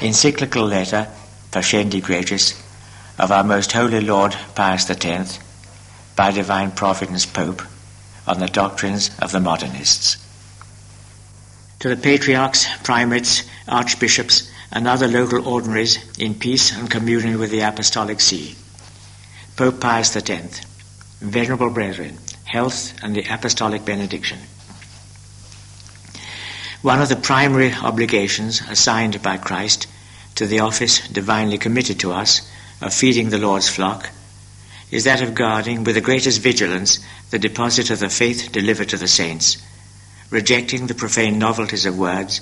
Encyclical letter, Pascendi Gregis, of our most holy Lord Pius X, by divine providence Pope, on the doctrines of the Modernists. To the patriarchs, primates, archbishops, and other local ordinaries in peace and communion with the Apostolic See, Pope Pius X, venerable brethren, health and the Apostolic benediction. One of the primary obligations assigned by Christ to the office divinely committed to us of feeding the Lord's flock is that of guarding with the greatest vigilance the deposit of the faith delivered to the saints, rejecting the profane novelties of words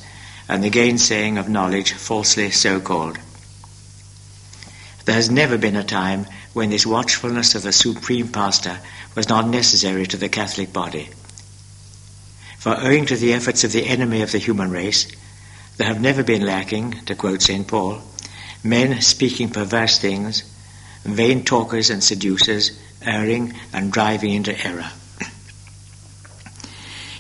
and the gainsaying of knowledge falsely so called. There has never been a time when this watchfulness of the supreme pastor was not necessary to the Catholic body. For owing to the efforts of the enemy of the human race, there have never been lacking, to quote St. Paul, men speaking perverse things, vain talkers and seducers, erring and driving into error.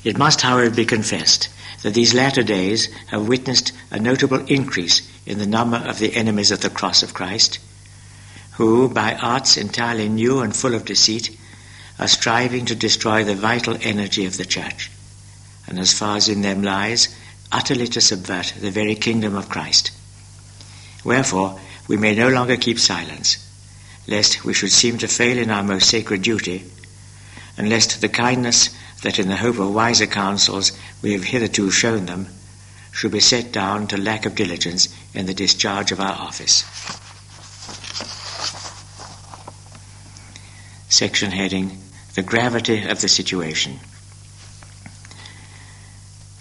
It must, however, be confessed that these latter days have witnessed a notable increase in the number of the enemies of the cross of Christ, who, by arts entirely new and full of deceit, are striving to destroy the vital energy of the Church, and as far as in them lies, utterly to subvert the very kingdom of Christ. Wherefore, we may no longer keep silence, lest we should seem to fail in our most sacred duty, and lest the kindness that in the hope of wiser counsels we have hitherto shown them should be set down to lack of diligence in the discharge of our office. Section heading, The Gravity of the Situation.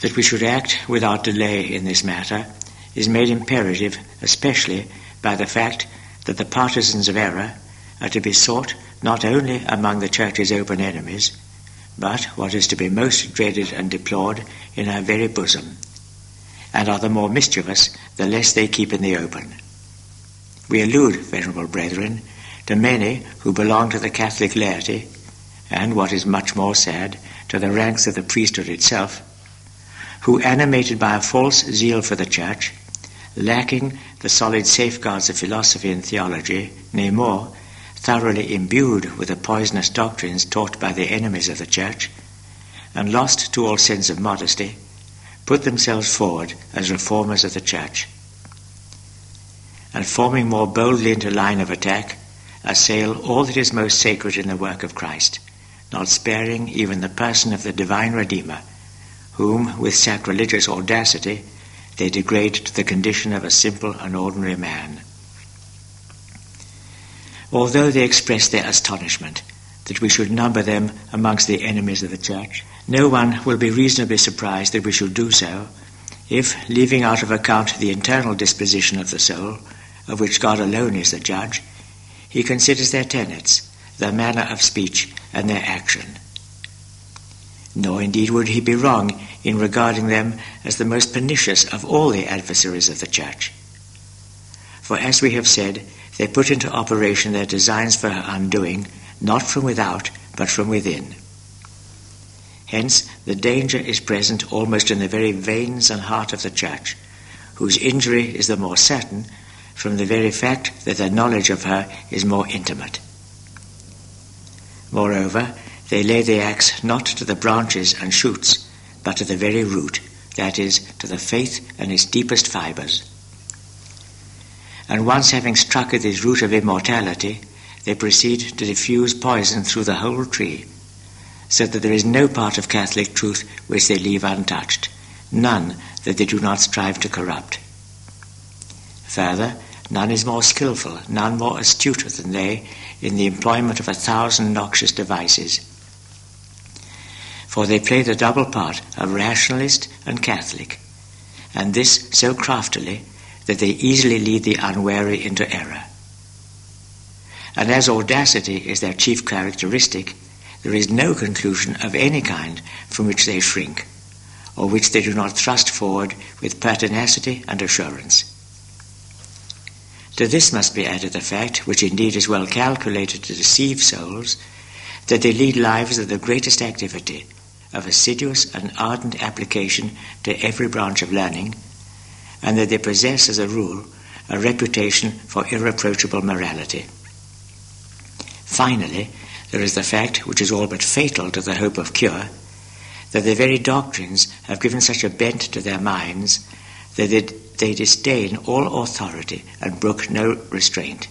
That we should act without delay in this matter is made imperative especially by the fact that the partisans of error are to be sought not only among the Church's open enemies, but, what is to be most dreaded and deplored, in her very bosom, and are the more mischievous the less they keep in the open. We allude, venerable brethren, to many who belong to the Catholic laity, and, what is much more sad, to the ranks of the priesthood itself, who, animated by a false zeal for the Church, lacking the solid safeguards of philosophy and theology, nay more, thoroughly imbued with the poisonous doctrines taught by the enemies of the Church, and lost to all sense of modesty, put themselves forward as reformers of the Church, and forming more boldly into line of attack, assail all that is most sacred in the work of Christ, not sparing even the person of the divine Redeemer, whom, with sacrilegious audacity, they degrade to the condition of a simple and ordinary man. Although they express their astonishment that we should number them amongst the enemies of the Church, no one will be reasonably surprised that we should do so if, leaving out of account the internal disposition of the soul, of which God alone is the judge, he considers their tenets, their manner of speech, and their action. Nor indeed would he be wrong in regarding them as the most pernicious of all the adversaries of the Church. For as we have said, they put into operation their designs for her undoing, not from without, but from within. Hence, the danger is present almost in the very veins and heart of the Church, whose injury is the more certain from the very fact that their knowledge of her is more intimate. Moreover, they lay the axe not to the branches and shoots, but to the very root, that is, to the faith and its deepest fibers. And once having struck at this root of immortality, they proceed to diffuse poison through the whole tree, so that there is no part of Catholic truth which they leave untouched, none that they do not strive to corrupt. Further, none is more skillful, none more astute than they in the employment of 1,000 noxious devices. For they play the double part of rationalist and Catholic, and this so craftily that they easily lead the unwary into error. And as audacity is their chief characteristic, there is no conclusion of any kind from which they shrink, or which they do not thrust forward with pertinacity and assurance. To this must be added the fact, which indeed is well calculated to deceive souls, that they lead lives of the greatest activity, of assiduous and ardent application to every branch of learning, and that they possess, as a rule, a reputation for irreproachable morality. Finally, there is the fact, which is all but fatal to the hope of cure, that their very doctrines have given such a bent to their minds that they disdain all authority and brook no restraint.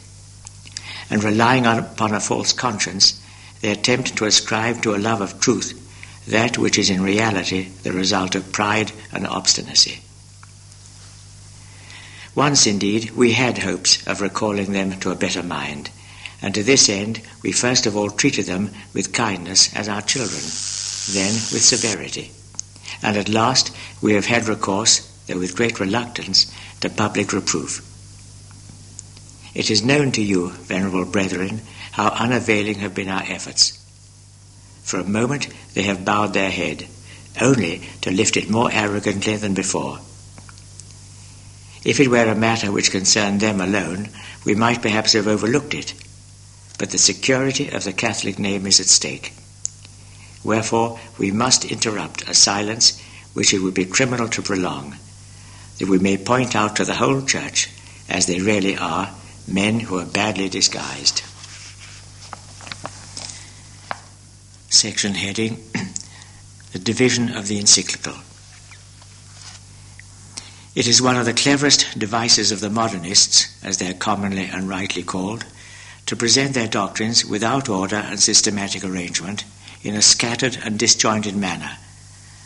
And relying upon a false conscience, they attempt to ascribe to a love of truth that which is in reality the result of pride and obstinacy. Once, indeed, we had hopes of recalling them to a better mind, and to this end we first of all treated them with kindness as our children, then with severity, and at last we have had recourse, though with great reluctance, to public reproof. It is known to you, venerable brethren, how unavailing have been our efforts. For a moment they have bowed their head, only to lift it more arrogantly than before. If it were a matter which concerned them alone, we might perhaps have overlooked it, but the security of the Catholic name is at stake. Wherefore we must interrupt a silence which it would be criminal to prolong, that we may point out to the whole Church, as they really are, men who are badly disguised. Section heading, The Division of the Encyclical. It is one of the cleverest devices of the modernists, as they are commonly and rightly called, to present their doctrines without order and systematic arrangement, in a scattered and disjointed manner,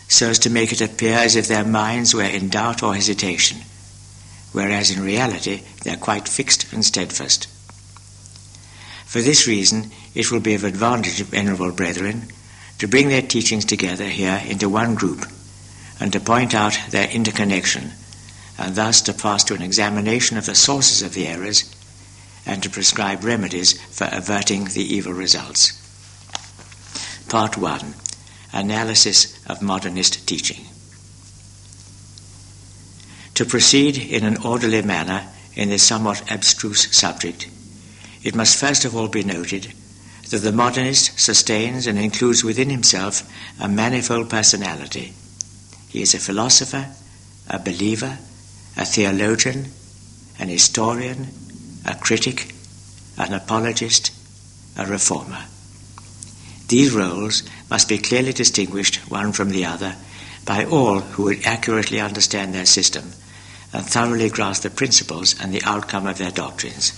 so as to make it appear as if their minds were in doubt or hesitation, whereas in reality they are quite fixed and steadfast. For this reason, it will be of advantage, venerable brethren, to bring their teachings together here into one group, and to point out their interconnection, and thus to pass to an examination of the sources of the errors, and to prescribe remedies for averting the evil results. Part 1. Analysis of modernist teaching. To proceed in an orderly manner in this somewhat abstruse subject, it must first of all be noted that the modernist sustains and includes within himself a manifold personality. He is a philosopher, a believer, a theologian, an historian, a critic, an apologist, a reformer. These roles must be clearly distinguished one from the other by all who would accurately understand their system and thoroughly grasp the principles and the outcome of their doctrines.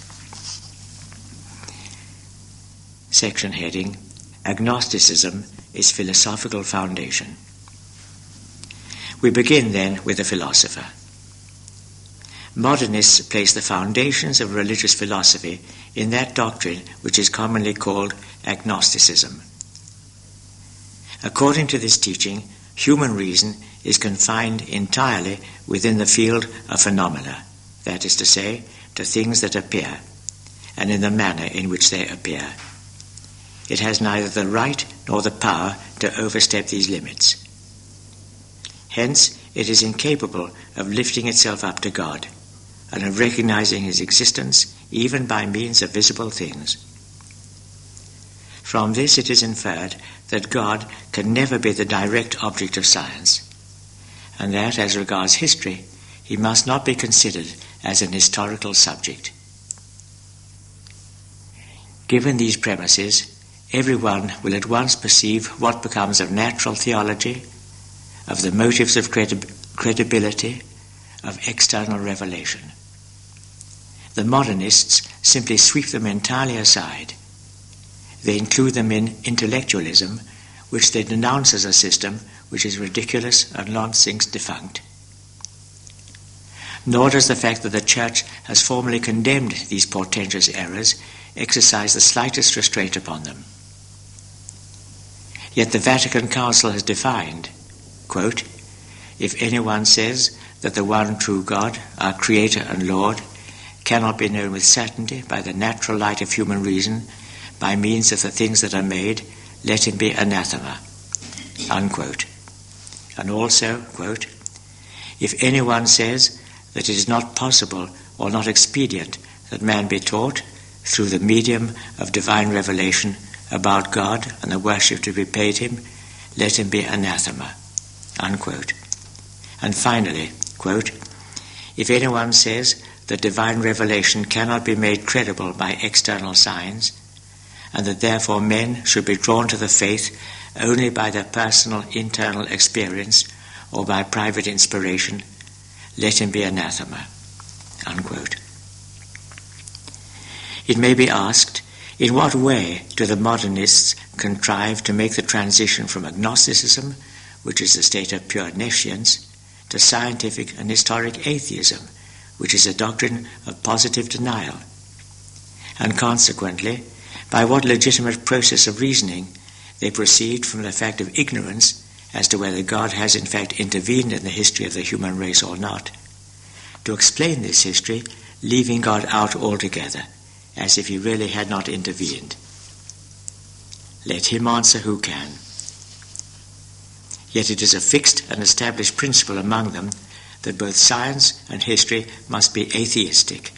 Section heading, Agnosticism is Philosophical Foundation. We begin then with the philosopher. Modernists place the foundations of religious philosophy in that doctrine which is commonly called agnosticism. According to this teaching, human reason is confined entirely within the field of phenomena, that is to say, to things that appear, and in the manner in which they appear. It has neither the right nor the power to overstep these limits. Hence, it is incapable of lifting itself up to God, and of recognizing his existence even by means of visible things. From this it is inferred that God can never be the direct object of science, and that as regards history, he must not be considered as an historical subject. Given these premises, everyone will at once perceive what becomes of natural theology, of the motives of credibility, of external revelation. The modernists simply sweep them entirely aside. They include them in intellectualism, which they denounce as a system which is ridiculous and long since defunct. Nor does the fact that the Church has formally condemned these portentous errors exercise the slightest restraint upon them. Yet the Vatican Council has defined, quote, "If anyone says that the one true God, our Creator and Lord, cannot be known with certainty by the natural light of human reason, by means of the things that are made, let him be anathema," unquote. And also, quote, "If anyone says that it is not possible or not expedient that man be taught, through the medium of divine revelation, about God and the worship to be paid him, let him be anathema," unquote. And finally, quote, If anyone says that divine revelation cannot be made credible by external signs, and that therefore men should be drawn to the faith only by their personal internal experience or by private inspiration, let him be anathema." Unquote. It may be asked, in what way do the modernists contrive to make the transition from agnosticism, which is a state of pure nescience, to scientific and historic atheism, which is a doctrine of positive denial? And consequently, by what legitimate process of reasoning they proceed from the fact of ignorance as to whether God has in fact intervened in the history of the human race or not, to explain this history, leaving God out altogether, as if he really had not intervened. Let him answer who can. Yet it is a fixed and established principle among them that both science and history must be atheistic,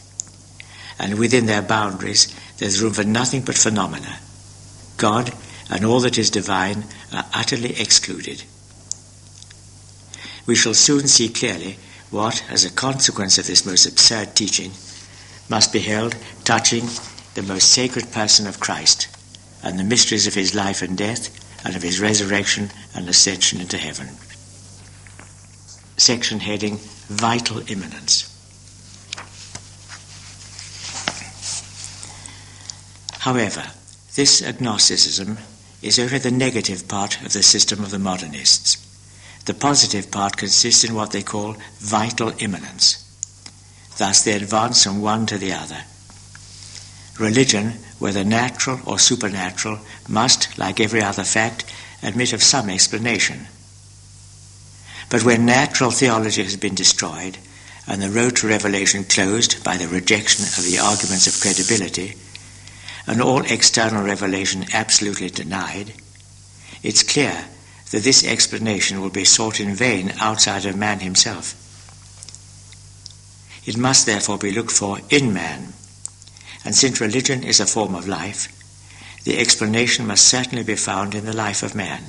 and within their boundaries there is room for nothing but phenomena. God and all that is divine are utterly excluded. We shall soon see clearly what, as a consequence of this most absurd teaching, must be held touching the most sacred person of Christ and the mysteries of his life and death and of his resurrection and ascension into heaven. Section heading Vital Immanence. However, this agnosticism is only the negative part of the system of the modernists. The positive part consists in what they call vital immanence. Thus they advance from one to the other. Religion, whether natural or supernatural, must, like every other fact, admit of some explanation. But when natural theology has been destroyed, and the road to revelation closed by the rejection of the arguments of credibility, and all external revelation absolutely denied, it's clear that this explanation will be sought in vain outside of man himself. It must therefore be looked for in man, and since religion is a form of life, the explanation must certainly be found in the life of man.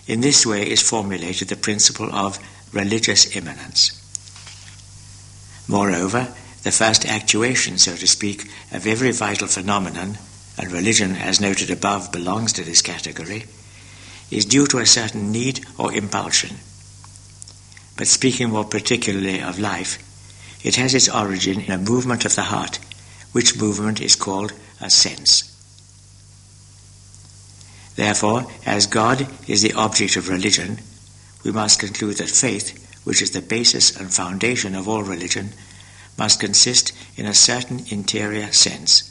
In this way is formulated the principle of religious immanence. Moreover, the first actuation, so to speak, of every vital phenomenon, and religion, as noted above, belongs to this category, is due to a certain need or impulsion. But speaking more particularly of life, it has its origin in a movement of the heart, which movement is called a sense. Therefore, as God is the object of religion, we must conclude that faith, which is the basis and foundation of all religion, must consist in a certain interior sense,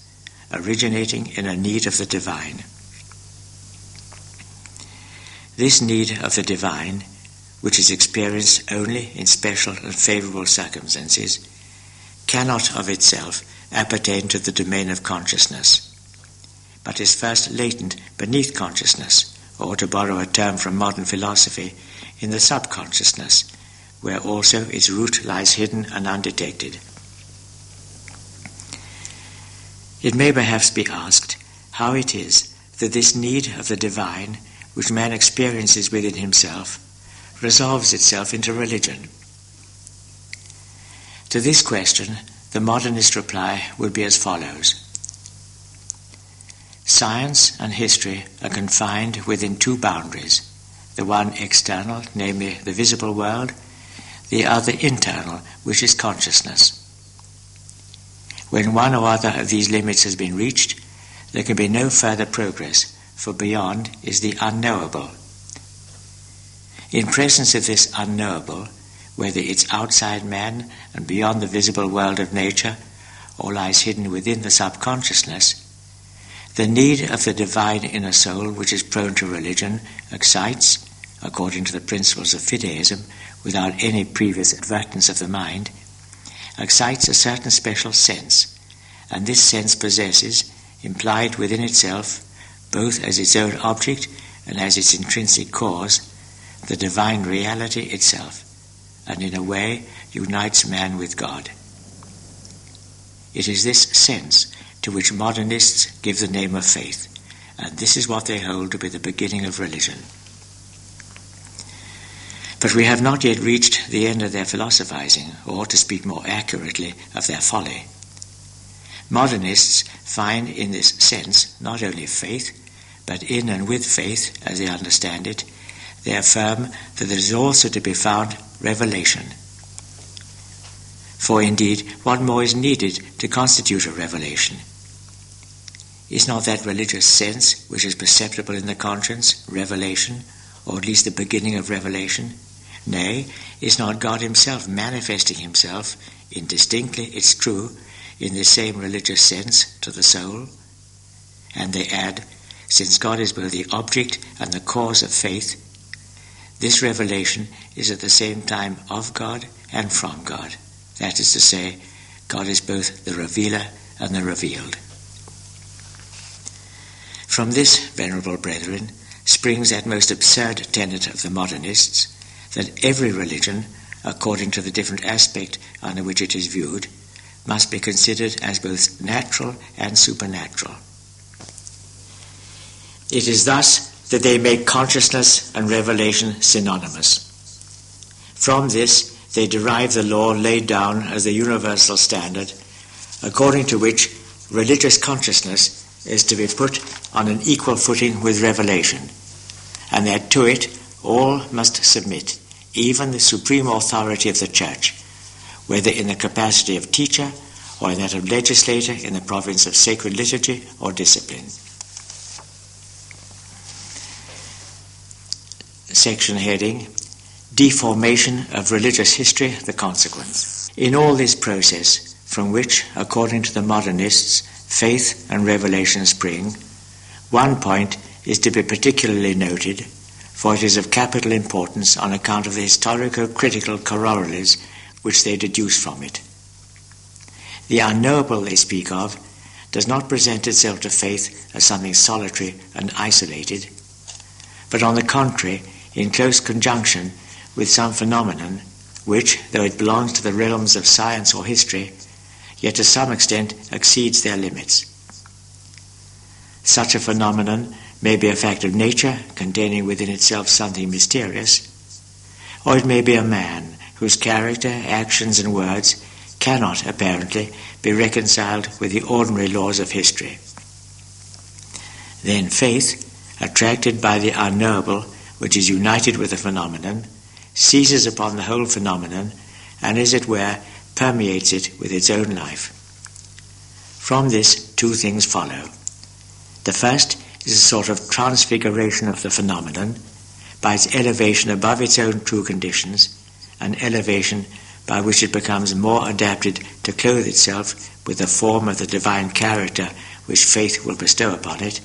originating in a need of the divine. This need of the divine, which is experienced only in special and favorable circumstances, cannot of itself appertain to the domain of consciousness, but is first latent beneath consciousness, or, to borrow a term from modern philosophy, in the subconsciousness, where also its root lies hidden and undetected. It may perhaps be asked how it is that this need of the divine, which man experiences within himself, resolves itself into religion. To this question, the modernist reply would be as follows. Science and history are confined within two boundaries, the one external, namely the visible world, the other internal, which is consciousness. When one or other of these limits has been reached, there can be no further progress, for beyond is the unknowable. In presence of this unknowable, whether it's outside man and beyond the visible world of nature, or lies hidden within the subconsciousness, the need of the divine inner soul, which is prone to religion, excites, according to the principles of fideism, without any previous advertence of the mind, excites a certain special sense, and this sense possesses, implied within itself, both as its own object and as its intrinsic cause, the divine reality itself, and in a way unites man with God. It is this sense to which modernists give the name of faith, and this is what they hold to be the beginning of religion. But we have not yet reached the end of their philosophizing, or, to speak more accurately, of their folly. Modernists find in this sense not only faith, but in and with faith, as they understand it, they affirm that there is also to be found revelation. For indeed, what more is needed to constitute a revelation? Is not that religious sense, which is perceptible in the conscience, revelation, or at least the beginning of revelation? Nay, is not God himself manifesting himself, indistinctly, it's true, in this same religious sense to the soul? And they add, since God is both the object and the cause of faith, this revelation is at the same time of God and from God. That is to say, God is both the revealer and the revealed. From this, venerable brethren, springs that most absurd tenet of the modernists, that every religion, according to the different aspect under which it is viewed, must be considered as both natural and supernatural. It is thus that they make consciousness and revelation synonymous. From this, they derive the law laid down as the universal standard, according to which religious consciousness is to be put on an equal footing with revelation, and that to it all must submit, even the supreme authority of the Church, whether in the capacity of teacher or in that of legislator in the province of sacred liturgy or discipline. Section heading, Deformation of Religious History, the Consequence. In all this process, from which, according to the modernists, faith and revelation spring, one point is to be particularly noted, for it is of capital importance on account of the historical critical corollaries which they deduce from it. The unknowable they speak of does not present itself to faith as something solitary and isolated, but on the contrary, in close conjunction with some phenomenon which, though it belongs to the realms of science or history, yet to some extent exceeds their limits. Such a phenomenon may be a fact of nature containing within itself something mysterious, or it may be a man whose character, actions and words cannot, apparently, be reconciled with the ordinary laws of history. Then faith, attracted by the unknowable, which is united with the phenomenon, seizes upon the whole phenomenon and, as it were, permeates it with its own life. From this, two things follow. The first is a sort of transfiguration of the phenomenon by its elevation above its own true conditions, an elevation by which it becomes more adapted to clothe itself with the form of the divine character which faith will bestow upon it.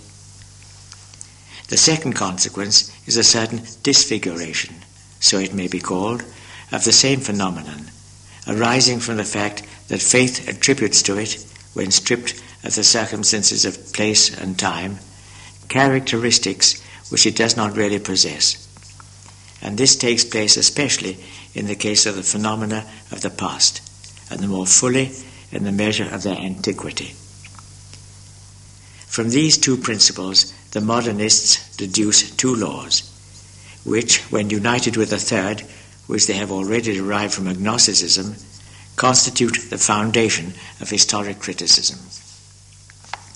The second consequence is a certain disfiguration, so it may be called, of the same phenomenon, arising from the fact that faith attributes to it, when stripped of the circumstances of place and time, characteristics which it does not really possess. And this takes place especially in the case of the phenomena of the past, and the more fully in the measure of their antiquity. From these two principles, the modernists deduce two laws, which, when united with a third, which they have already derived from agnosticism, constitute the foundation of historic criticism.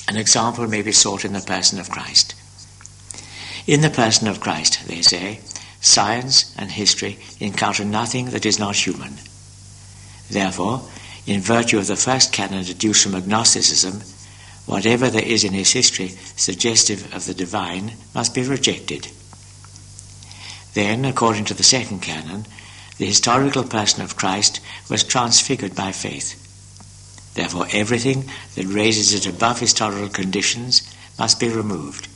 An example may be sought in the person of Christ. In the person of Christ, they say, science and history encounter nothing that is not human. Therefore, in virtue of the first canon deduced from agnosticism, whatever there is in his history suggestive of the divine must be rejected. Then, according to the second canon, the historical person of Christ was transfigured by faith. Therefore, everything that raises it above historical conditions must be removed.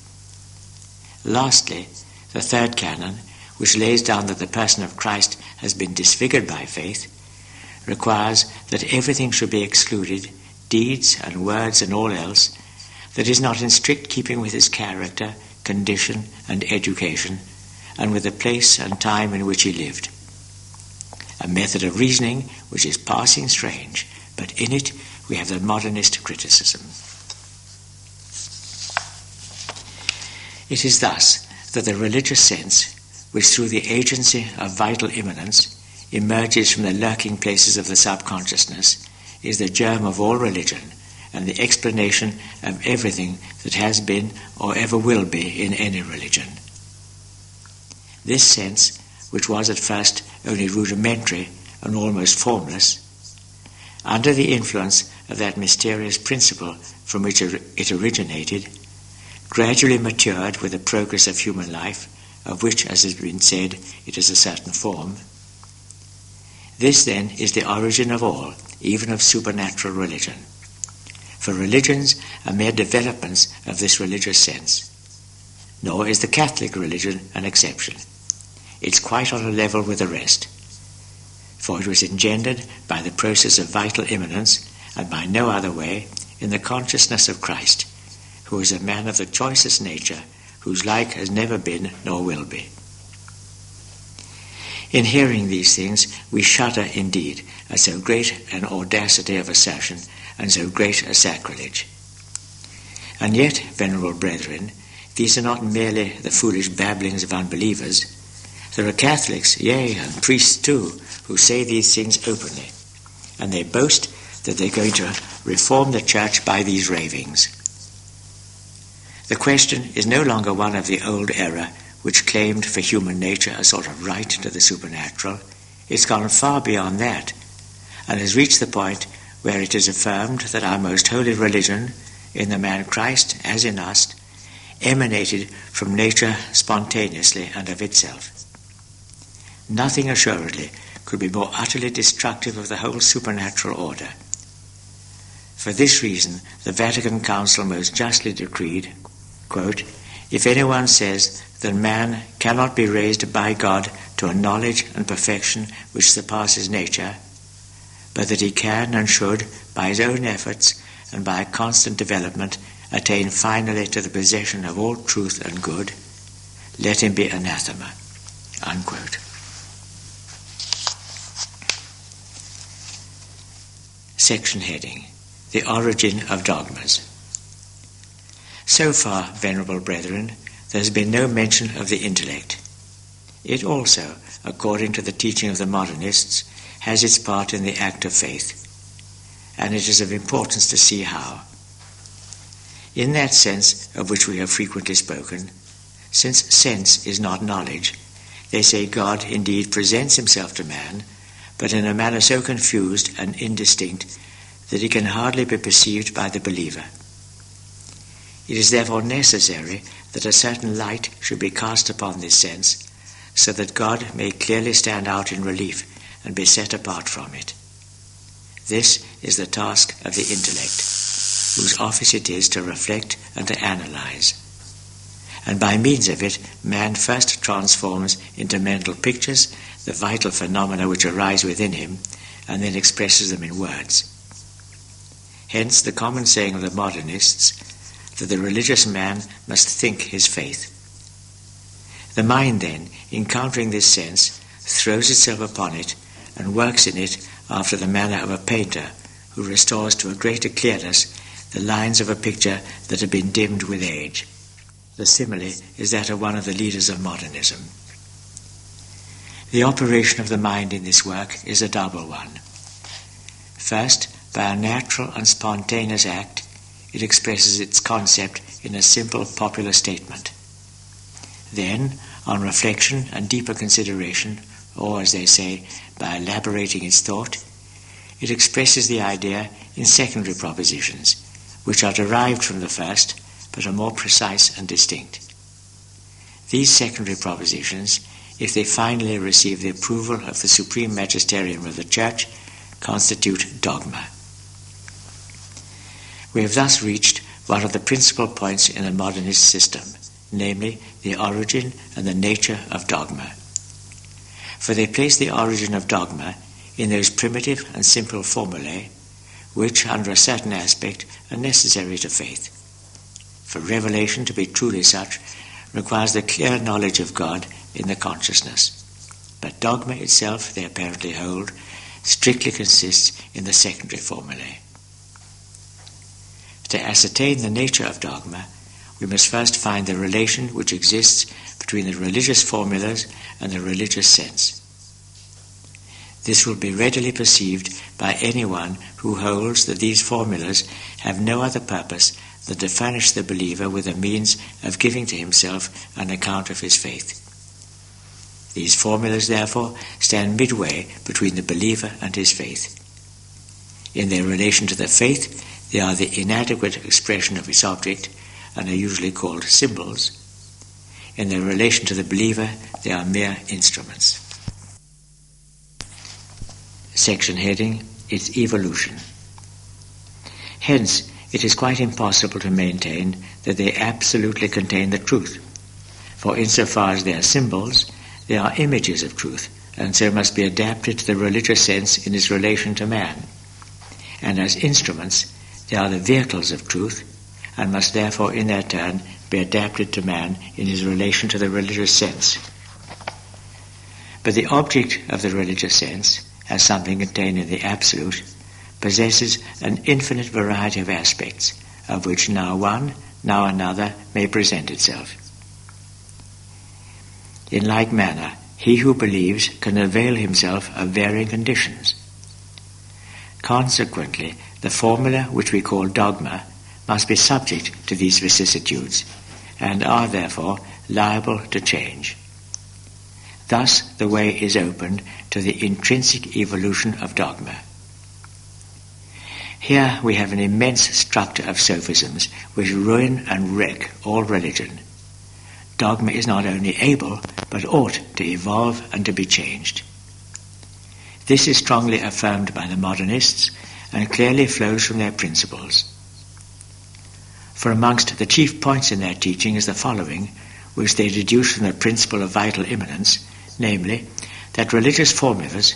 Lastly, the third canon, which lays down that the person of Christ has been disfigured by faith, requires that everything should be excluded, deeds and words and all else, that is not in strict keeping with his character, condition and education, and with the place and time in which he lived. A method of reasoning which is passing strange, but in it we have the modernist criticism. It is thus that the religious sense, which through the agency of vital immanence emerges from the lurking places of the subconsciousness, is the germ of all religion and the explanation of everything that has been or ever will be in any religion. This sense, which was at first only rudimentary and almost formless, under the influence of that mysterious principle from which it originated, gradually matured with the progress of human life, of which, as has been said, it is a certain form. This, then, is the origin of all, even of supernatural religion. For religions are mere developments of this religious sense. Nor is the Catholic religion an exception. It's quite on a level with the rest. For it was engendered by the process of vital immanence, and by no other way, in the consciousness of Christ, who is a man of the choicest nature, whose like has never been nor will be. In hearing these things, we shudder indeed at so great an audacity of assertion and so great a sacrilege. And yet, venerable brethren, these are not merely the foolish babblings of unbelievers. There are Catholics, yea, and priests too, who say these things openly, and they boast that they're going to reform the church by these ravings. The question is no longer one of the old error which claimed for human nature a sort of right to the supernatural. It's gone far beyond that, and has reached the point where it is affirmed that our most holy religion, in the man Christ as in us, emanated from nature spontaneously and of itself. Nothing assuredly could be more utterly destructive of the whole supernatural order. For this reason, the Vatican Council most justly decreed, quote, "If anyone says that man cannot be raised by God to a knowledge and perfection which surpasses nature, but that he can and should, by his own efforts and by a constant development, attain finally to the possession of all truth and good, let him be anathema." Unquote. Section heading: The Origin of Dogmas. So far, venerable brethren, there has been no mention of the intellect. It also, according to the teaching of the modernists, has its part in the act of faith, and it is of importance to see how. In that sense of which we have frequently spoken, since sense is not knowledge, they say God indeed presents himself to man, but in a manner so confused and indistinct that he can hardly be perceived by the believer. It is therefore necessary that a certain light should be cast upon this sense, so that God may clearly stand out in relief and be set apart from it. This is the task of the intellect, whose office it is to reflect and to analyze. And by means of it, man first transforms into mental pictures the vital phenomena which arise within him, and then expresses them in words. Hence the common saying of the modernists, that the religious man must think his faith. The mind then, encountering this sense, throws itself upon it and works in it after the manner of a painter who restores to a greater clearness the lines of a picture that have been dimmed with age. The simile is that of one of the leaders of modernism. The operation of the mind in this work is a double one. First, by a natural and spontaneous act, it expresses its concept in a simple popular statement. Then, on reflection and deeper consideration, or as they say, by elaborating its thought, it expresses the idea in secondary propositions, which are derived from the first, but are more precise and distinct. These secondary propositions, if they finally receive the approval of the Supreme Magisterium of the Church, constitute dogma. We have thus reached one of the principal points in the modernist system, namely the origin and the nature of dogma. For they place the origin of dogma in those primitive and simple formulae which, under a certain aspect, are necessary to faith. For revelation to be truly such requires the clear knowledge of God in the consciousness. But dogma itself, they apparently hold, strictly consists in the secondary formulae. To ascertain the nature of dogma, we must first find the relation which exists between the religious formulas and the religious sense. This will be readily perceived by anyone who holds that these formulas have no other purpose than to furnish the believer with a means of giving to himself an account of his faith. These formulas, therefore, stand midway between the believer and his faith. In their relation to the faith, they are the inadequate expression of its object and are usually called symbols. In their relation to the believer, they are mere instruments. Section heading, its evolution. Hence, it is quite impossible to maintain that they absolutely contain the truth, for insofar as they are symbols, they are images of truth, and so must be adapted to the religious sense in its relation to man. And as instruments, they are the vehicles of truth, and must therefore in their turn be adapted to man in his relation to the religious sense. But the object of the religious sense, as something contained in the absolute, possesses an infinite variety of aspects, of which now one, now another may present itself. In like manner, he who believes can avail himself of varying conditions. Consequently, the formula which we call dogma must be subject to these vicissitudes, and are therefore liable to change. Thus the way is opened to the intrinsic evolution of dogma. Here we have an immense structure of sophisms which ruin and wreck all religion. Dogma is not only able, but ought to evolve and to be changed. This is strongly affirmed by the modernists and clearly flows from their principles. For amongst the chief points in their teaching is the following, which they deduce from the principle of vital immanence, namely, that religious formulas,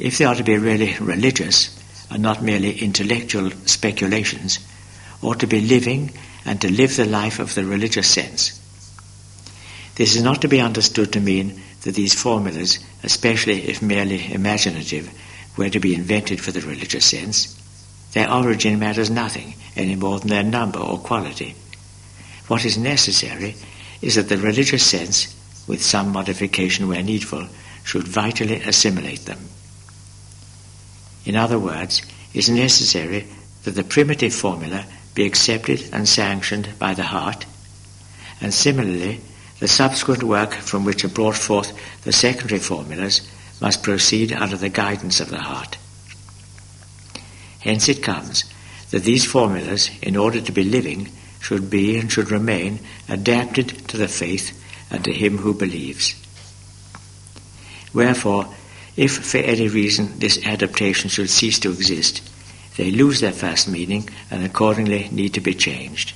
if they are to be really religious and not merely intellectual speculations, ought to be living and to live the life of the religious sense. This is not to be understood to mean that these formulas, especially if merely imaginative, were to be invented for the religious sense. Their origin matters nothing, any more than their number or quality. What is necessary is that the religious sense, with some modification where needful, should vitally assimilate them. In other words, it is necessary that the primitive formula be accepted and sanctioned by the heart, and similarly, the subsequent work from which are brought forth the secondary formulas must proceed under the guidance of the heart. Hence it comes that these formulas, in order to be living, should be and should remain adapted to the faith and to him who believes. Wherefore, if for any reason this adaptation should cease to exist, they lose their first meaning and accordingly need to be changed.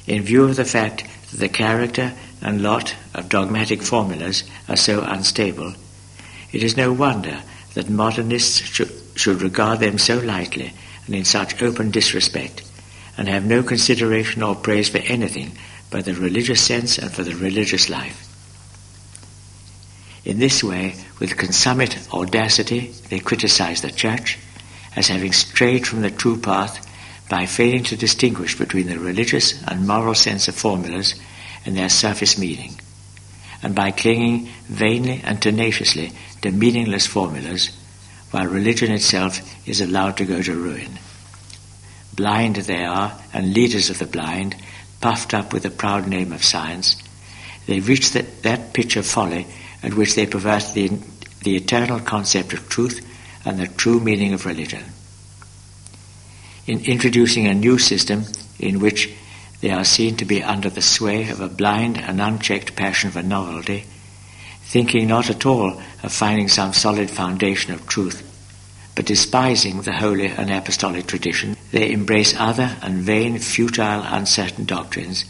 In view of the fact that the character and lot of dogmatic formulas are so unstable, it is no wonder that modernists should regard them so lightly and in such open disrespect, and have no consideration or praise for anything but the religious sense and for the religious life. In this way, with consummate audacity, they criticize the Church as having strayed from the true path by failing to distinguish between the religious and moral sense of formulas and their surface meaning, and by clinging vainly and tenaciously to meaningless formulas, while religion itself is allowed to go to ruin. Blind they are, and leaders of the blind, puffed up with the proud name of science, they reach that pitch of folly at which they pervert the eternal concept of truth and the true meaning of religion. In introducing a new system in which they are seen to be under the sway of a blind and unchecked passion for novelty, thinking not at all of finding some solid foundation of truth, but despising the holy and apostolic tradition, they embrace other and vain, futile, uncertain doctrines,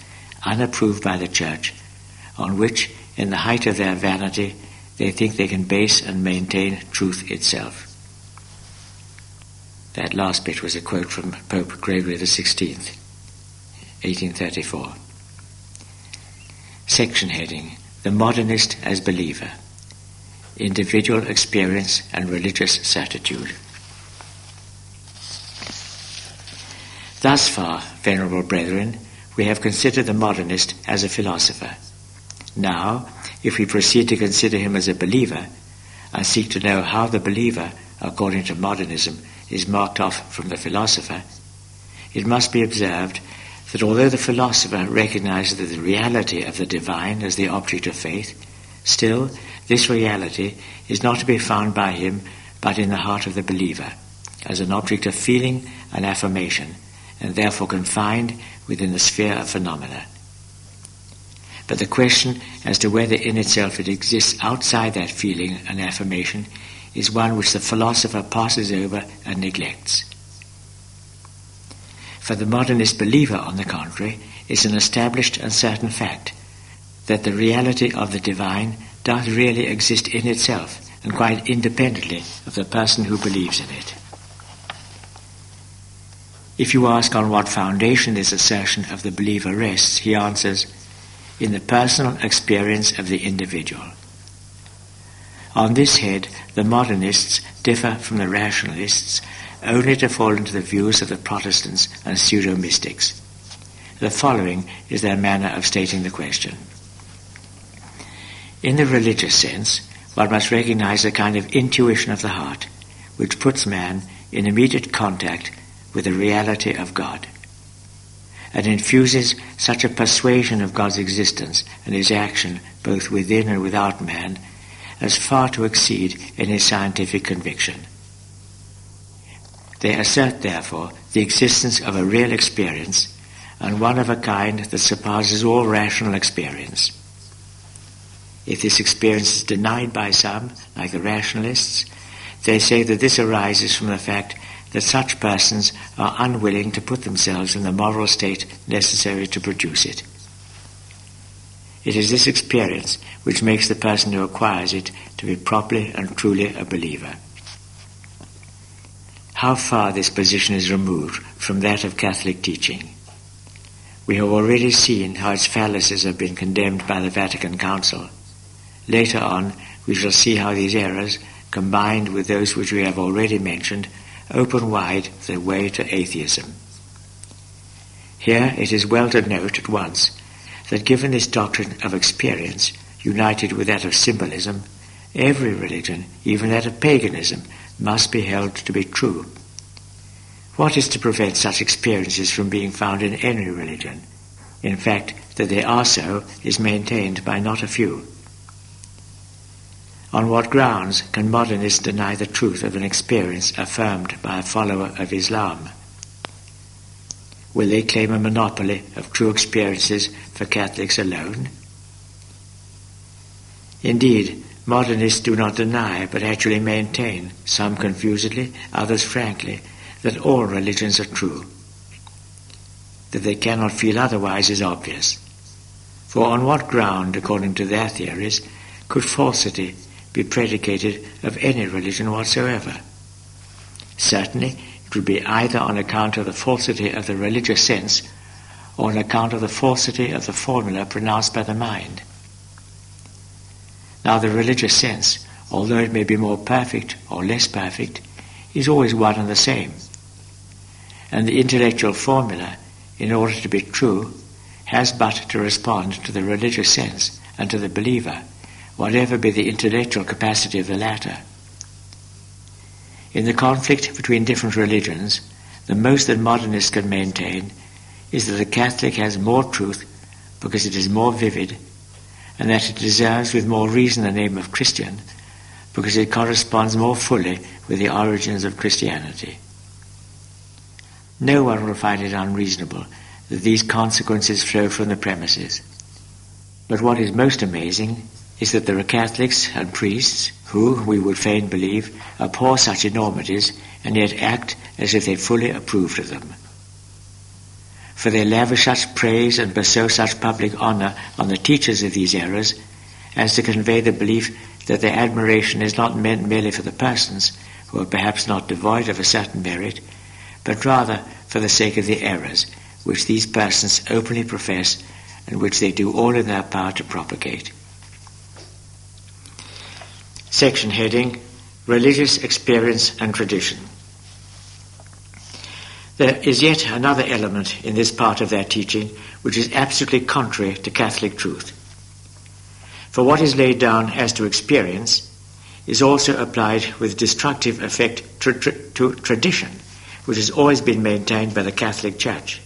unapproved by the Church, on which, in the height of their vanity, they think they can base and maintain truth itself. That last bit was a quote from Pope Gregory XVI, 1834. Section heading, The Modernist as Believer, Individual Experience and Religious Certitude. Thus far, venerable brethren, we have considered the modernist as a philosopher. Now, if we proceed to consider him as a believer, and seek to know how the believer, according to modernism, is marked off from the philosopher, it must be observed that although the philosopher recognizes the reality of the divine as the object of faith, still this reality is not to be found by him but in the heart of the believer, as an object of feeling and affirmation, and therefore confined within the sphere of phenomena. But the question as to whether in itself it exists outside that feeling and affirmation is one which the philosopher passes over and neglects. For the modernist believer, on the contrary, is an established and certain fact that the reality of the divine does really exist in itself and quite independently of the person who believes in it. If you ask on what foundation this assertion of the believer rests, he answers, in the personal experience of the individual. On this head, the modernists differ from the rationalists only to fall into the views of the Protestants and pseudo-mystics. The following is their manner of stating the question. In the religious sense, one must recognize a kind of intuition of the heart, which puts man in immediate contact with the reality of God, and infuses such a persuasion of God's existence and his action both within and without man as far to exceed any scientific conviction. They assert, therefore, the existence of a real experience, and one of a kind that surpasses all rational experience. If this experience is denied by some, like the rationalists, they say that this arises from the fact that such persons are unwilling to put themselves in the moral state necessary to produce it. It is this experience which makes the person who acquires it to be properly and truly a believer. How far this position is removed from that of Catholic teaching. We have already seen how its fallacies have been condemned by the Vatican Council. Later on, we shall see how these errors, combined with those which we have already mentioned, open wide the way to atheism. Here it is well to note at once that given this doctrine of experience, united with that of symbolism, every religion, even that of paganism, must be held to be true. What is to prevent such experiences from being found in any religion? In fact, that they are so is maintained by not a few. On what grounds can modernists deny the truth of an experience affirmed by a follower of Islam? Will they claim a monopoly of true experiences for Catholics alone? Indeed, modernists do not deny, but actually maintain, some confusedly, others frankly, that all religions are true. That they cannot feel otherwise is obvious. For on what ground, according to their theories, could falsity be predicated of any religion whatsoever? Certainly, it would be either on account of the falsity of the religious sense or on account of the falsity of the formula pronounced by the mind. Now the religious sense, although it may be more perfect or less perfect, is always one and the same. And the intellectual formula, in order to be true, has but to respond to the religious sense and to the believer, whatever be the intellectual capacity of the latter. In the conflict between different religions, the most that modernists can maintain is that the Catholic has more truth because it is more vivid, and that it deserves with more reason the name of Christian because it corresponds more fully with the origins of Christianity. No one will find it unreasonable that these consequences flow from the premises. But what is most amazing is that there are Catholics and priests who, we would fain believe, abhor such enormities and yet act as if they fully approved of them. For they lavish such praise and bestow such public honour on the teachers of these errors as to convey the belief that their admiration is not meant merely for the persons, who are perhaps not devoid of a certain merit, but rather for the sake of the errors which these persons openly profess and which they do all in their power to propagate. Section heading, Religious Experience and Tradition. There is yet another element in this part of their teaching which is absolutely contrary to Catholic truth. For what is laid down as to experience is also applied with destructive effect to tradition, which has always been maintained by the Catholic Church.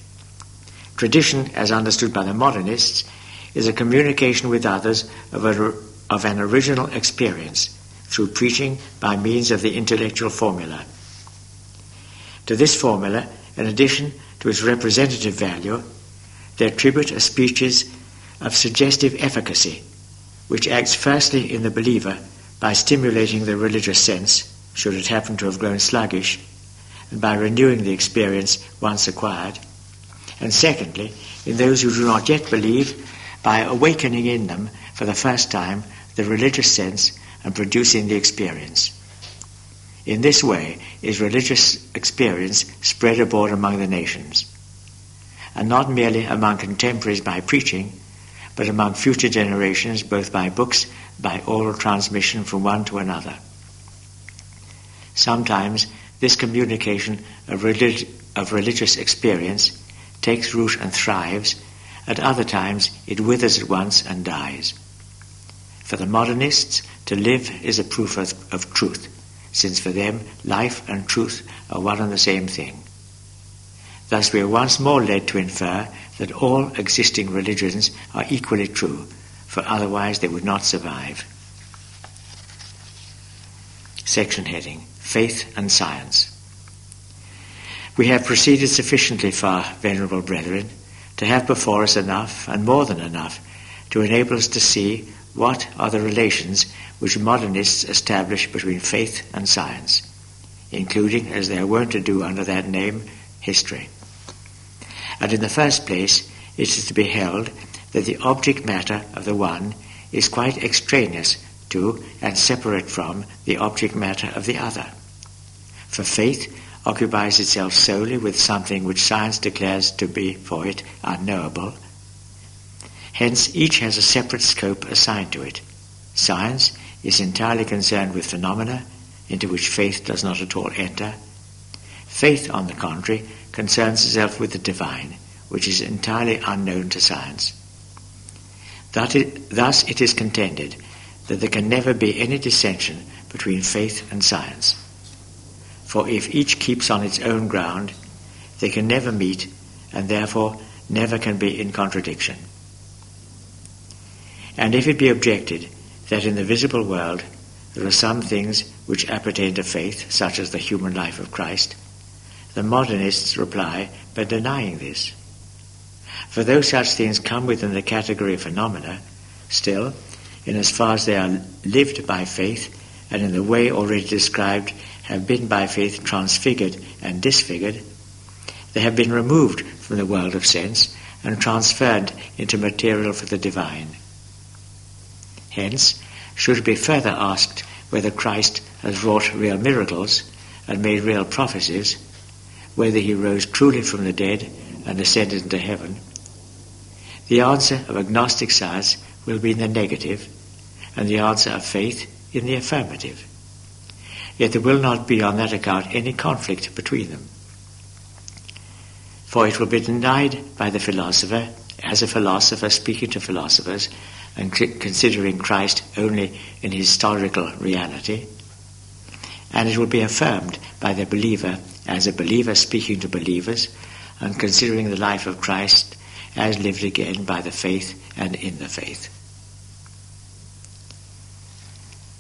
Tradition, as understood by the modernists, is a communication with others of an original experience through preaching by means of the intellectual formula. To this formula, in addition to its representative value, they attribute a species of suggestive efficacy, which acts firstly in the believer by stimulating the religious sense, should it happen to have grown sluggish, and by renewing the experience once acquired, and secondly, in those who do not yet believe, by awakening in them for the first time the religious sense and producing the experience. In this way is religious experience spread abroad among the nations, and not merely among contemporaries by preaching, but among future generations both by books, by oral transmission from one to another. Sometimes this communication of religious experience takes root and thrives, at other times it withers at once and dies. For the modernists, to live is a proof of truth, since for them life and truth are one and the same thing. Thus we are once more led to infer that all existing religions are equally true, for otherwise they would not survive. Section heading: Faith and Science. We have proceeded sufficiently far, venerable brethren, to have before us enough, and more than enough, to enable us to see what are the relations which modernists establish between faith and science, including, as they are wont to do under that name, history. And in the first place, it is to be held that the object matter of the one is quite extraneous to and separate from the object matter of the other. For faith occupies itself solely with something which science declares to be, for it, unknowable. Hence, each has a separate scope assigned to it. Science is entirely concerned with phenomena, into which faith does not at all enter. Faith, on the contrary, concerns itself with the divine, which is entirely unknown to science. Thus it is contended that there can never be any dissension between faith and science. For if each keeps on its own ground, they can never meet, and therefore never can be in contradiction. And if it be objected that in the visible world there are some things which appertain to faith, such as the human life of Christ, the modernists reply by denying this. For though such things come within the category of phenomena, still, in as far as they are lived by faith, and in the way already described have been by faith transfigured and disfigured, they have been removed from the world of sense and transferred into material for the divine. Hence, should it be further asked whether Christ has wrought real miracles and made real prophecies, whether he rose truly from the dead and ascended into heaven, the answer of agnostic science will be in the negative, and the answer of faith in the affirmative. Yet there will not be on that account any conflict between them. For it will be denied by the philosopher, as a philosopher speaking to philosophers, and considering Christ only in historical reality, and it will be affirmed by the believer as a believer speaking to believers, and considering the life of Christ as lived again by the faith and in the faith.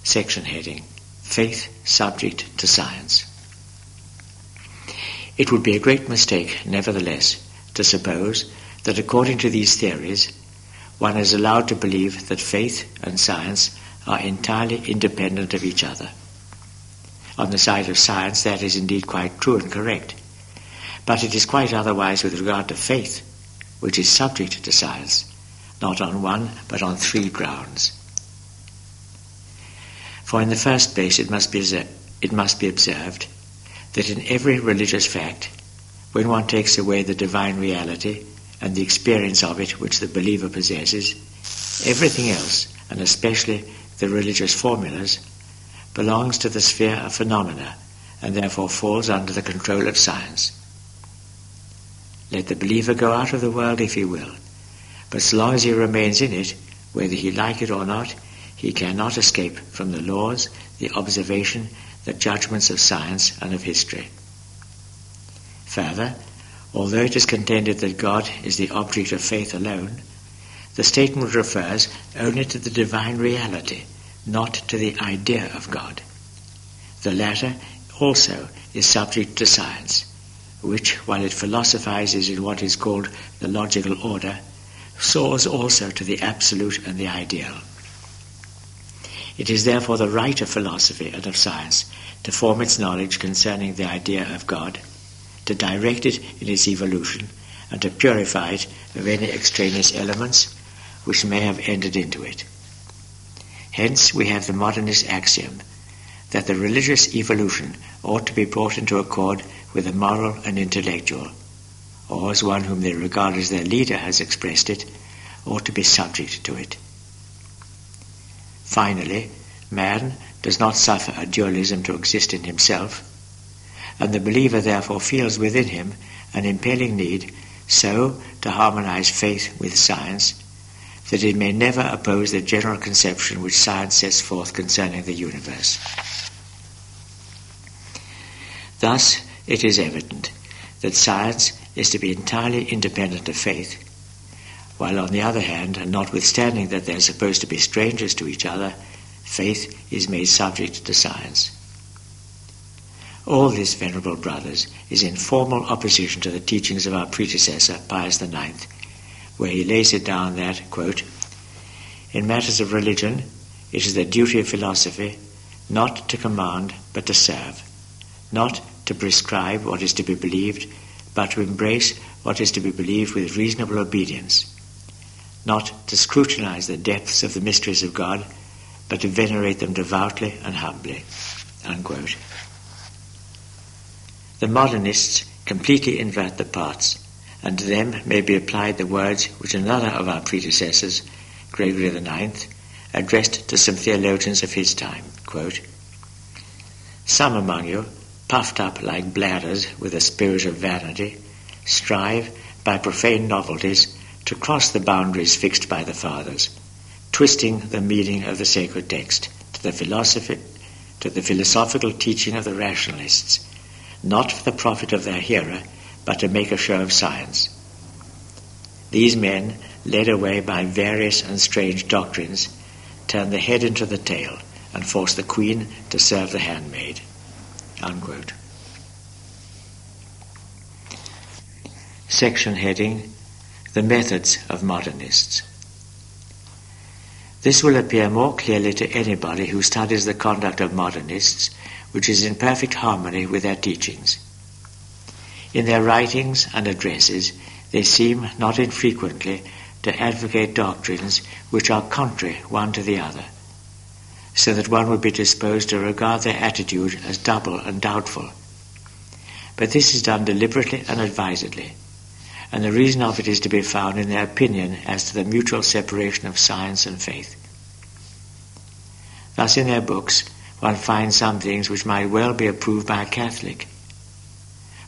Section heading: Faith subject to science. It would be a great mistake, nevertheless, to suppose that according to these theories, one is allowed to believe that faith and science are entirely independent of each other. On the side of science, that is indeed quite true and correct. But it is quite otherwise with regard to faith, which is subject to science, not on one, but on three grounds. For in the first place, it must be observed that in every religious fact, when one takes away the divine reality and the experience of it which the believer possesses, everything else, and especially the religious formulas, belongs to the sphere of phenomena, and therefore falls under the control of science. Let the believer go out of the world if he will, but so long as he remains in it, whether he like it or not, he cannot escape from the laws, the observation, the judgments of science and of history. Further, although it is contended that God is the object of faith alone, the statement refers only to the divine reality, not to the idea of God. The latter also is subject to science, which, while it philosophizes in what is called the logical order, soars also to the absolute and the ideal. It is therefore the right of philosophy and of science to form its knowledge concerning the idea of God, to direct it in its evolution, and to purify it of any extraneous elements which may have entered into it. Hence we have the modernist axiom that the religious evolution ought to be brought into accord with the moral and intellectual, or, as one whom they regard as their leader has expressed it, ought to be subject to it. Finally, man does not suffer a dualism to exist in himself, and the believer therefore feels within him an impelling need so to harmonize faith with science that it may never oppose the general conception which science sets forth concerning the universe. Thus, it is evident that science is to be entirely independent of faith, while on the other hand, and notwithstanding that they are supposed to be strangers to each other, faith is made subject to science. All this, venerable brothers, is in formal opposition to the teachings of our predecessor, Pius IX, where he lays it down that, quote, "In matters of religion, it is the duty of philosophy not to command but to serve, not to prescribe what is to be believed, but to embrace what is to be believed with reasonable obedience, not to scrutinize the depths of the mysteries of God, but to venerate them devoutly and humbly." Unquote. The modernists completely invert the parts, and to them may be applied the words which another of our predecessors, Gregory IX, addressed to some theologians of his time, quote, "Some among you, puffed up like bladders with a spirit of vanity, strive by profane novelties to cross the boundaries fixed by the fathers, twisting the meaning of the sacred text to the philosophical teaching of the rationalists, not for the profit of their hearer, but to make a show of science. These men, led away by various and strange doctrines, turn the head into the tail and force the queen to serve the handmaid." Unquote. Section heading, The Methods of Modernists. This will appear more clearly to anybody who studies the conduct of modernists, which is in perfect harmony with their teachings. In their writings and addresses, they seem not infrequently to advocate doctrines which are contrary one to the other, so that one would be disposed to regard their attitude as double and doubtful. But this is done deliberately and advisedly, and the reason of it is to be found in their opinion as to the mutual separation of science and faith. Thus in their books one finds some things which might well be approved by a Catholic,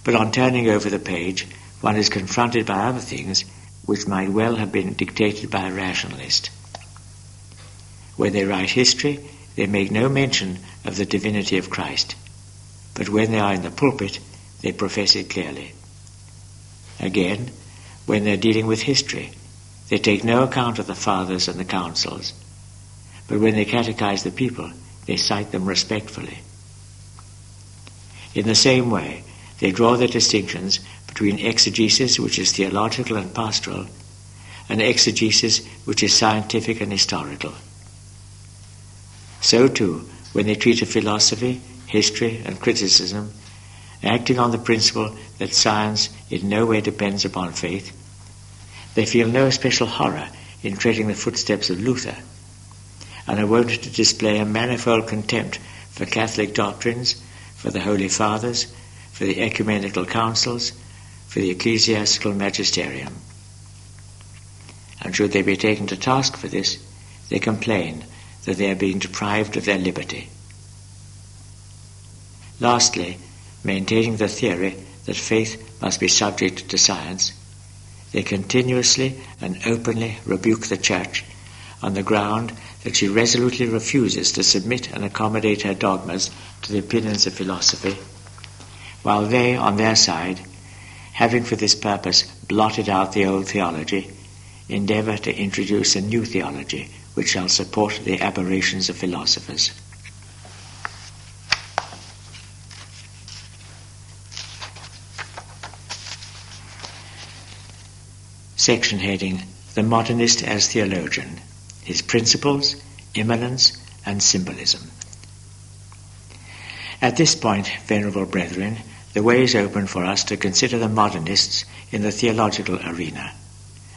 but on turning over the page one is confronted by other things which might well have been dictated by a rationalist. When they write history, they make no mention of the divinity of Christ, but when they are in the pulpit, they profess it clearly. Again, when they are dealing with history, they take no account of the fathers and the councils, but when they catechize the people, they cite them respectfully. In the same way, they draw the distinctions between exegesis, which is theological and pastoral, and exegesis, which is scientific and historical. So too, when they treat of philosophy, history, and criticism, acting on the principle that science in no way depends upon faith, they feel no special horror in treading the footsteps of Luther, and are wont to display a manifold contempt for Catholic doctrines, for the Holy Fathers, for the ecumenical councils, for the ecclesiastical magisterium. And should they be taken to task for this, they complain that they are being deprived of their liberty. Lastly, maintaining the theory that faith must be subject to science, they continuously and openly rebuke the Church on the ground that she resolutely refuses to submit and accommodate her dogmas to the opinions of philosophy, while they, on their side, having for this purpose blotted out the old theology, endeavour to introduce a new theology which shall support the aberrations of philosophers. Section heading: The Modernist as Theologian, His Principles, Immanence, and Symbolism. At this point, venerable brethren, the way is open for us to consider the modernists in the theological arena,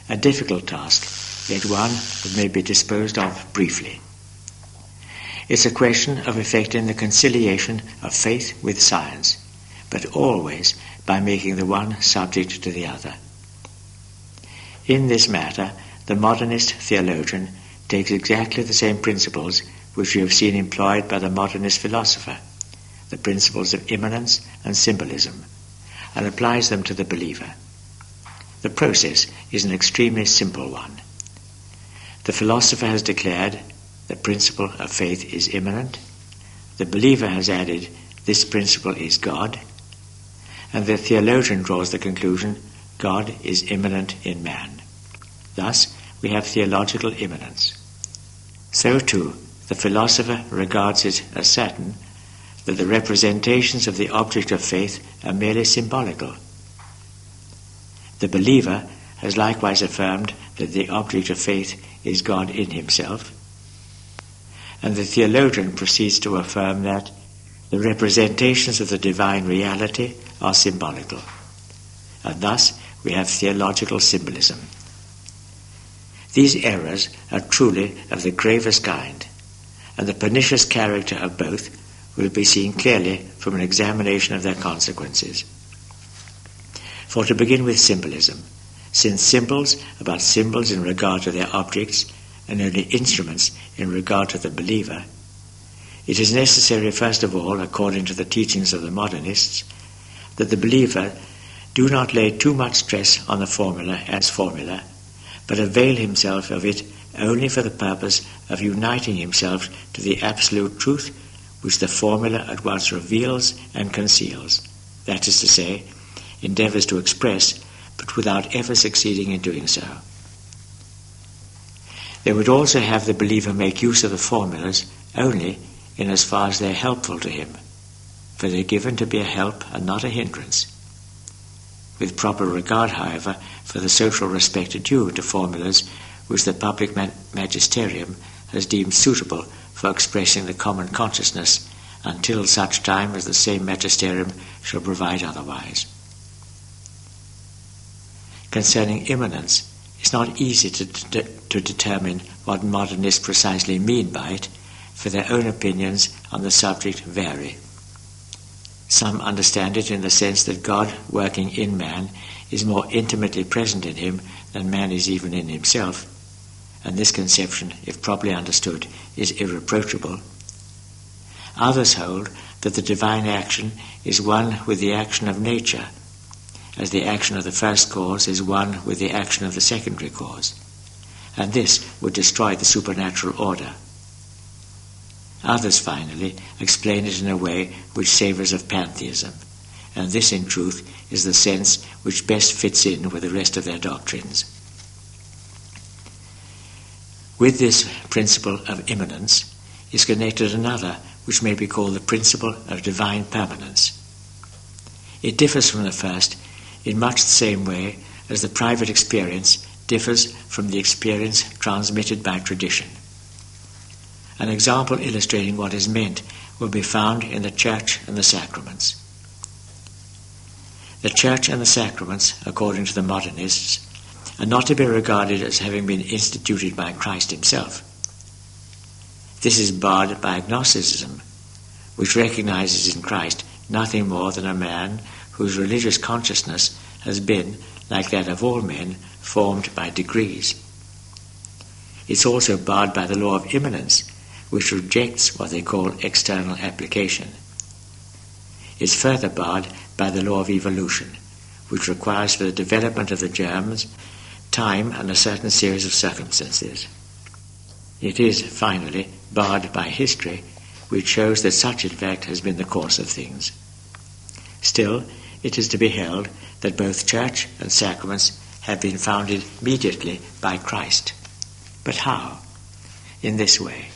a difficult task, yet one that may be disposed of briefly. It's a question of effecting the conciliation of faith with science, but always by making the one subject to the other. In this matter, the modernist theologian takes exactly the same principles which we have seen employed by the modernist philosopher, the principles of immanence and symbolism, and applies them to the believer. The process is an extremely simple one. The philosopher has declared the principle of faith is immanent, the believer has added this principle is God, and the theologian draws the conclusion God is immanent in man. Thus, we have theological immanence. So too, the philosopher regards it as certain that the representations of the object of faith are merely symbolical. The believer has likewise affirmed that the object of faith is God in himself, and the theologian proceeds to affirm that the representations of the divine reality are symbolical, and thus we have theological symbolism. These errors are truly of the gravest kind, and the pernicious character of both will be seen clearly from an examination of their consequences. For to begin with symbolism, since symbols about symbols in regard to their objects and only instruments in regard to the believer, it is necessary first of all, according to the teachings of the modernists, that the believer do not lay too much stress on the formula as formula, but avail himself of it only for the purpose of uniting himself to the absolute truth which the formula at once reveals and conceals, that is to say, endeavours to express, but without ever succeeding in doing so. They would also have the believer make use of the formulas only in as far as they are helpful to him, for they are given to be a help and not a hindrance. With proper regard, however, for the social respect due to formulas which the public magisterium has deemed suitable for expressing the common consciousness until such time as the same magisterium shall provide otherwise. Concerning immanence, it's not easy to determine what modernists precisely mean by it, for their own opinions on the subject vary. Some understand it in the sense that God working in man is more intimately present in him than man is even in himself, and this conception, if properly understood, is irreproachable. Others hold that the divine action is one with the action of nature, as the action of the first cause is one with the action of the secondary cause, and this would destroy the supernatural order. Others, finally, explain it in a way which savours of pantheism, and this, in truth, is the sense which best fits in with the rest of their doctrines. With this principle of immanence is connected another which may be called the principle of divine permanence. It differs from the first in much the same way as the private experience differs from the experience transmitted by tradition. An example illustrating what is meant will be found in the Church and the Sacraments. The Church and the Sacraments, according to the modernists, are not to be regarded as having been instituted by Christ himself. This is barred by agnosticism, which recognizes in Christ nothing more than a man whose religious consciousness has been, like that of all men, formed by degrees. It's also barred by the law of immanence, which rejects what they call external application. It's further barred by by the law of evolution, which requires for the development of the germs time and a certain series of circumstances. It is, finally, barred by history, which shows that such in fact has been the course of things. Still, it is to be held that both church and sacraments have been founded immediately by Christ. But how? In this way.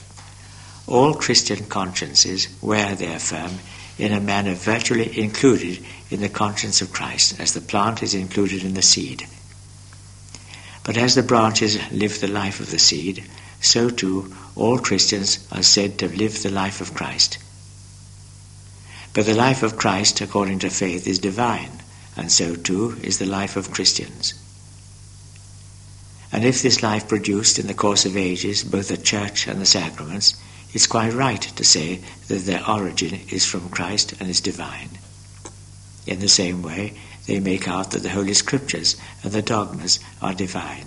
All Christian consciences were, they affirm, in a manner virtually included in the conscience of Christ, as the plant is included in the seed. But as the branches live the life of the seed, so too all Christians are said to live the life of Christ. But the life of Christ, according to faith, is divine, and so too is the life of Christians. And if this life produced in the course of ages both the church and the sacraments, it's quite right to say that their origin is from Christ and is divine. In the same way, they make out that the Holy Scriptures and the dogmas are divine.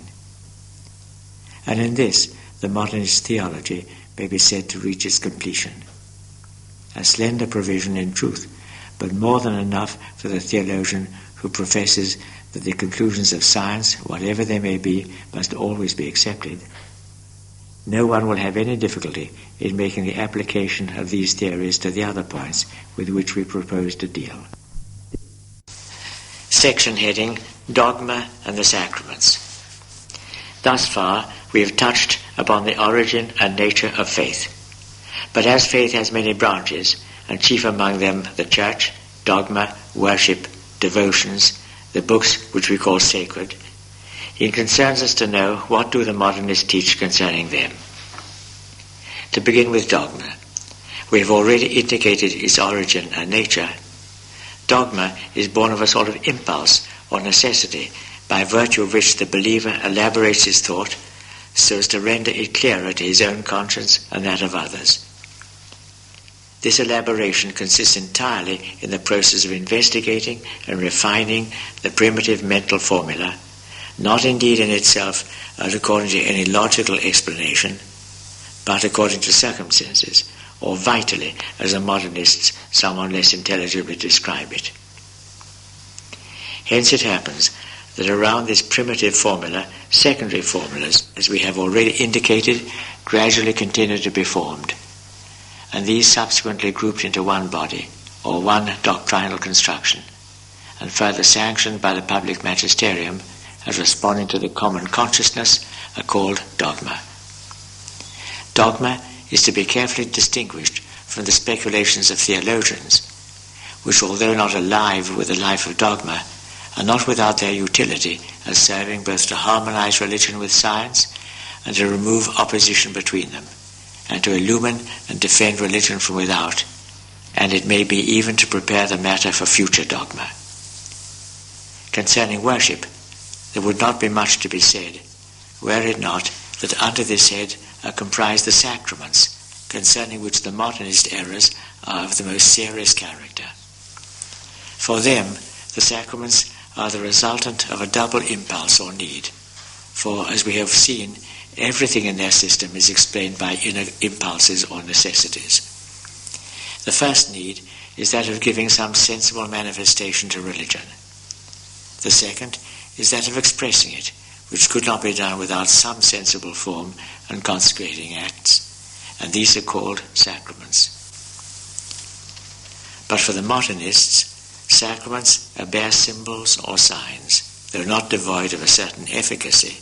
And in this, the modernist theology may be said to reach its completion. A slender provision in truth, but more than enough for the theologian who professes that the conclusions of science, whatever they may be, must always be accepted. No one will have any difficulty in making the application of these theories to the other points with which we propose to deal. Section heading, Dogma and the Sacraments. Thus far, we have touched upon the origin and nature of faith. But as faith has many branches, and chief among them the church, dogma, worship, devotions, the books which we call sacred, it concerns us to know what do the modernists teach concerning them. To begin with dogma, we have already indicated its origin and nature. Dogma is born of a sort of impulse or necessity by virtue of which the believer elaborates his thought so as to render it clearer to his own conscience and that of others. This elaboration consists entirely in the process of investigating and refining the primitive mental formula, not indeed in itself as according to any logical explanation, but according to circumstances, or vitally, as the modernists somewhat less intelligibly describe it. Hence it happens that around this primitive formula, secondary formulas, as we have already indicated, gradually continue to be formed, and these subsequently grouped into one body, or one doctrinal construction, and further sanctioned by the public magisterium as responding to the common consciousness, are called dogma. Dogma is to be carefully distinguished from the speculations of theologians, which, although not alive with the life of dogma, are not without their utility as serving both to harmonize religion with science and to remove opposition between them, and to illumine and defend religion from without, and it may be even to prepare the matter for future dogma. Concerning worship, there would not be much to be said, were it not that under this head are comprised the sacraments, concerning which the modernist errors are of the most serious character. For them, the sacraments are the resultant of a double impulse or need, for, as we have seen, everything in their system is explained by inner impulses or necessities. The first need is that of giving some sensible manifestation to religion. The second is that of expressing it, which could not be done without some sensible form and consecrating acts, and these are called sacraments. But for the modernists, sacraments are bare symbols or signs. They are not devoid of a certain efficacy.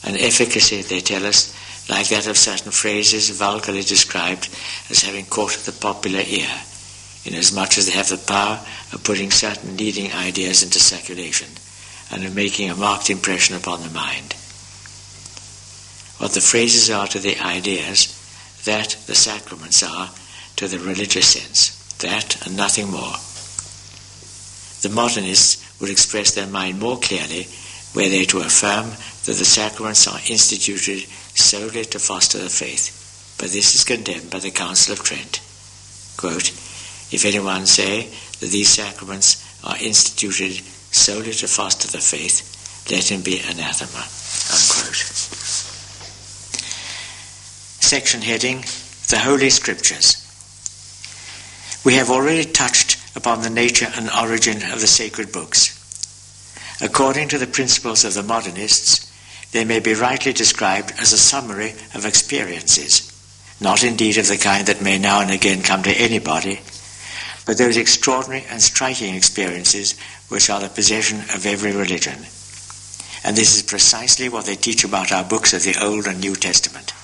An efficacy, they tell us, like that of certain phrases vulgarly described as having caught the popular ear, inasmuch as they have the power of putting certain leading ideas into circulation and of making a marked impression upon the mind. What the phrases are to the ideas, that the sacraments are to the religious sense, that and nothing more. The modernists would express their mind more clearly were they to affirm that the sacraments are instituted solely to foster the faith, but this is condemned by the Council of Trent. Quote, if anyone say that these sacraments are instituted solely to foster the faith, let him be anathema. Unquote. Section heading, The Holy Scriptures. We have already touched upon the nature and origin of the sacred books. According to the principles of the modernists, they may be rightly described as a summary of experiences, not indeed of the kind that may now and again come to anybody, but those extraordinary and striking experiences which are the possession of every religion. And this is precisely what they teach about our books of the Old and New Testament.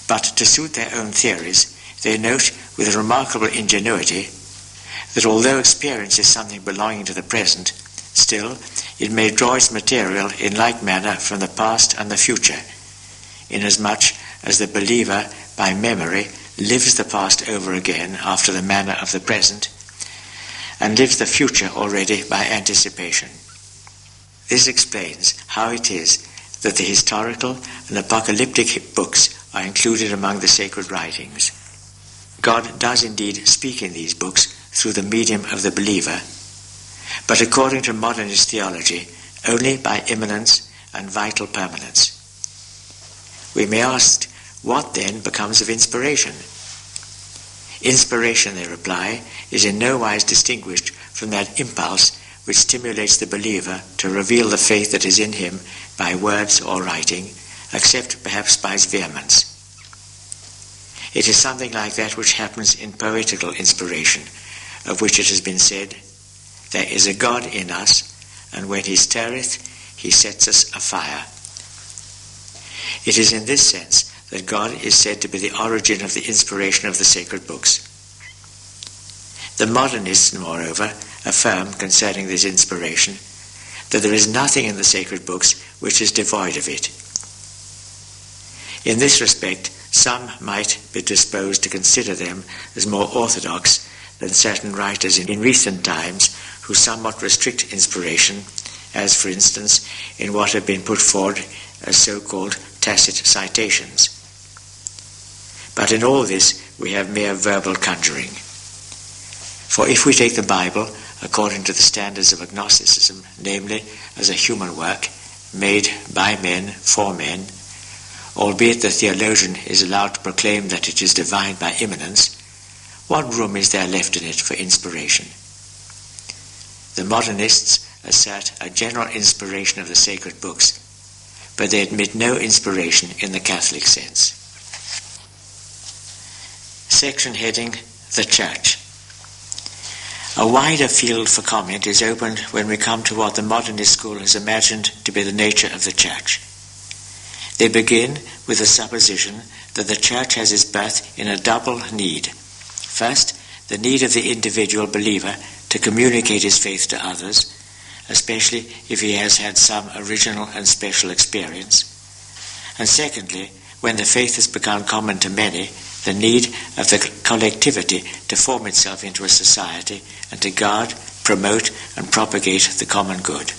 But to suit their own theories, they note with remarkable ingenuity that although experience is something belonging to the present, still it may draw its material in like manner from the past and the future, inasmuch as the believer, by memory, lives the past over again after the manner of the present, and lives the future already by anticipation. This explains how it is that the historical and apocalyptic books are included among the sacred writings. God does indeed speak in these books through the medium of the believer, but according to modernist theology, only by immanence and vital permanence. We may ask, what then becomes of inspiration? Inspiration, they reply, is in no wise distinguished from that impulse which stimulates the believer to reveal the faith that is in him by words or writing, except perhaps by its vehemence. It is something like that which happens in poetical inspiration, of which it has been said, "There is a God in us, and when he stirreth, he sets us afire." It is in this sense that God is said to be the origin of the inspiration of the sacred books. The modernists, moreover, affirm concerning this inspiration that there is nothing in the sacred books which is devoid of it. In this respect, some might be disposed to consider them as more orthodox than certain writers in recent times who somewhat restrict inspiration, as for instance in what have been put forward as so-called tacit citations. But in all this we have mere verbal conjuring. For if we take the Bible according to the standards of agnosticism, namely as a human work made by men for men, albeit the theologian is allowed to proclaim that it is divine by immanence, what room is there left in it for inspiration? The modernists assert a general inspiration of the sacred books, but they admit no inspiration in the Catholic sense. Section heading, The Church. A wider field for comment is opened when we come to what the modernist school has imagined to be the nature of the Church. They begin with the supposition that the Church has its birth in a double need. First, the need of the individual believer to communicate his faith to others, especially if he has had some original and special experience. And secondly, when the faith has become common to many, the need of the collectivity to form itself into a society and to guard, promote, and propagate the common good.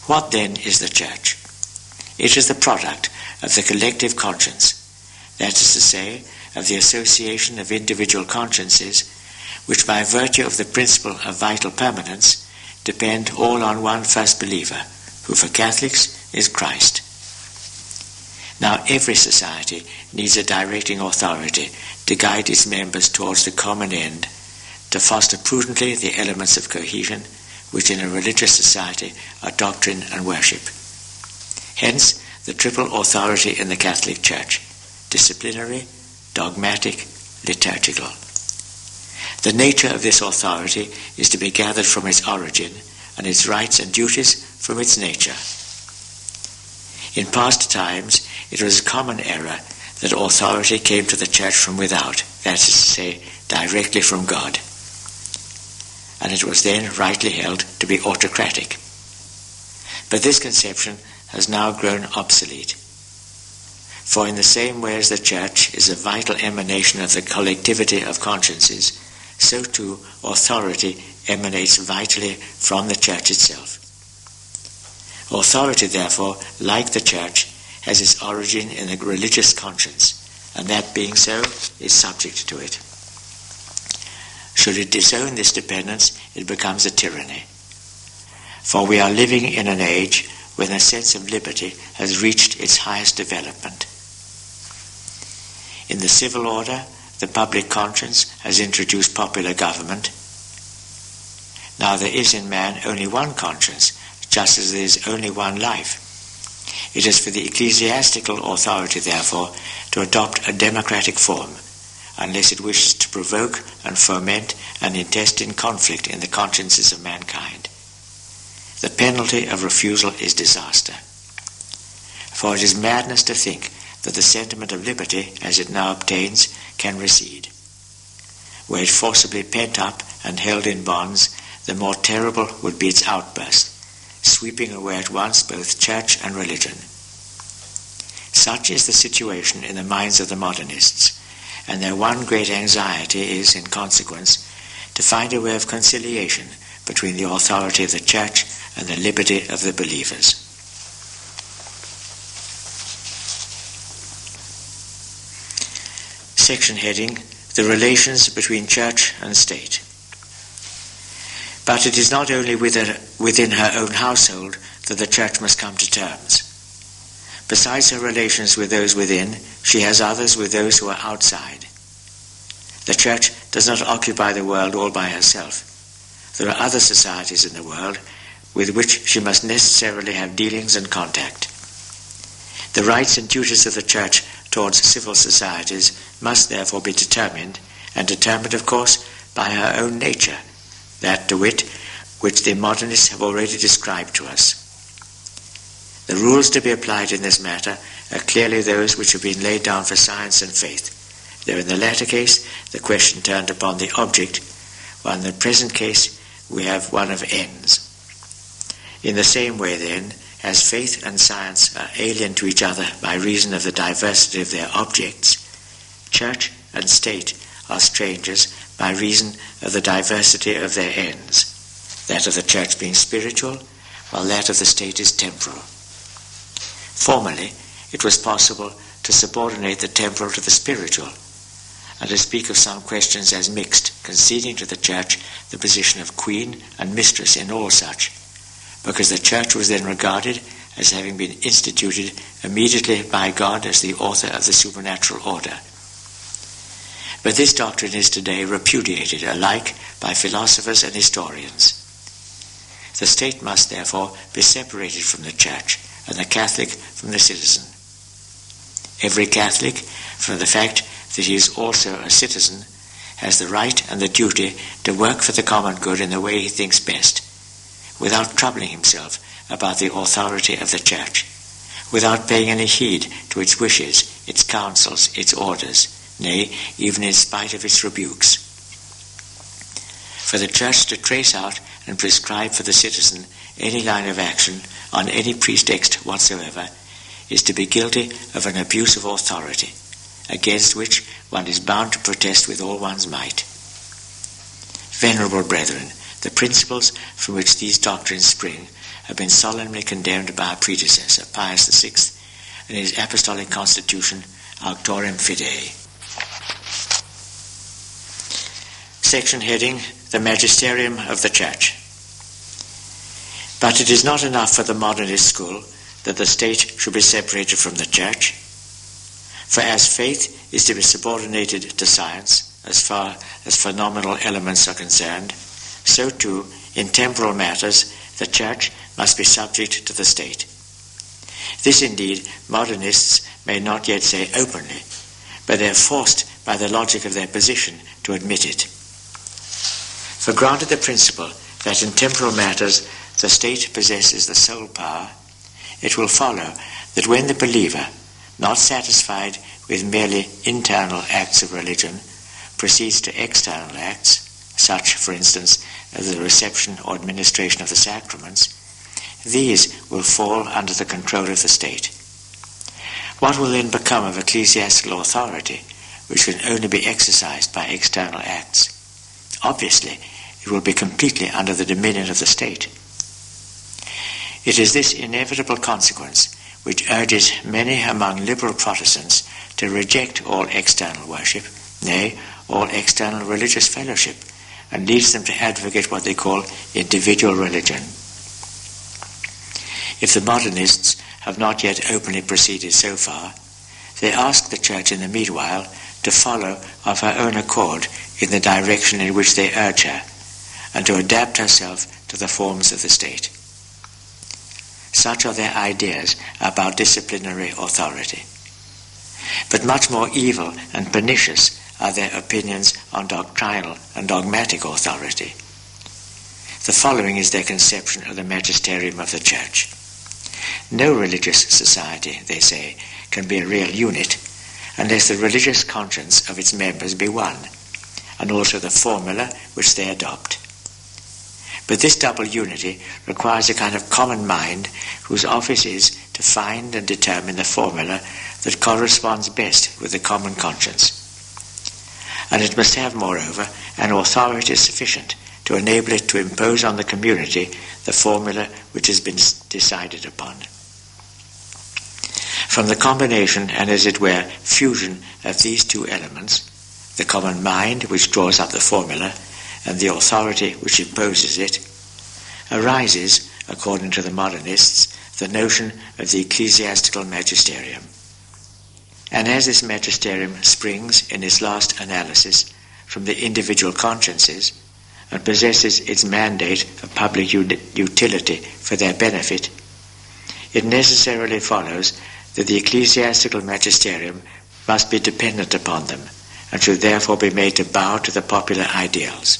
What then is the Church? It is the product of the collective conscience, that is to say, of the association of individual consciences, which by virtue of the principle of vital permanence depend all on one first believer, who for Catholics is Christ. Now every society needs a directing authority to guide its members towards the common end, to foster prudently the elements of cohesion, which in a religious society are doctrine and worship. Hence, the triple authority in the Catholic Church: disciplinary, dogmatic, liturgical. The nature of this authority is to be gathered from its origin, and its rights and duties from its nature. In past times, it was a common error that authority came to the Church from without, that is to say, directly from God, and it was then rightly held to be autocratic. But this conception has now grown obsolete. For in the same way as the Church is a vital emanation of the collectivity of consciences, so too authority emanates vitally from the Church itself. Authority, therefore, like the Church, has its origin in the religious conscience, and that being so, is subject to it. Should it disown this dependence, it becomes a tyranny. For we are living in an age when a sense of liberty has reached its highest development. In the civil order, the public conscience has introduced popular government. Now there is in man only one conscience, just as there is only one life. It is for the ecclesiastical authority, therefore, to adopt a democratic form, unless it wishes to provoke and foment an intestine conflict in the consciences of mankind. The penalty of refusal is disaster. For it is madness to think that the sentiment of liberty, as it now obtains, can recede. Were it forcibly pent up and held in bonds, the more terrible would be its outburst, sweeping away at once both church and religion. Such is the situation in the minds of the modernists, and their one great anxiety is, in consequence, to find a way of conciliation between the authority of the church and the liberty of the believers. Section heading: The relations between church and state. But it is not only within her own household that the church must come to terms. Besides her relations with those within, she has others with those who are outside. The church does not occupy the world all by herself. There are other societies in the world with which she must necessarily have dealings and contact. The rights and duties of the church towards civil societies must therefore be determined, and determined, of course, by her own nature, that, to wit, which the modernists have already described to us. The rules to be applied in this matter are clearly those which have been laid down for science and faith, though in the latter case the question turned upon the object, while in the present case we have one of ends. In the same way, then, as faith and science are alien to each other by reason of the diversity of their objects, church and state are strangers by reason of the diversity of their ends, that of the church being spiritual, while that of the state is temporal. Formerly, it was possible to subordinate the temporal to the spiritual, and to speak of some questions as mixed, conceding to the church the position of queen and mistress in all such, because the church was then regarded as having been instituted immediately by God as the author of the supernatural order. But this doctrine is today repudiated alike by philosophers and historians. The state must therefore be separated from the church, and the Catholic from the citizen. Every Catholic, from the fact that he is also a citizen, has the right and the duty to work for the common good in the way he thinks best, without troubling himself about the authority of the church, without paying any heed to its wishes, its counsels, its orders, nay, even in spite of its rebukes. For the church to trace out and prescribe for the citizen any line of action on any pretext whatsoever is to be guilty of an abuse of authority, against which one is bound to protest with all one's might. Venerable brethren, the principles from which these doctrines spring have been solemnly condemned by our predecessor, Pius VI, in his apostolic constitution, Auctorem Fidei. Section heading: The Magisterium of the Church. But it is not enough for the modernist school that the state should be separated from the church. For as faith is to be subordinated to science as far as phenomenal elements are concerned, so too, in temporal matters, the church must be subject to the state. This indeed modernists may not yet say openly, but they are forced by the logic of their position to admit it. For granted the principle that in temporal matters the state possesses the sole power, it will follow that when the believer, not satisfied with merely internal acts of religion, proceeds to external acts, such, for instance, as the reception or administration of the sacraments, these will fall under the control of the state. What will then become of ecclesiastical authority, which can only be exercised by external acts? Obviously, it will be completely under the dominion of the state. It is this inevitable consequence which urges many among liberal Protestants to reject all external worship, nay, all external religious fellowship, and leads them to advocate what they call individual religion. If the modernists have not yet openly proceeded so far, they ask the Church in the meanwhile to follow of her own accord in the direction in which they urge her, and to adapt herself to the forms of the state. Such are their ideas about disciplinary authority. But much more evil and pernicious are their opinions on doctrinal and dogmatic authority. The following is their conception of the magisterium of the Church. No religious society, they say, can be a real unit unless the religious conscience of its members be one, and also the formula which they adopt. But this double unity requires a kind of common mind whose office is to find and determine the formula that corresponds best with the common conscience. And it must have, moreover, an authority sufficient to enable it to impose on the community the formula which has been decided upon. From the combination and, as it were, fusion of these two elements, the common mind which draws up the formula and the authority which imposes it, arises, according to the modernists, the notion of the ecclesiastical magisterium. And as this magisterium springs in its last analysis from the individual consciences and possesses its mandate of public utility for their benefit, it necessarily follows that the ecclesiastical magisterium must be dependent upon them and should therefore be made to bow to the popular ideals.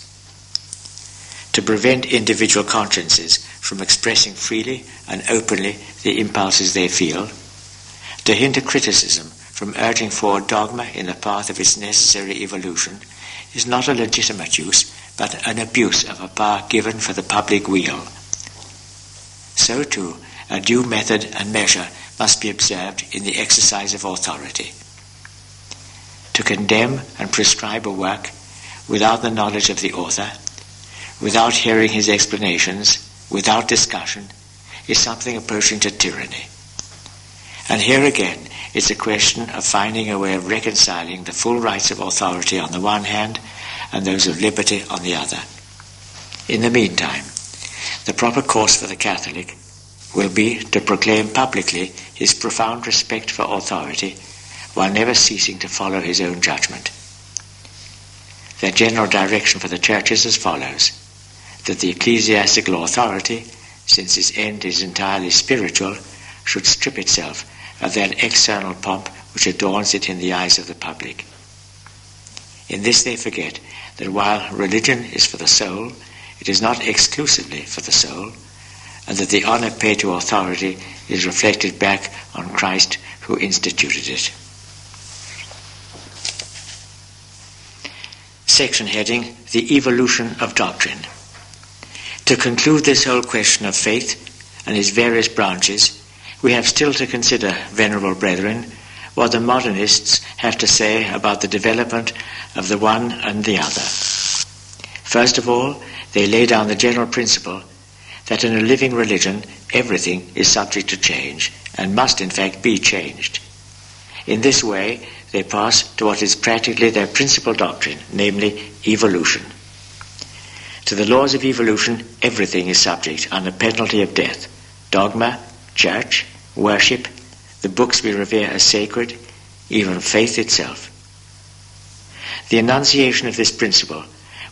To prevent individual consciences from expressing freely and openly the impulses they feel, to hinder criticism from urging forward dogma in the path of its necessary evolution, is not a legitimate use, but an abuse of a power given for the public weal. So too, a due method and measure must be observed in the exercise of authority. To condemn and prescribe a work without the knowledge of the author, without hearing his explanations, without discussion, is something approaching to tyranny. And here again is a question of finding a way of reconciling the full rights of authority on the one hand and those of liberty on the other. In the meantime, the proper course for the Catholic will be to proclaim publicly his profound respect for authority while never ceasing to follow his own judgment. Their general direction for the Church is as follows: that the ecclesiastical authority, since its end is entirely spiritual, should strip itself of that external pomp which adorns it in the eyes of the public. In this they forget that while religion is for the soul, it is not exclusively for the soul, and that the honor paid to authority is reflected back on Christ who instituted it. Section heading: The Evolution of Doctrine. To conclude this whole question of faith and its various branches, we have still to consider, venerable brethren, what the modernists have to say about the development of the one and the other. First of all, they lay down the general principle that in a living religion everything is subject to change and must in fact be changed. In this way they pass to what is practically their principal doctrine, namely evolution. To the laws of evolution everything is subject under penalty of death: dogma, church, worship, the books we revere as sacred, even faith itself. The enunciation of this principle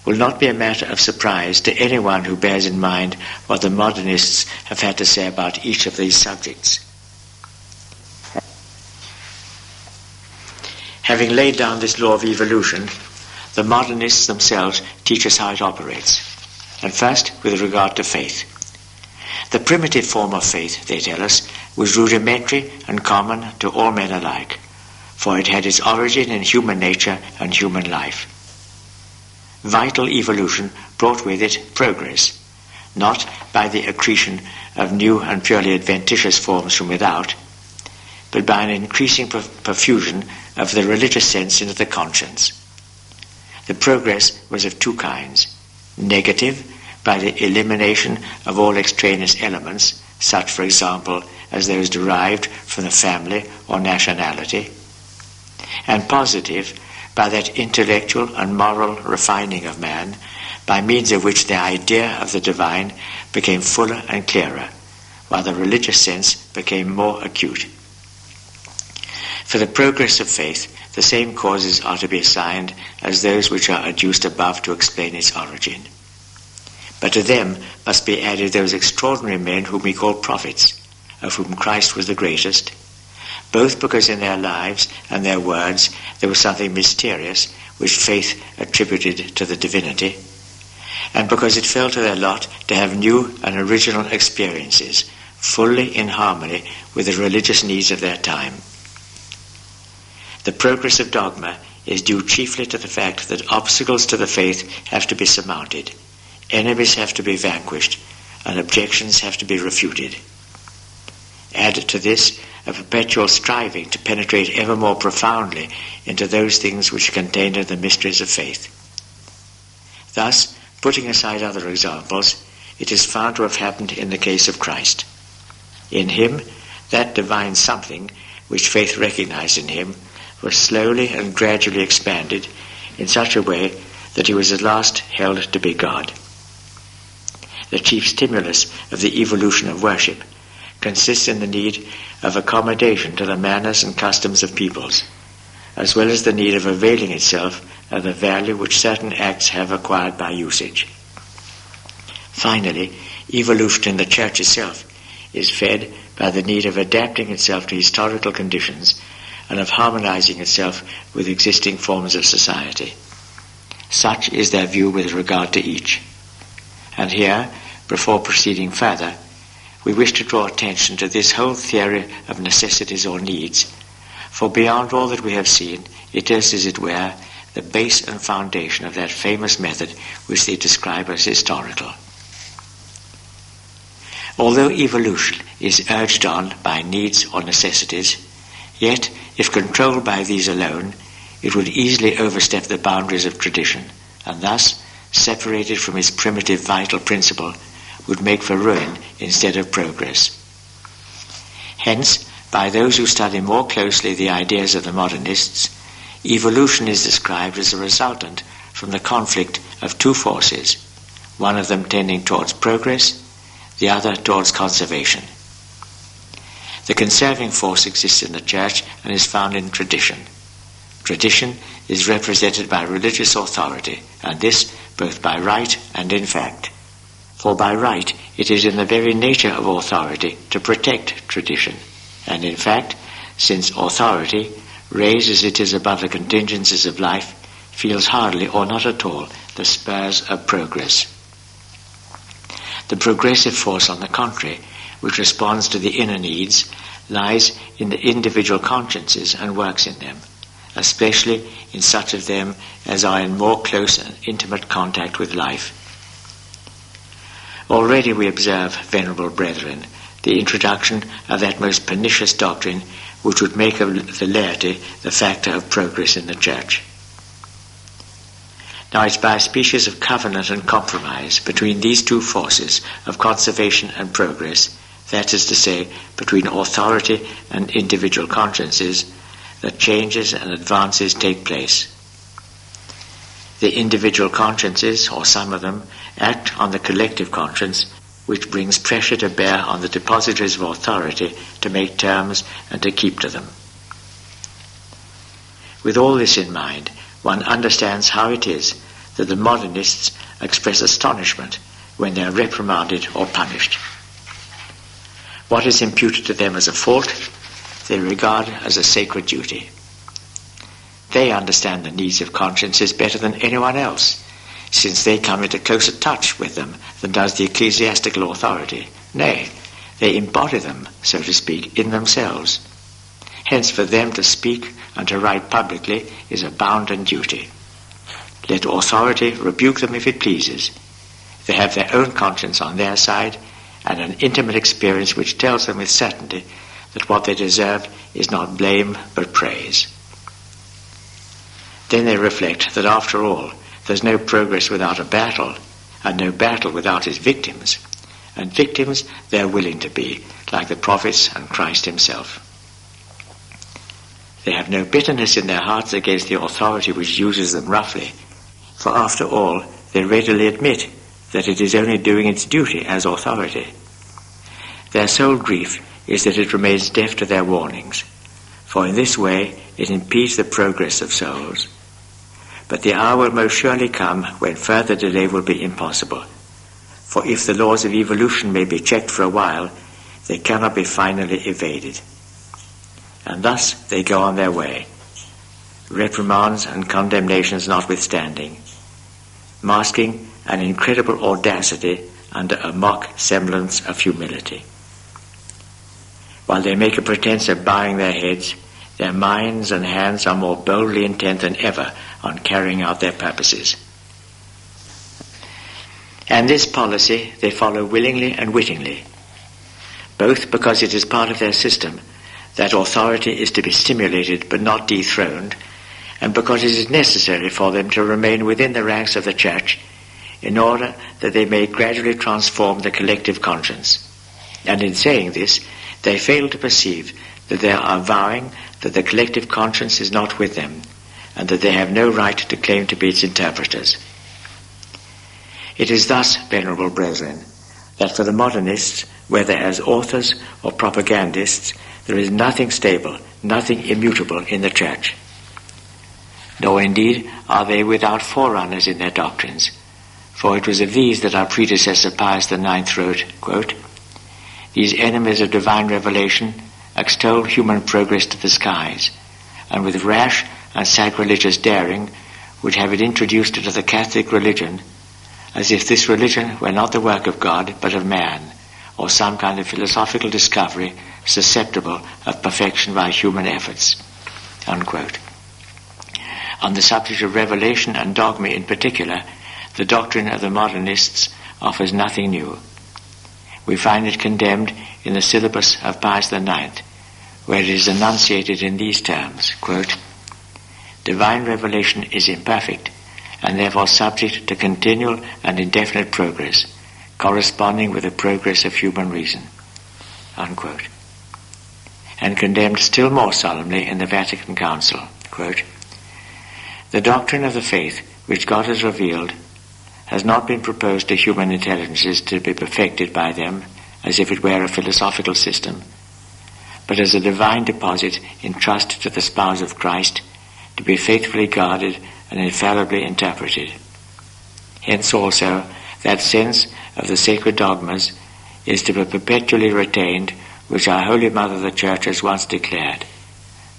will not be a matter of surprise to anyone who bears in mind what the modernists have had to say about each of these subjects. Having laid down this law of evolution, the modernists themselves teach us how it operates. And first, with regard to faith. The primitive form of faith, they tell us, was rudimentary and common to all men alike, for it had its origin in human nature and human life. Vital evolution brought with it progress, not by the accretion of new and purely adventitious forms from without, but by an increasing profusion of the religious sense into the conscience. The progress was of two kinds: negative, by the elimination of all extraneous elements, such, for example, as those derived from the family or nationality, and positive, by that intellectual and moral refining of man, by means of which the idea of the divine became fuller and clearer, while the religious sense became more acute. For the progress of faith the same causes are to be assigned as those which are adduced above to explain its origin. But to them must be added those extraordinary men whom we call prophets, of whom Christ was the greatest, both because in their lives and their words there was something mysterious which faith attributed to the divinity, and because it fell to their lot to have new and original experiences, fully in harmony with the religious needs of their time. The progress of dogma is due chiefly to the fact that obstacles to the faith have to be surmounted, enemies have to be vanquished, and objections have to be refuted. Add to this a perpetual striving to penetrate ever more profoundly into those things which are contained in the mysteries of faith. Thus, putting aside other examples, it is found to have happened in the case of Christ. In him, that divine something which faith recognized in him was slowly and gradually expanded in such a way that he was at last held to be God. The chief stimulus of the evolution of worship consists in the need of accommodation to the manners and customs of peoples, as well as the need of availing itself of the value which certain acts have acquired by usage. Finally, evolution in the Church itself is fed by the need of adapting itself to historical conditions and of harmonizing itself with existing forms of society. Such is their view with regard to each. And here, before proceeding further, we wish to draw attention to this whole theory of necessities or needs, for beyond all that we have seen, it is, as it were, the base and foundation of that famous method which they describe as historical. Although evolution is urged on by needs or necessities, yet, if controlled by these alone, it would easily overstep the boundaries of tradition, and thus, separated from its primitive vital principle, would make for ruin instead of progress. Hence, by those who study more closely the ideas of the modernists, evolution is described as a resultant from the conflict of two forces, one of them tending towards progress, the other towards conservation. The conserving force exists in the Church and is found in tradition. Tradition is represented by religious authority, and this both by right and in fact. For by right it is in the very nature of authority to protect tradition, and in fact, since authority, raised as it is above the contingencies of life, feels hardly or not at all the spurs of progress. The progressive force, on the contrary, which responds to the inner needs, lies in the individual consciences and works in them, especially in such of them as are in more close and intimate contact with life. Already we observe, venerable brethren, the introduction of that most pernicious doctrine which would make of the laity the factor of progress in the Church. Now it's by a species of covenant and compromise between these two forces of conservation and progress, that is to say, between authority and individual consciences, that changes and advances take place. The individual consciences, or some of them, act on the collective conscience, which brings pressure to bear on the depositaries of authority to make terms and to keep to them. With all this in mind, one understands how it is that the modernists express astonishment when they are reprimanded or punished. What is imputed to them as a fault, they regard as a sacred duty. They understand the needs of consciences better than anyone else, since they come into closer touch with them than does the ecclesiastical authority. Nay, they embody them, so to speak, in themselves. Hence, for them to speak and to write publicly is a bounden duty. Let authority rebuke them if it pleases. They have their own conscience on their side, and an intimate experience which tells them with certainty that what they deserve is not blame but praise. Then they reflect that after all, there's no progress without a battle, and no battle without its victims. And victims they're willing to be, like the prophets and Christ himself. They have no bitterness in their hearts against the authority which uses them roughly, for after all, they readily admit that it is only doing its duty as authority. Their sole grief is that it remains deaf to their warnings, for in this way it impedes the progress of souls. But the hour will most surely come when further delay will be impossible, for if the laws of evolution may be checked for a while, they cannot be finally evaded. And thus they go on their way, reprimands and condemnations notwithstanding, masking an incredible audacity under a mock semblance of humility. While they make a pretense of bowing their heads, their minds and hands are more boldly intent than ever on carrying out their purposes. And this policy they follow willingly and wittingly, both because it is part of their system that authority is to be stimulated but not dethroned, and because it is necessary for them to remain within the ranks of the Church in order that they may gradually transform the collective conscience. And in saying this, they fail to perceive that they are vowing that the collective conscience is not with them, and that they have no right to claim to be its interpreters. It is thus, venerable brethren, that for the modernists, whether as authors or propagandists, there is nothing stable, nothing immutable in the Church. Nor indeed are they without forerunners in their doctrines, for it was of these that our predecessor Pius IX wrote, quote, "These enemies of divine revelation extol human progress to the skies, and with rash and sacrilegious daring would have it introduced into the Catholic religion, as if this religion were not the work of God but of man, or some kind of philosophical discovery susceptible of perfection by human efforts." Unquote. On the subject of revelation and dogma in particular, the doctrine of the modernists offers nothing new. We find it condemned in the syllabus of Pius IX, where it is enunciated in these terms, quote, "Divine revelation is imperfect, and therefore subject to continual and indefinite progress, corresponding with the progress of human reason," unquote. And condemned still more solemnly in the Vatican Council, quote, "The doctrine of the faith which God has revealed has not been proposed to human intelligences to be perfected by them as if it were a philosophical system, but as a divine deposit entrusted to the spouse of Christ to be faithfully guarded and infallibly interpreted. Hence also that sense of the sacred dogmas is to be perpetually retained which our Holy Mother the Church has once declared,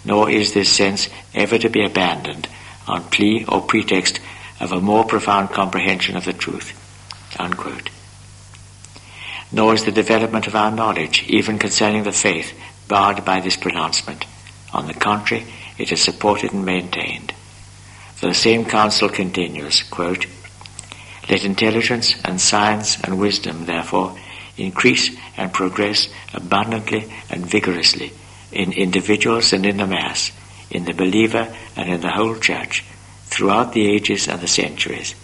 nor is this sense ever to be abandoned on plea or pretext of a more profound comprehension of the truth," unquote. Nor is the development of our knowledge, even concerning the faith, barred by this pronouncement. On the contrary, it is supported and maintained. For the same council continues, quote, "Let intelligence and science and wisdom, therefore, increase and progress abundantly and vigorously in individuals and in the mass, in the believer and in the whole Church, throughout the ages and the centuries,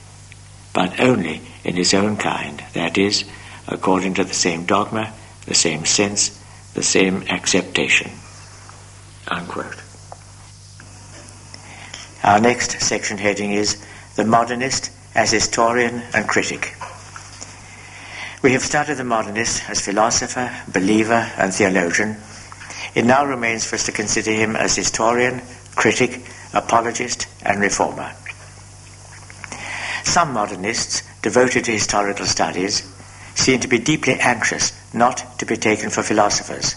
but only in his own kind, that is, according to the same dogma, the same sense, the same acceptation," unquote. Our next section heading is "The Modernist as Historian and Critic." We have studied the modernist as philosopher, believer, and theologian. It now remains for us to consider him as historian, critic, apologist, and reformer. Some modernists, devoted to historical studies, seem to be deeply anxious not to be taken for philosophers.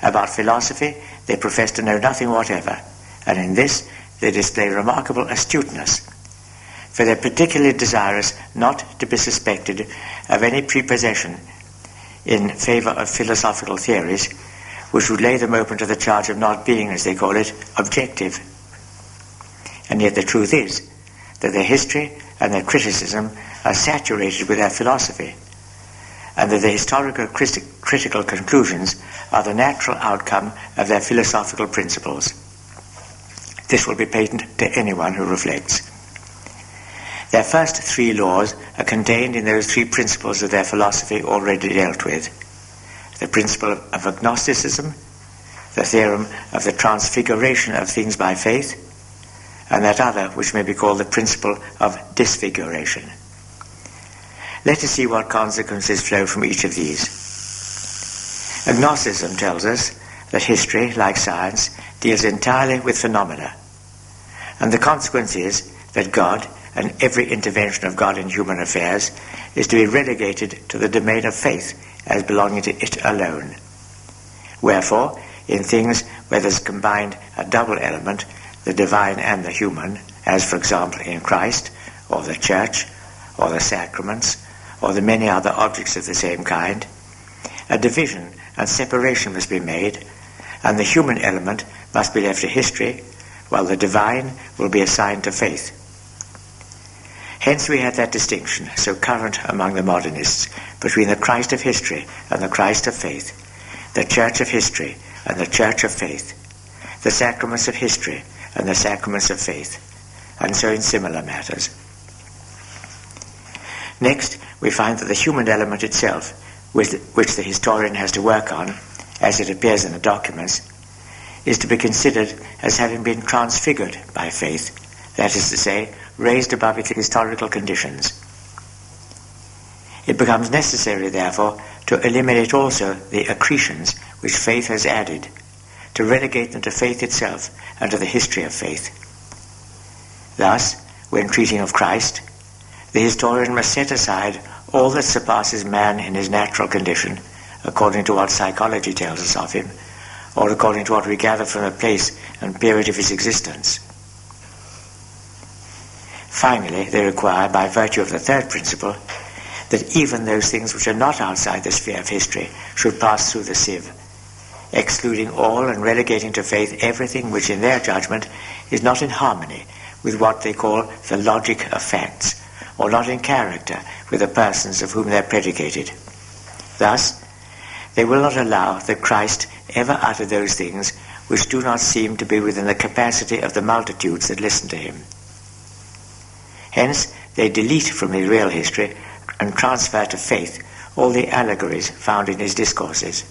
About philosophy, they profess to know nothing whatever, and in this they display remarkable astuteness, for they are particularly desirous not to be suspected of any prepossession in favor of philosophical theories which would lay them open to the charge of not being, as they call it, objective. And yet the truth is that their history and their criticism are saturated with their philosophy, and that the historical critical conclusions are the natural outcome of their philosophical principles. This will be patent to anyone who reflects. Their first three laws are contained in those three principles of their philosophy already dealt with: the principle of agnosticism, the theorem of the transfiguration of things by faith, and that other which may be called the principle of disfiguration. Let us see what consequences flow from each of these. Agnosticism tells us that history, like science, deals entirely with phenomena, and the consequence is that God and every intervention of God in human affairs is to be relegated to the domain of faith as belonging to it alone. Wherefore, in things where there's combined a double element, the divine and the human, as for example in Christ, or the Church, or the sacraments, or the many other objects of the same kind, a division and separation must be made, and the human element must be left to history, while the divine will be assigned to faith. Hence we have that distinction, so current among the modernists, between the Christ of history and the Christ of faith, the Church of history and the Church of faith, the sacraments of history and the sacraments of faith, and so in similar matters. Next, we find that the human element itself, which the historian has to work on, as it appears in the documents, is to be considered as having been transfigured by faith, that is to say, raised above its historical conditions. It becomes necessary, therefore, to eliminate also the accretions which faith has added, to relegate them to faith itself and to the history of faith. Thus, when treating of Christ, the historian must set aside all that surpasses man in his natural condition, according to what psychology tells us of him, or according to what we gather from the place and period of his existence. Finally, they require, by virtue of the third principle, that even those things which are not outside the sphere of history should pass through the sieve, excluding all and relegating to faith everything which in their judgment is not in harmony with what they call the logic of facts, or not in character with the persons of whom they are predicated. Thus, they will not allow that Christ ever utter those things which do not seem to be within the capacity of the multitudes that listen to him. Hence, they delete from his real history and transfer to faith all the allegories found in his discourses.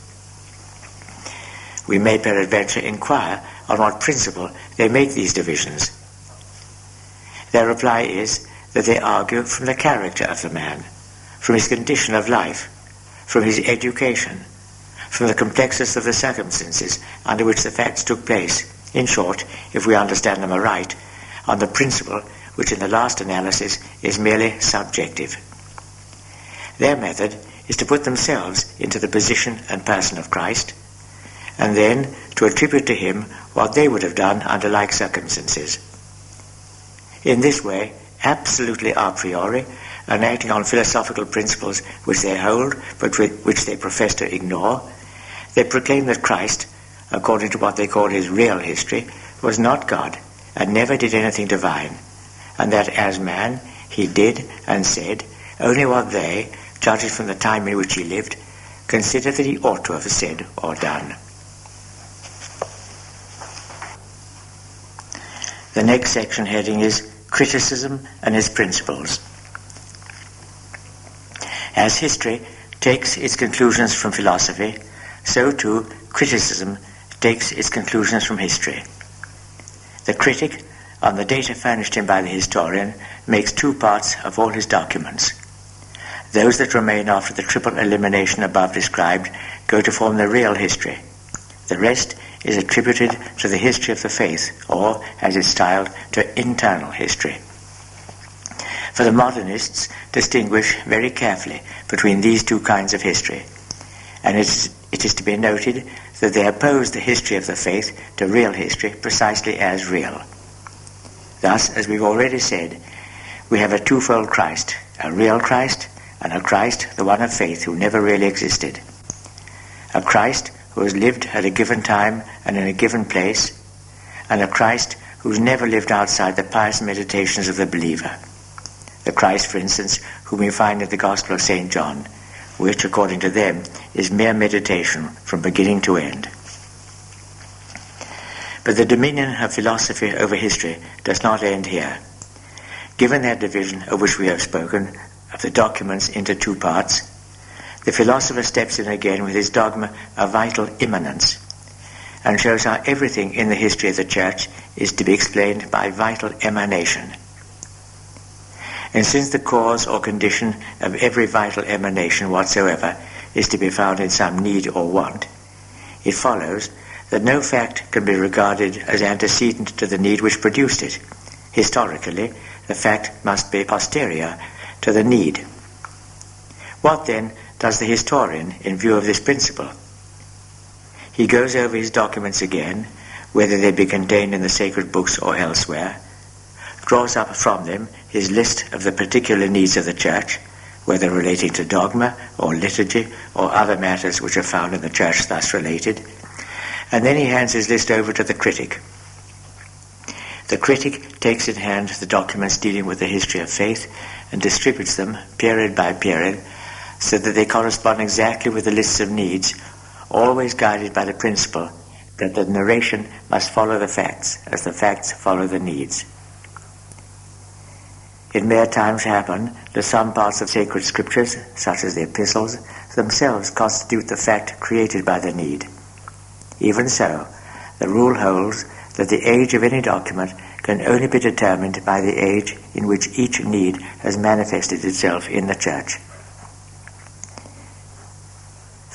We may peradventure inquire on what principle they make these divisions. Their reply is that they argue from the character of the man, from his condition of life, from his education, from the complexity of the circumstances under which the facts took place, in short, if we understand them aright, on the principle which in the last analysis is merely subjective. Their method is to put themselves into the position and person of Christ, and then to attribute to him what they would have done under like circumstances. In this way, absolutely a priori, and acting on philosophical principles which they hold but which they profess to ignore, they proclaim that Christ, according to what they call his real history, was not God and never did anything divine, and that as man he did and said only what they, judging from the time in which he lived, considered that he ought to have said or done. The next section heading is Criticism and its Principles. As history takes its conclusions from philosophy, so too criticism takes its conclusions from history. The critic, on the data furnished him by the historian, makes two parts of all his documents. Those that remain after the triple elimination above described go to form the real history. The rest is attributed to the history of the faith, or, as it's styled, to internal history. For the modernists distinguish very carefully between these two kinds of history, and it is to be noted that they oppose the history of the faith to real history precisely as real. Thus, as we've already said, we have a twofold Christ, a real Christ and a Christ, the one of faith, who never really existed. A Christ who has lived at a given time and in a given place, and a Christ who's never lived outside the pious meditations of the believer. The Christ, for instance, whom we find in the Gospel of St. John, which, according to them, is mere meditation from beginning to end. But the dominion of philosophy over history does not end here. Given that division of which we have spoken, of the documents into two parts, the philosopher steps in again with his dogma of vital immanence, and shows how everything in the history of the Church is to be explained by vital emanation. And since the cause or condition of every vital emanation whatsoever is to be found in some need or want, it follows that no fact can be regarded as antecedent to the need which produced it. Historically, the fact must be posterior to the need. What then does the historian in view of this principle? He goes over his documents again, whether they be contained in the sacred books or elsewhere, draws up from them his list of the particular needs of the Church, whether relating to dogma or liturgy or other matters which are found in the Church thus related, and then he hands his list over to the critic. The critic takes in hand the documents dealing with the history of faith and distributes them period by period so that they correspond exactly with the lists of needs, always guided by the principle that the narration must follow the facts as the facts follow the needs. It may at times happen that some parts of sacred scriptures, such as the epistles, themselves constitute the fact created by the need. Even so, the rule holds that the age of any document can only be determined by the age in which each need has manifested itself in the Church.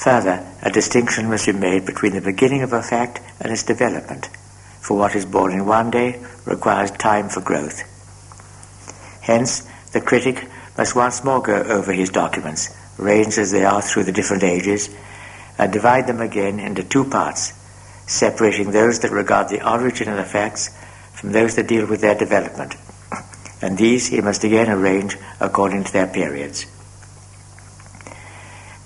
Further, a distinction must be made between the beginning of a fact and its development, for what is born in one day requires time for growth. Hence, the critic must once more go over his documents, arranged as they are through the different ages, and divide them again into two parts, separating those that regard the origin of the facts from those that deal with their development, and these he must again arrange according to their periods.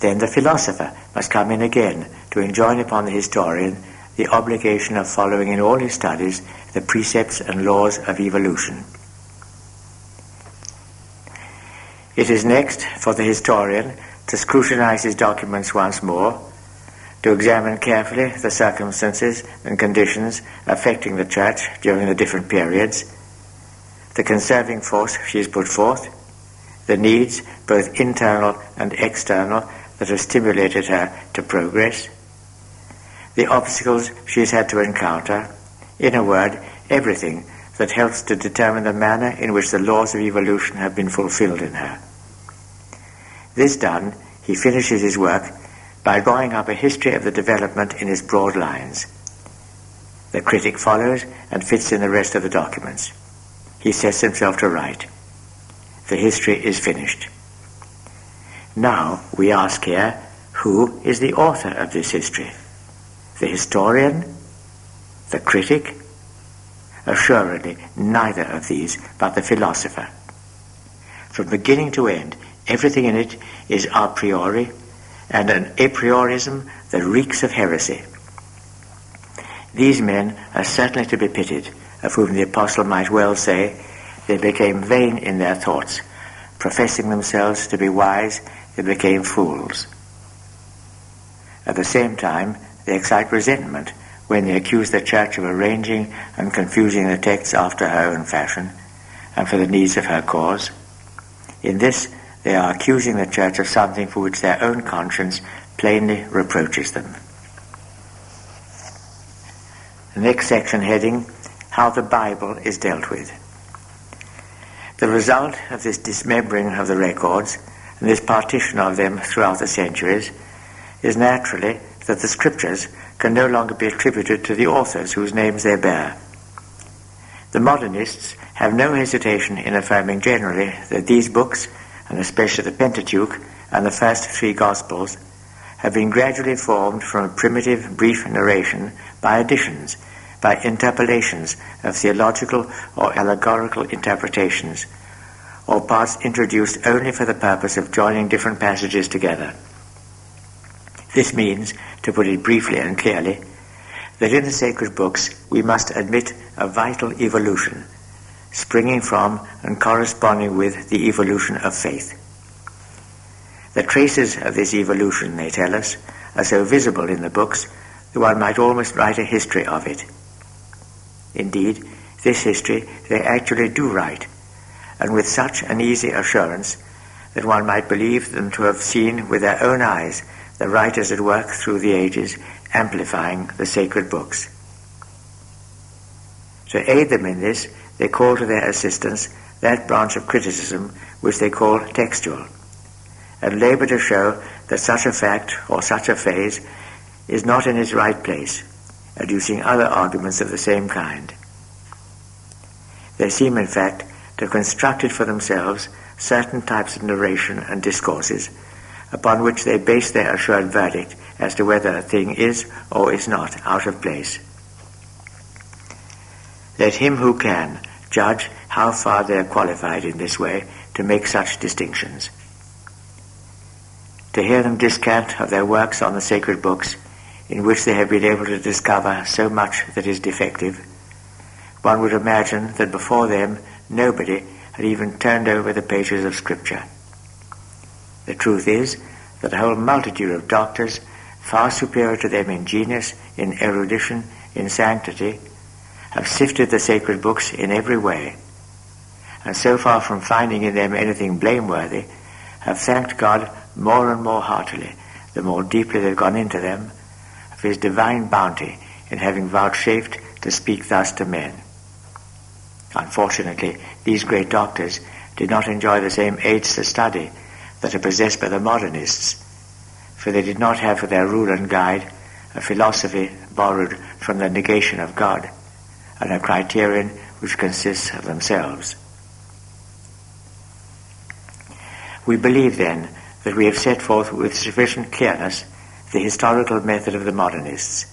Then the philosopher must come in again to enjoin upon the historian the obligation of following in all his studies the precepts and laws of evolution. It is next for the historian to scrutinize his documents once more, to examine carefully the circumstances and conditions affecting the Church during the different periods, the conserving force she has put forth, the needs, both internal and external, that have stimulated her to progress, the obstacles she has had to encounter, in a word, everything that helps to determine the manner in which the laws of evolution have been fulfilled in her. This done, he finishes his work by drawing up a history of the development in its broad lines. The critic follows and fits in the rest of the documents. He sets himself to write. The history is finished. Now, we ask here, who is the author of this history? The historian? The critic? Assuredly, neither of these, but the philosopher. From beginning to end, everything in it is a priori, and an a priorism that reeks of heresy. These men are certainly to be pitied, of whom the apostle might well say, they became vain in their thoughts, professing themselves to be wise, they became fools. At the same time, they excite resentment when they accuse the Church of arranging and confusing the texts after her own fashion and for the needs of her cause. In this, they are accusing the Church of something for which their own conscience plainly reproaches them. The next section heading, How the Bible is Dealt with. The result of this dismembering of the records and this partition of them throughout the centuries is naturally that the scriptures can no longer be attributed to the authors whose names they bear. The modernists have no hesitation in affirming generally that these books, and especially the Pentateuch and the first three Gospels, have been gradually formed from a primitive, brief narration by additions, by interpolations of theological or allegorical interpretations, or parts introduced only for the purpose of joining different passages together. This means, to put it briefly and clearly, that in the sacred books we must admit a vital evolution, springing from and corresponding with the evolution of faith. The traces of this evolution, they tell us, are so visible in the books that one might almost write a history of it. Indeed, this history they actually do write, and with such an easy assurance that one might believe them to have seen with their own eyes the writers at work through the ages, amplifying the sacred books. To aid them in this, they call to their assistance that branch of criticism which they call textual, and labor to show that such a fact or such a phase is not in its right place, adducing other arguments of the same kind. They seem, in fact, to have constructed for themselves certain types of narration and discourses upon which they base their assured verdict as to whether a thing is or is not out of place. Let him who can judge how far they are qualified in this way to make such distinctions. To hear them descant of their works on the sacred books, in which they have been able to discover so much that is defective, one would imagine that before them nobody had even turned over the pages of Scripture. The truth is that a whole multitude of doctors, far superior to them in genius, in erudition, in sanctity, have sifted the sacred books in every way, and so far from finding in them anything blameworthy, have thanked God more and more heartily, the more deeply they've gone into them, for his divine bounty in having vouchsafed to speak thus to men. Unfortunately, these great doctors did not enjoy the same aids to study that are possessed by the modernists, for they did not have for their rule and guide a philosophy borrowed from the negation of God, and a criterion which consists of themselves. We believe, then, that we have set forth with sufficient clearness the historical method of the modernists.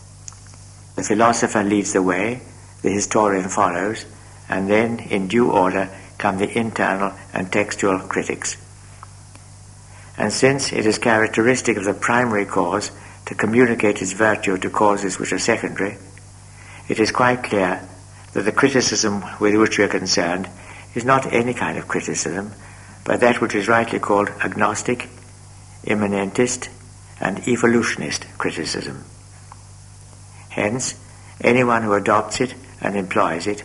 The philosopher leads the way, the historian follows, and then, in due order, come the internal and textual critics. And since it is characteristic of the primary cause to communicate its virtue to causes which are secondary, it is quite clear that the criticism with which we are concerned is not any kind of criticism, but that which is rightly called agnostic, immanentist, and evolutionist criticism. Hence, anyone who adopts it and employs it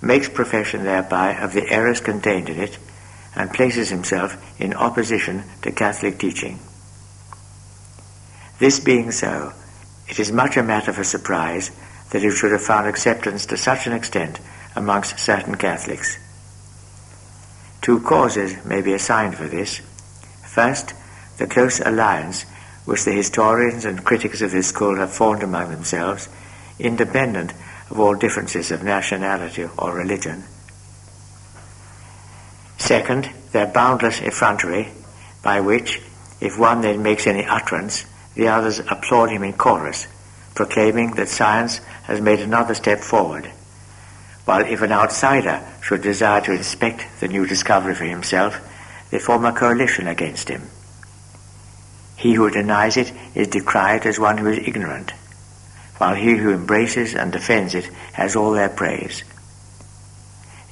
makes profession thereby of the errors contained in it and places himself in opposition to Catholic teaching. This being so, it is much a matter for surprise that it should have found acceptance to such an extent amongst certain Catholics. Two causes may be assigned for this. First, the close alliance which the historians and critics of this school have formed among themselves, independent of all differences of nationality or religion. Second, their boundless effrontery, by which, if one then makes any utterance, the others applaud him in chorus, proclaiming that science has made another step forward, while if an outsider should desire to inspect the new discovery for himself, they form a coalition against him. He who denies it is decried as one who is ignorant, while he who embraces and defends it has all their praise.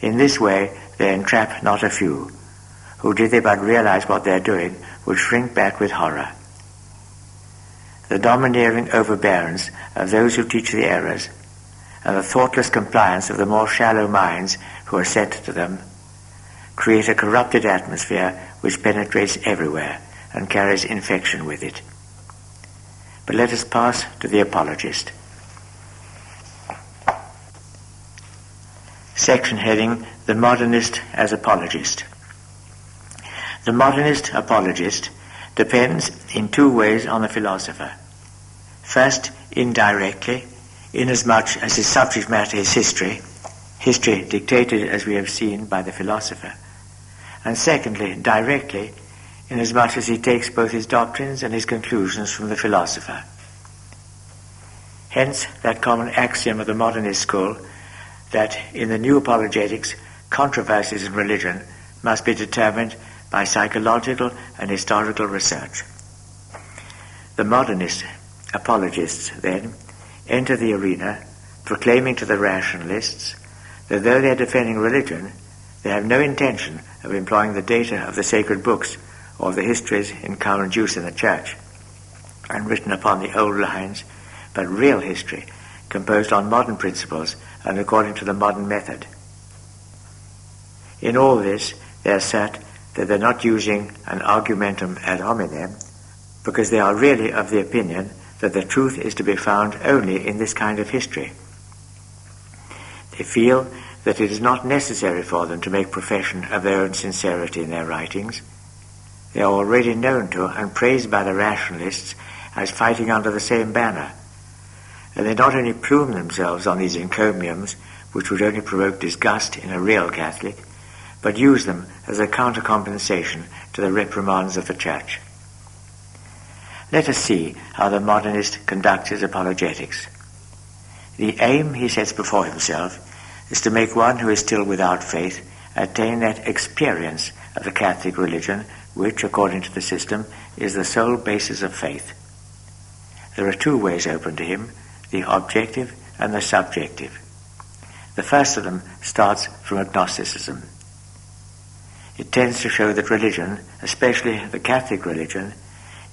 In this way they entrap not a few, who, did they but realize what they are doing, would shrink back with horror. The domineering overbearance of those who teach the errors, and the thoughtless compliance of the more shallow minds who are set to them, create a corrupted atmosphere which penetrates everywhere and carries infection with it. But let us pass to the apologist. Section heading, The Modernist as Apologist. The modernist apologist depends in two ways on the philosopher. First, indirectly, inasmuch as his subject matter is history dictated, as we have seen, by the philosopher. And secondly, directly, inasmuch as he takes both his doctrines and his conclusions from the philosopher. Hence, that common axiom of the modernist school that in the new apologetics, controversies in religion must be determined by psychological and historical research. The modernist apologists, then, enter the arena proclaiming to the rationalists that though they are defending religion, they have no intention of employing the data of the sacred books or the histories in current use in the Church and written upon the old lines, but real history composed on modern principles and according to the modern method. In all this, they assert that they're not using an argumentum ad hominem, because they are really of the opinion that the truth is to be found only in this kind of history. They feel that it is not necessary for them to make profession of their own sincerity in their writings. They are already known to and praised by the rationalists as fighting under the same banner, And they not only plume themselves on these encomiums, which would only provoke disgust in a real Catholic, but use them as a counter-compensation to the reprimands of the Church. Let us see how the modernist conducts his apologetics. The aim he sets before himself is to make one who is still without faith attain that experience of the Catholic religion which, according to the system, is the sole basis of faith. There are two ways open to him, the objective and the subjective. The first of them starts from agnosticism. It tends to show that religion, especially the Catholic religion,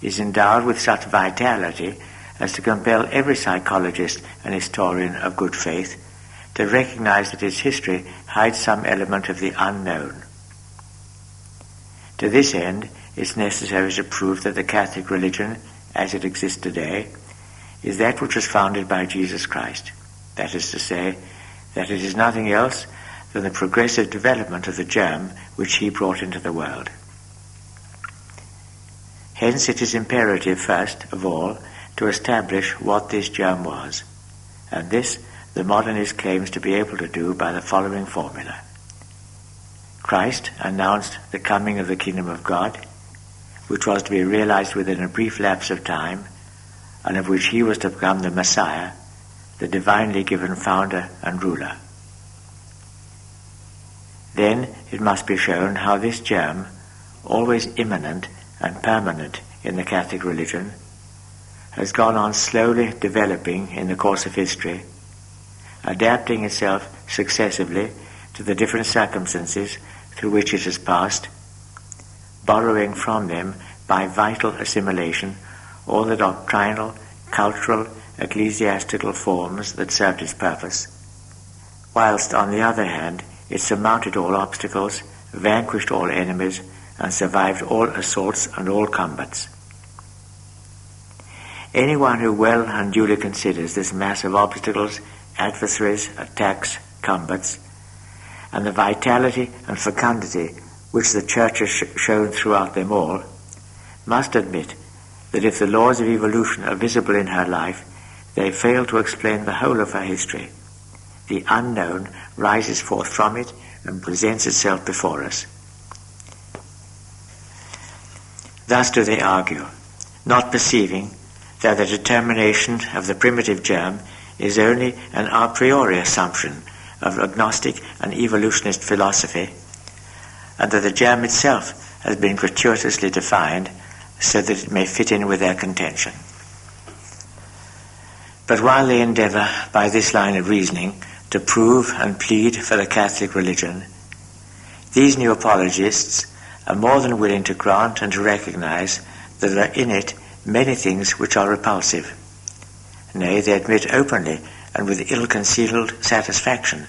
is endowed with such vitality as to compel every psychologist and historian of good faith to recognize that its history hides some element of the unknown. To this end, it's necessary to prove that the Catholic religion, as it exists today, is that which was founded by Jesus Christ. That is to say, that it is nothing else than the progressive development of the germ which he brought into the world. Hence it is imperative, first of all, to establish what this germ was, and this the modernist claims to be able to do by the following formula. Christ announced the coming of the kingdom of God, which was to be realized within a brief lapse of time, and of which he was to become the Messiah, the divinely given founder and ruler. Then it must be shown how this germ, always immanent and permanent in the Catholic religion, has gone on slowly developing in the course of history, adapting itself successively to the different circumstances through which it has passed, borrowing from them by vital assimilation all the doctrinal, cultural, ecclesiastical forms that served its purpose, whilst on the other hand it surmounted all obstacles, vanquished all enemies, and survived all assaults and all combats. Anyone who well and duly considers this mass of obstacles, adversaries, attacks, combats, and the vitality and fecundity which the Church has shown throughout them all, must admit that if the laws of evolution are visible in her life, they fail to explain the whole of her history. The unknown rises forth from it and presents itself before us. Thus do they argue, not perceiving that the determination of the primitive germ is only an a priori assumption of agnostic and evolutionist philosophy, and that the germ itself has been gratuitously defined so that it may fit in with their contention. But while they endeavor by this line of reasoning to prove and plead for the Catholic religion, these new apologists are more than willing to grant and to recognize that there are in it many things which are repulsive. Nay, they admit openly and with ill-concealed satisfaction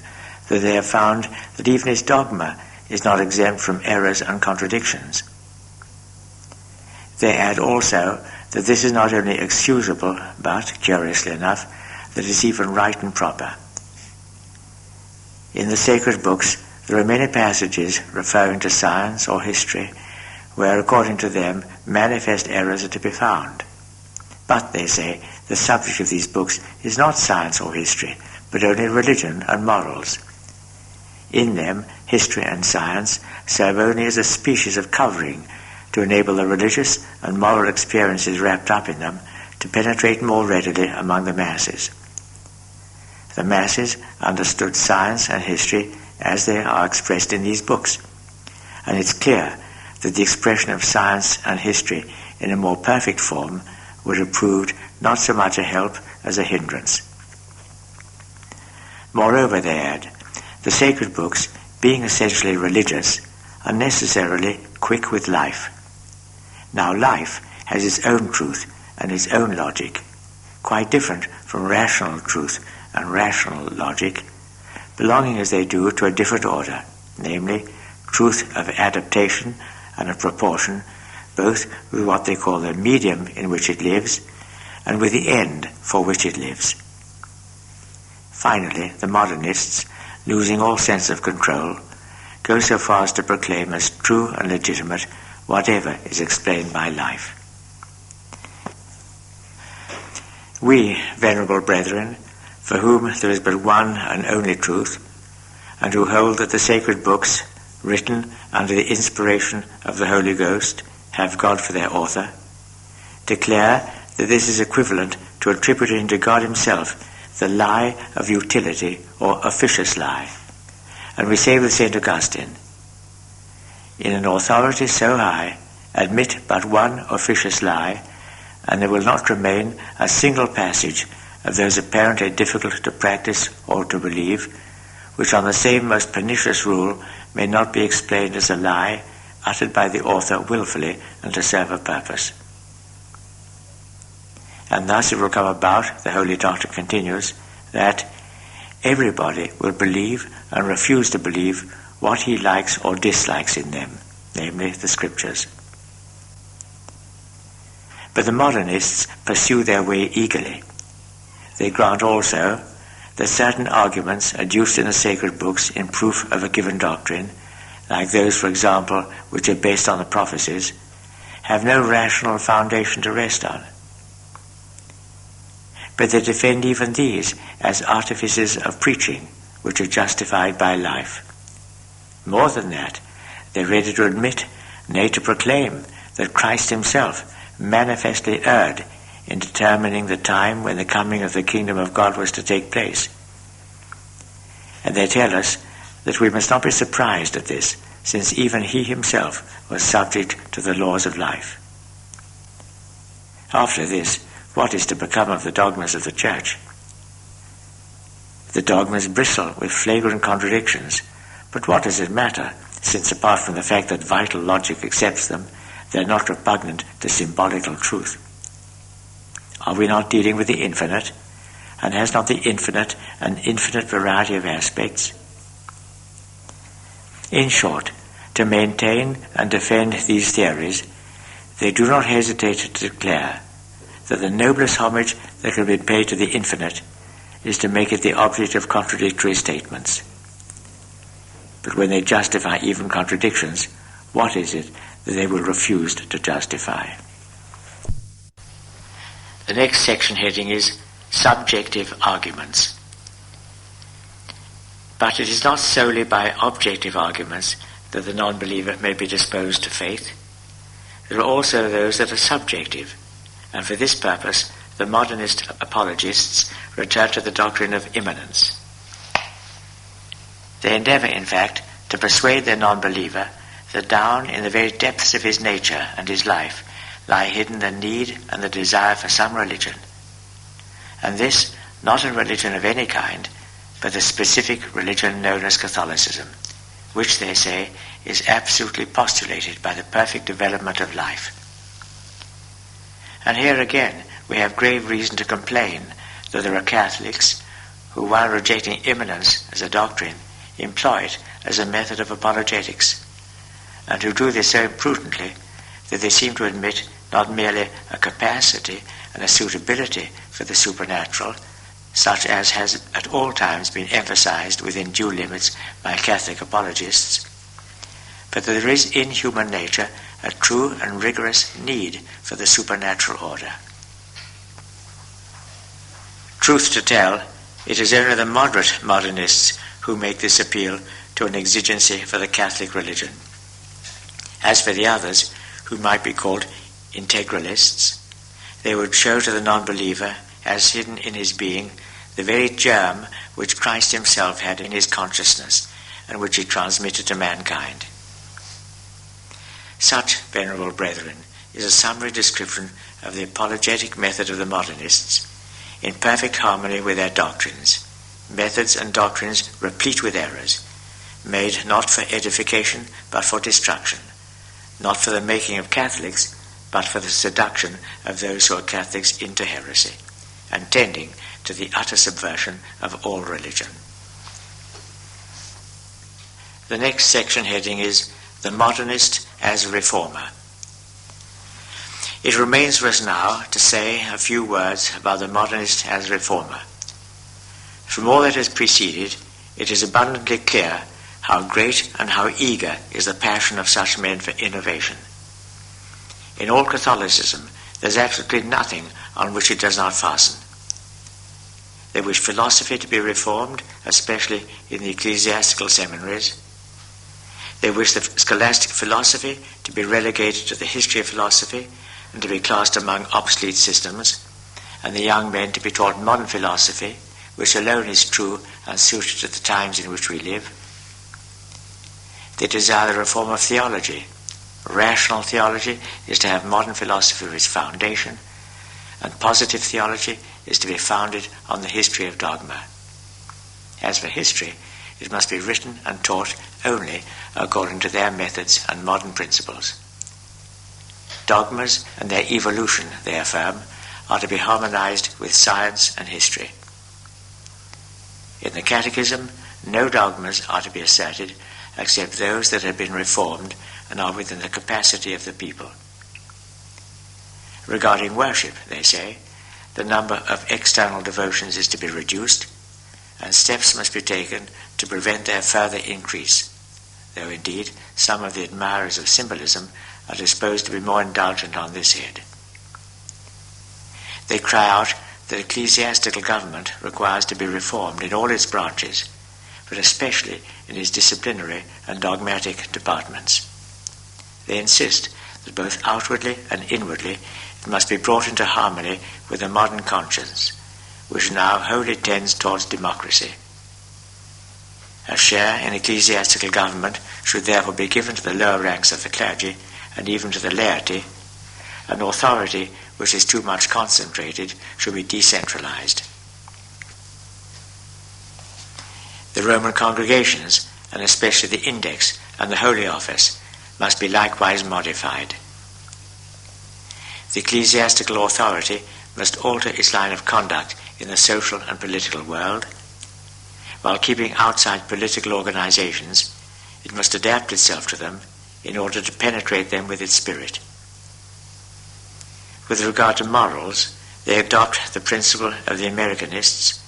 that they have found that even its dogma is not exempt from errors and contradictions. They add also that this is not only excusable, but, curiously enough, that it is even right and proper. In the sacred books, there are many passages referring to science or history where, according to them, manifest errors are to be found. But, they say, the subject of these books is not science or history, but only religion and morals. In them, history and science serve only as a species of covering to enable the religious and moral experiences wrapped up in them to penetrate more readily among the masses. The masses understood science and history as they are expressed in these books, and it's clear that the expression of science and history in a more perfect form would have proved not so much a help as a hindrance. Moreover, they add, the sacred books, being essentially religious, are necessarily quick with life. Now life has its own truth and its own logic, quite different from rational truth and rational logic, belonging as they do to a different order, namely truth of adaptation and of proportion, both with what they call the medium in which it lives and with the end for which it lives. Finally, the modernists, losing all sense of control, go so far as to proclaim as true and legitimate whatever is explained by life. We, venerable brethren, for whom there is but one and only truth, and who hold that the sacred books, written under the inspiration of the Holy Ghost, have God for their author, declare that this is equivalent to attributing to God himself the lie of utility or officious lie. And we say with St. Augustine, in an authority so high, admit but one officious lie, and there will not remain a single passage of those apparently difficult to practice or to believe, which on the same most pernicious rule may not be explained as a lie uttered by the author willfully and to serve a purpose. And thus it will come about, the Holy Doctor continues, that everybody will believe and refuse to believe what he likes or dislikes in them, namely the Scriptures. But the modernists pursue their way eagerly. They grant also that certain arguments adduced in the sacred books in proof of a given doctrine, like those, for example, which are based on the prophecies, have no rational foundation to rest on. But they defend even these as artifices of preaching, which are justified by life. More than that, they're ready to admit, nay, to proclaim, that Christ himself manifestly erred in determining the time when the coming of the kingdom of God was to take place. And they tell us that we must not be surprised at this, since even he himself was subject to the laws of life. After this, what is to become of the dogmas of the Church? The dogmas bristle with flagrant contradictions, but what does it matter, since apart from the fact that vital logic accepts them, they're not repugnant to symbolical truth? Are we not dealing with the infinite? And has not the infinite an infinite variety of aspects? In short, to maintain and defend these theories, they do not hesitate to declare that the noblest homage that can be paid to the infinite is to make it the object of contradictory statements. But when they justify even contradictions, what is it that they will refuse to justify? The next section heading is Subjective Arguments. But it is not solely by objective arguments that the non-believer may be disposed to faith. There are also those that are subjective, and for this purpose the modernist apologists return to the doctrine of immanence. They endeavour, in fact, to persuade their non-believer that down in the very depths of his nature and his life lie hidden the need and the desire for some religion, and this not a religion of any kind, but the specific religion known as Catholicism, which, they say, is absolutely postulated by the perfect development of life. And here again we have grave reason to complain that there are Catholics who, while rejecting immanence as a doctrine, employ it as a method of apologetics, and who do this so imprudently that they seem to admit not merely a capacity and a suitability for the supernatural, such as has at all times been emphasized within due limits by Catholic apologists, but that there is in human nature a true and rigorous need for the supernatural order. Truth to tell, it is only the moderate modernists who make this appeal to an exigency for the Catholic religion. As for the others, who might be called integralists, they would show to the non-believer, as hidden in his being, the very germ which Christ himself had in his consciousness and which he transmitted to mankind. Such, venerable brethren, is a summary description of the apologetic method of the modernists, in perfect harmony with their doctrines, methods and doctrines replete with errors, made not for edification but for destruction, not for the making of Catholics but for the seduction of those who are Catholics into heresy, and tending to the utter subversion of all religion. The next section heading is The Modernist as a Reformer. It remains for us now to say a few words about the modernist as a reformer. From all that has preceded, it is abundantly clear how great and how eager is the passion of such men for innovation. In all Catholicism, there is absolutely nothing on which it does not fasten. They wish philosophy to be reformed, especially in the ecclesiastical seminaries. They wish the scholastic philosophy to be relegated to the history of philosophy and to be classed among obsolete systems, and the young men to be taught modern philosophy, which alone is true and suited to the times in which we live. They desire the reform of theology. Rational theology is to have modern philosophy for its foundation, and positive theology is to be founded on the history of dogma. As for history, it must be written and taught only according to their methods and modern principles. Dogmas and their evolution, they affirm, are to be harmonized with science and history. In the Catechism, no dogmas are to be asserted except those that have been reformed and are within the capacity of the people. Regarding worship, they say, the number of external devotions is to be reduced, and steps must be taken to prevent their further increase, though indeed some of the admirers of symbolism are disposed to be more indulgent on this head. They cry out that ecclesiastical government requires to be reformed in all its branches, but especially in its disciplinary and dogmatic departments. They insist that both outwardly and inwardly it must be brought into harmony with the modern conscience, which now wholly tends towards democracy. A share in ecclesiastical government should therefore be given to the lower ranks of the clergy and even to the laity, and authority which is too much concentrated should be decentralized. The Roman congregations, and especially the Index and the Holy Office, must be likewise modified. The ecclesiastical authority must alter its line of conduct in the social and political world. While keeping outside political organizations, it must adapt itself to them in order to penetrate them with its spirit. With regard to morals, they adopt the principle of the Americanists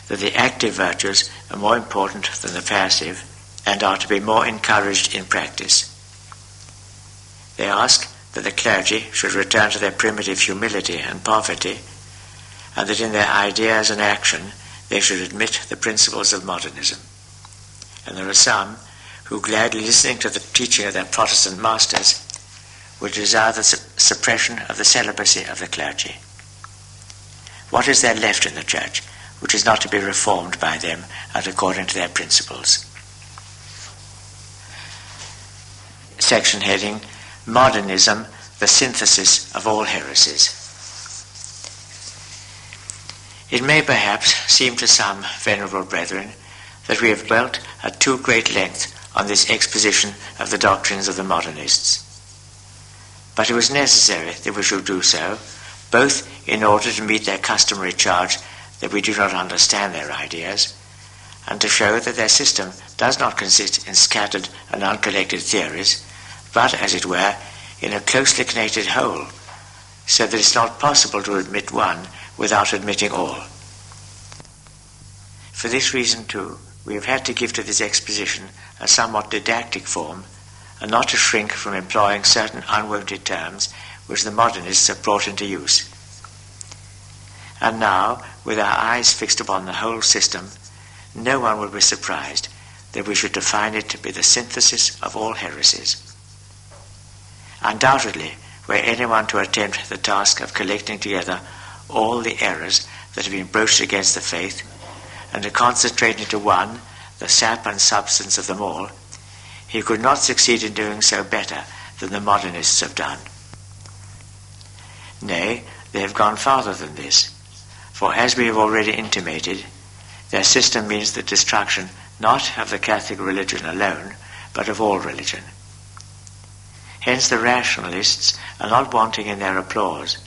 that the active virtues are more important than the passive and are to be more encouraged in practice. They ask that the clergy should return to their primitive humility and poverty, and that in their ideas and action they should admit the principles of modernism. And there are some who, gladly listening to the teaching of their Protestant masters, would desire the suppression of the celibacy of the clergy. What is there left in the Church which is not to be reformed by them and according to their principles? Section heading, Modernism, the synthesis of all heresies. It may perhaps seem to some, venerable brethren, that we have dwelt at too great length on this exposition of the doctrines of the modernists. But it was necessary that we should do so, both in order to meet their customary charge that we do not understand their ideas, and to show that their system does not consist in scattered and uncollected theories, but, as it were, in a closely connected whole, so that it is not possible to admit one without admitting all. For this reason, too, we have had to give to this exposition a somewhat didactic form, and not to shrink from employing certain unwonted terms which the modernists have brought into use. And now, with our eyes fixed upon the whole system, no one will be surprised that we should define it to be the synthesis of all heresies. Undoubtedly, were anyone to attempt the task of collecting together all the errors that have been broached against the faith, and to concentrate into one the sap and substance of them all, he could not succeed in doing so better than the modernists have done. Nay, they have gone farther than this, for as we have already intimated, their system means the destruction not of the Catholic religion alone, but of all religion. Hence the rationalists are not wanting in their applause,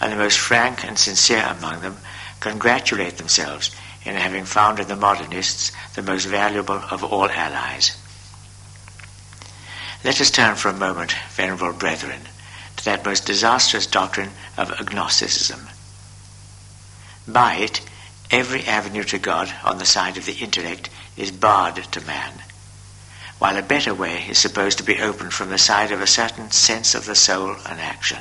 and the most frank and sincere among them congratulate themselves in having found in the modernists the most valuable of all allies. Let us turn for a moment, venerable brethren, to that most disastrous doctrine of agnosticism. By it, every avenue to God on the side of the intellect is barred to man, while a better way is supposed to be opened from the side of a certain sense of the soul and action.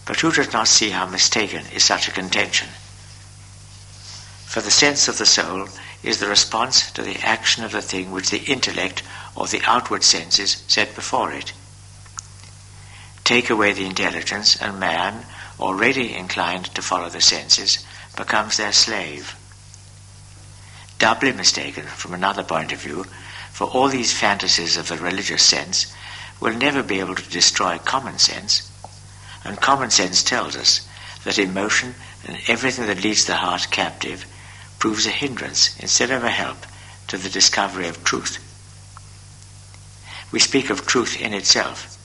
But who does not see how mistaken is such a contention? For the sense of the soul is the response to the action of the thing which the intellect or the outward senses set before it. Take away the intelligence, and man, already inclined to follow the senses, becomes their slave. Doubly mistaken from another point of view, for all these fantasies of the religious sense will never be able to destroy common sense, and common sense tells us that emotion and everything that leads the heart captive proves a hindrance instead of a help to the discovery of truth. We speak of truth in itself,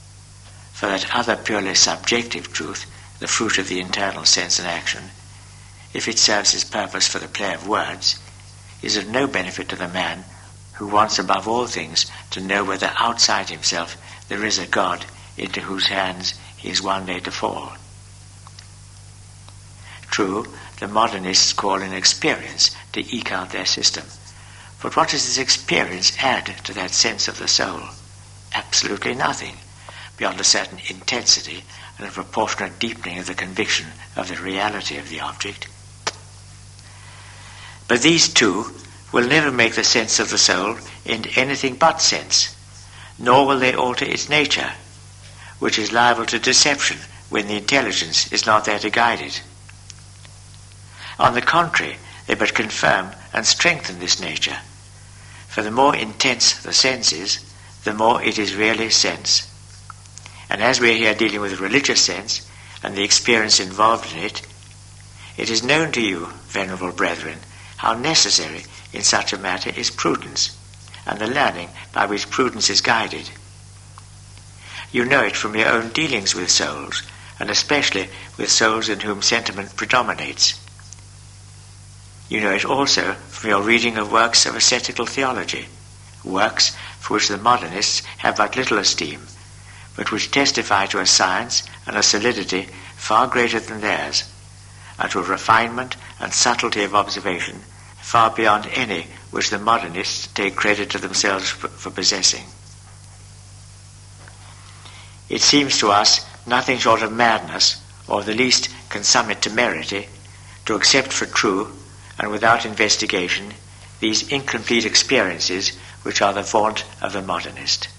for that other purely subjective truth, the fruit of the internal sense and action, if it serves his purpose for the play of words, is of no benefit to the man who wants above all things to know whether outside himself there is a God into whose hands he is one day to fall. True, the modernists call in experience to eke out their system. But what does this experience add to that sense of the soul? Absolutely nothing, beyond a certain intensity and a proportionate deepening of the conviction of the reality of the object. But these two will never make the sense of the soul into anything but sense, nor will they alter its nature, which is liable to deception when the intelligence is not there to guide it. On the contrary, they but confirm and strengthen this nature, for the more intense the sense is, the more it is really sense. And as we are here dealing with religious sense and the experience involved in it, it is known to you, venerable brethren, how necessary in such a matter is prudence, and the learning by which prudence is guided. You know it from your own dealings with souls, and especially with souls in whom sentiment predominates. You know it also from your reading of works of ascetical theology, works for which the modernists have but little esteem, but which testify to a science and a solidity far greater than theirs, and to a refinement and subtlety of observation far beyond any which the modernists take credit to themselves for possessing. It seems to us nothing short of madness, or the least consummate temerity, to accept for true, and without investigation, these incomplete experiences which are the vaunt of the modernist.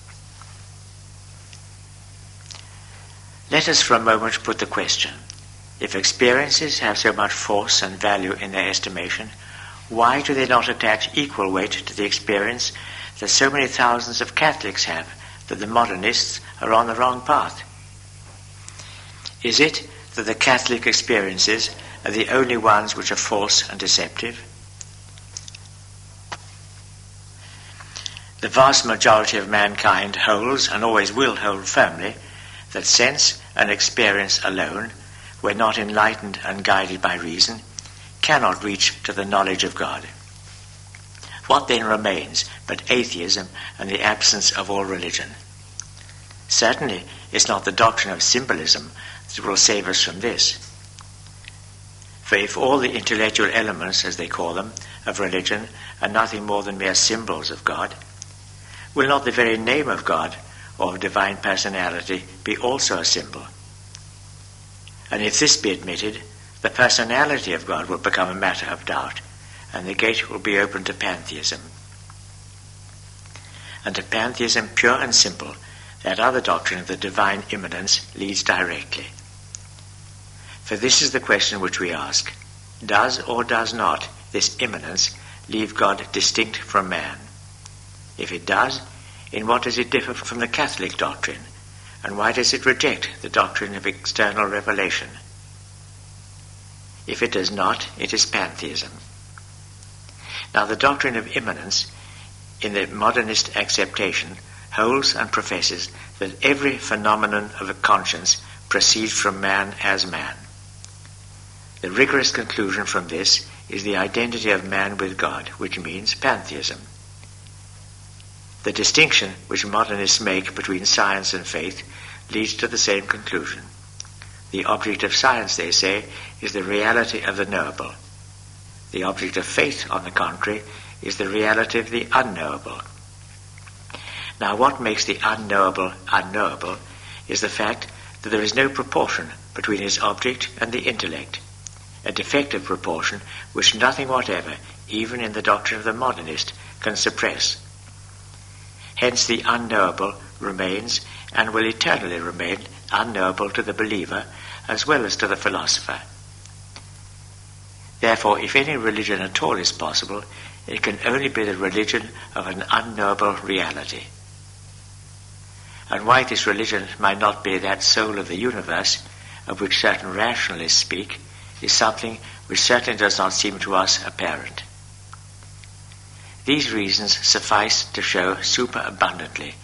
Let us for a moment put the question: if experiences have so much force and value in their estimation, why do they not attach equal weight to the experience that so many thousands of Catholics have that the modernists are on the wrong path? Is it that the Catholic experiences are the only ones which are false and deceptive? The vast majority of mankind holds, and always will hold firmly, that sense and experience alone, when not enlightened and guided by reason, cannot reach to the knowledge of God. What then remains but atheism and the absence of all religion? Certainly it's not the doctrine of symbolism that will save us from this. For if all the intellectual elements, as they call them, of religion are nothing more than mere symbols of God, will not the very name of God or of divine personality be also a symbol? And if this be admitted, the personality of God will become a matter of doubt, and the gate will be open to pantheism. And to pantheism pure and simple, that other doctrine of the divine immanence leads directly. For this is the question which we ask: does or does not this immanence leave God distinct from man? If it does, in what does it differ from the Catholic doctrine, and why does it reject the doctrine of external revelation? If it does not, it is pantheism. Now the doctrine of immanence, in the modernist acceptation, holds and professes that every phenomenon of a conscience proceeds from man as man. The rigorous conclusion from this is the identity of man with God, which means pantheism. The distinction which modernists make between science and faith leads to the same conclusion. The object of science, they say, is the reality of the knowable. The object of faith, on the contrary, is the reality of the unknowable. Now, what makes the unknowable unknowable is the fact that there is no proportion between his object and the intellect, a defective proportion which nothing whatever, even in the doctrine of the modernist, can suppress. Hence the unknowable remains and will eternally remain unknowable to the believer as well as to the philosopher. Therefore, if any religion at all is possible, it can only be the religion of an unknowable reality. And why this religion might not be that soul of the universe, of which certain rationalists speak, is something which certainly does not seem to us apparent. These reasons suffice to show superabundantly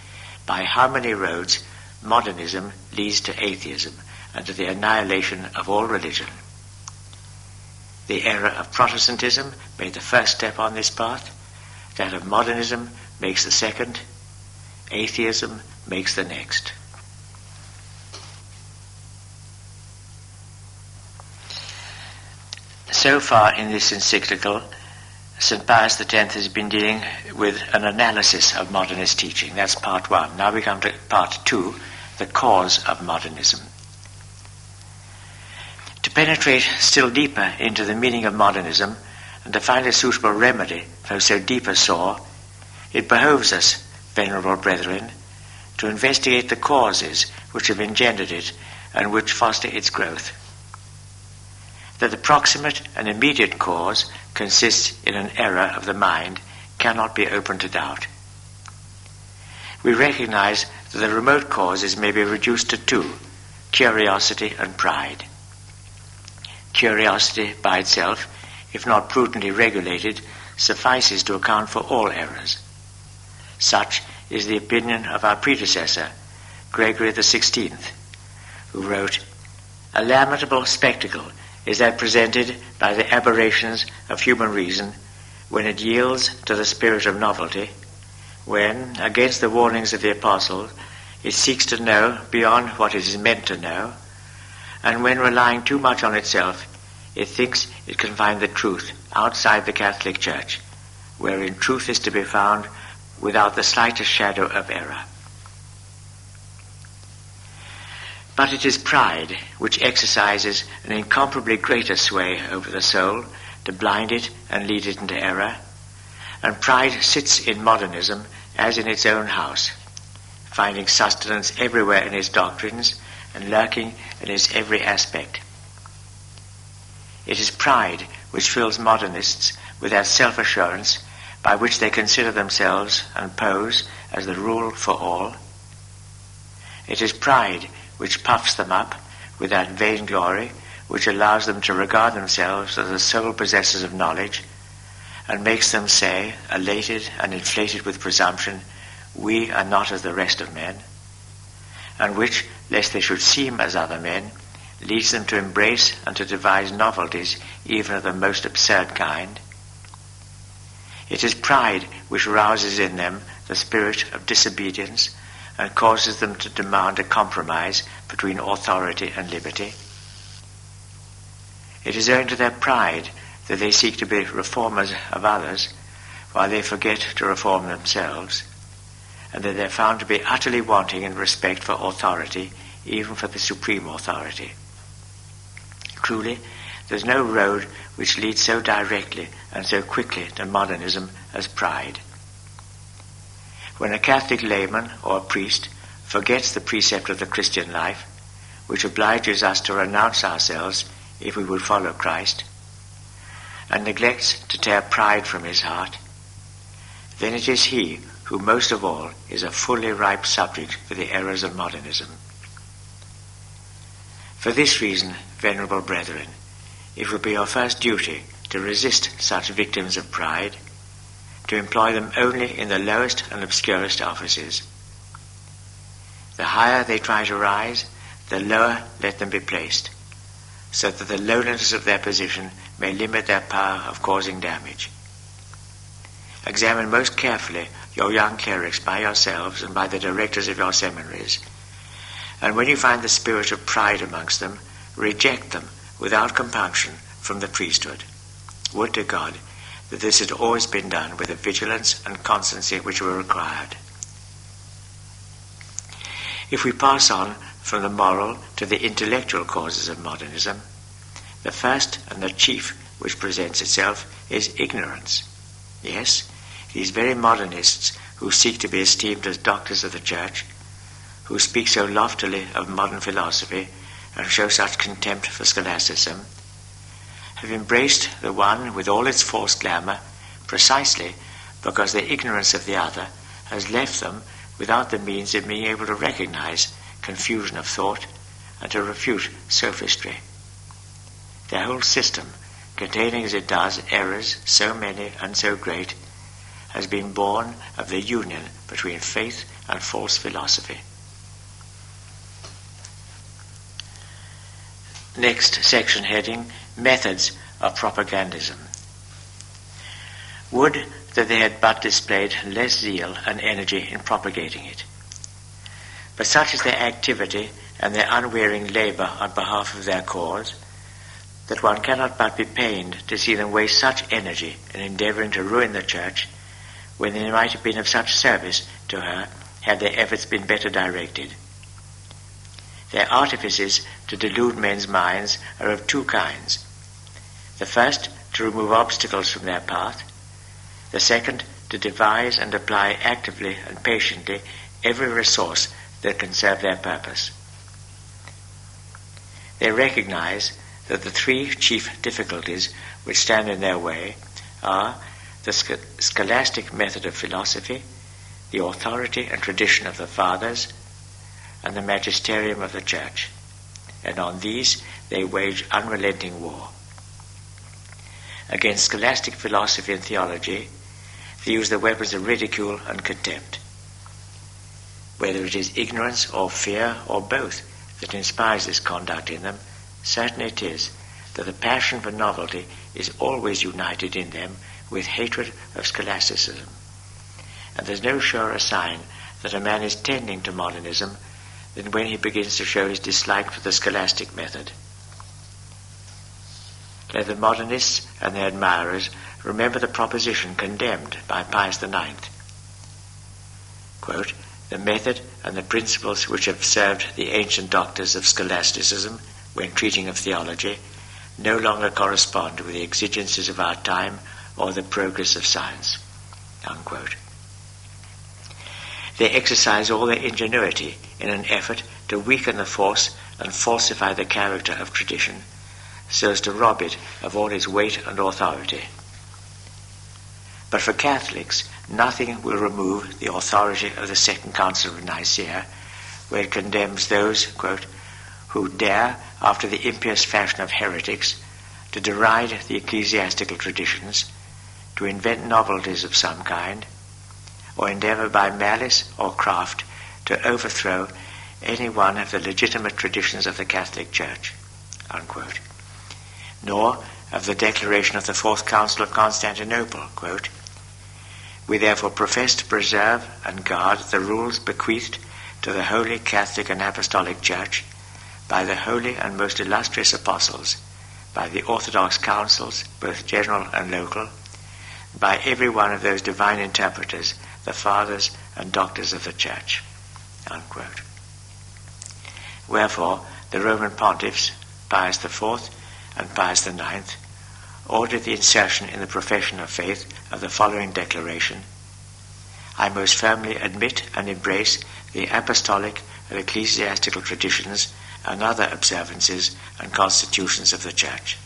by how many roads modernism leads to atheism and to the annihilation of all religion. The era of Protestantism made the first step on this path, that of modernism makes the second, atheism makes the next. So far in this encyclical, St. Pius X has been dealing with an analysis of modernist teaching. That's part one. Now we come to part two, the cause of modernism. To penetrate still deeper into the meaning of modernism and to find a suitable remedy for so deep a sore, it behoves us, venerable brethren, to investigate the causes which have engendered it and which foster its growth. That the proximate and immediate cause consists in an error of the mind cannot be open to doubt. We recognize that the remote causes may be reduced to two, curiosity and pride. Curiosity by itself, if not prudently regulated, suffices to account for all errors. Such is the opinion of our predecessor, Gregis XVI, who wrote, "A lamentable spectacle is that presented by the aberrations of human reason when it yields to the spirit of novelty, when, against the warnings of the apostles, it seeks to know beyond what it is meant to know, and when, relying too much on itself, it thinks it can find the truth outside the Catholic Church, wherein truth is to be found without the slightest shadow of error." But it is pride which exercises an incomparably greater sway over the soul to blind it and lead it into error, and pride sits in modernism as in its own house, finding sustenance everywhere in its doctrines and lurking in its every aspect. It is pride which fills modernists with that self-assurance by which they consider themselves and pose as the rule for all. It is pride which puffs them up with that vainglory which allows them to regard themselves as the sole possessors of knowledge and makes them say, elated and inflated with presumption, "We are not as the rest of men," and which, lest they should seem as other men, leads them to embrace and to devise novelties even of the most absurd kind. It is pride which rouses in them the spirit of disobedience and causes them to demand a compromise between authority and liberty. It is owing to their pride that they seek to be reformers of others while they forget to reform themselves, and that they are found to be utterly wanting in respect for authority, even for the supreme authority. Truly, there is no road which leads so directly and so quickly to modernism as pride. When a Catholic layman or a priest forgets the precept of the Christian life, which obliges us to renounce ourselves if we would follow Christ, and neglects to tear pride from his heart, then it is he who most of all is a fully ripe subject for the errors of modernism. For this reason, venerable brethren, it will be your first duty to resist such victims of pride, to employ them only in the lowest and obscurest offices. The higher they try to rise, the lower let them be placed, so that the lowliness of their position may limit their power of causing damage. Examine most carefully your young clerics by yourselves and by the directors of your seminaries, and when you find the spirit of pride amongst them, reject them without compunction from the priesthood. Would to God that this had always been done with the vigilance and constancy which were required. If we pass on from the moral to the intellectual causes of modernism, The first and the chief which presents itself is ignorance. Yes, these very modernists who seek to be esteemed as doctors of the Church, who speak so loftily of modern philosophy and show such contempt for scholasticism, have embraced the one with all its false glamour precisely because the ignorance of the other has left them without the means of being able to recognize confusion of thought and to refute sophistry. Their whole system, containing as it does errors so many and so great, has been born of the union between faith and false philosophy. Next section heading, Methods of Propagandism. Would that they had but displayed less zeal and energy in propagating it. But such is their activity and their unwearying labour on behalf of their cause, that one cannot but be pained to see them waste such energy in endeavouring to ruin the Church, when they might have been of such service to her had their efforts been better directed. Their artifices to delude men's minds are of two kinds. The first, to remove obstacles from their path. The second, to devise and apply actively and patiently every resource that can serve their purpose. They recognize that the three chief difficulties which stand in their way are the scholastic method of philosophy, the authority and tradition of the Fathers, and the magisterium of the Church, and on these they wage unrelenting war. Against scholastic philosophy and theology, they use the weapons of ridicule and contempt. Whether it is ignorance or fear or both that inspires this conduct in them, certain it is that the passion for novelty is always united in them with hatred of scholasticism. And there's no surer sign that a man is tending to modernism than when he begins to show his dislike for the scholastic method. Let the modernists and their admirers remember the proposition condemned by Pius IX. Quote, "The method and the principles which have served the ancient doctors of scholasticism when treating of theology no longer correspond with the exigencies of our time or the progress of science." Unquote. They exercise all their ingenuity in an effort to weaken the force and falsify the character of tradition, so as to rob it of all its weight and authority. But for Catholics, nothing will remove the authority of the Second Council of Nicaea, where it condemns those, quote, "who dare, after the impious fashion of heretics, to deride the ecclesiastical traditions, to invent novelties of some kind, or endeavour by malice or craft to overthrow any one of the legitimate traditions of the Catholic Church," unquote. Nor of the declaration of the Fourth Council of Constantinople, quote, "We therefore profess to preserve and guard the rules bequeathed to the Holy Catholic and Apostolic Church by the holy and most illustrious apostles, by the Orthodox councils, both general and local, by every one of those divine interpreters, the fathers and doctors of the Church," unquote. Wherefore, the Roman pontiffs, Pius IV and Pius IX, ordered the insertion in the profession of faith of the following declaration: "I most firmly admit and embrace the apostolic and ecclesiastical traditions and other observances and constitutions of the Church."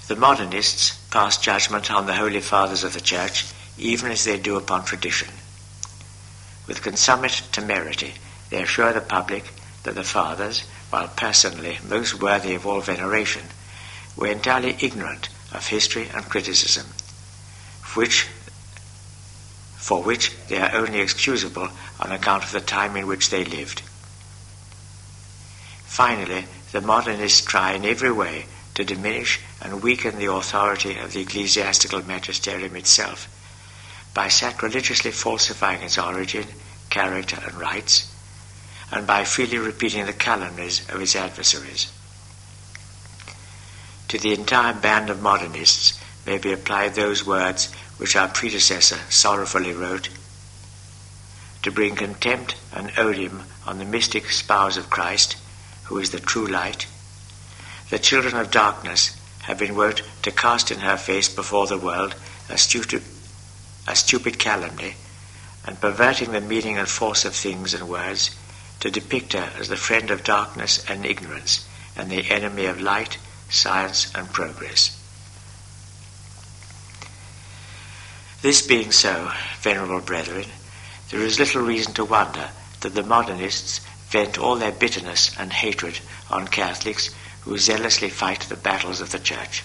The modernists pass judgment on the Holy Fathers of the Church even as they do upon tradition. With consummate temerity, they assure the public that the Fathers, while personally most worthy of all veneration, were entirely ignorant of history and criticism, for which they are only excusable on account of the time in which they lived. Finally, the modernists try in every way to diminish and weaken the authority of the ecclesiastical magisterium itself by sacrilegiously falsifying its origin, character, and rights, and by freely repeating the calumnies of its adversaries. To the entire band of modernists may be applied those words which our predecessor sorrowfully wrote: "To bring contempt and odium on the mystic spouse of Christ who is the true light, the children of darkness have been wont to cast in her face before the world a stupid calumny, and perverting the meaning and force of things and words, to depict her as the friend of darkness and ignorance, and the enemy of light, science, and progress. This being so, venerable brethren, there is little reason to wonder that the modernists vent all their bitterness and hatred on Catholics who zealously fight the battles of the Church.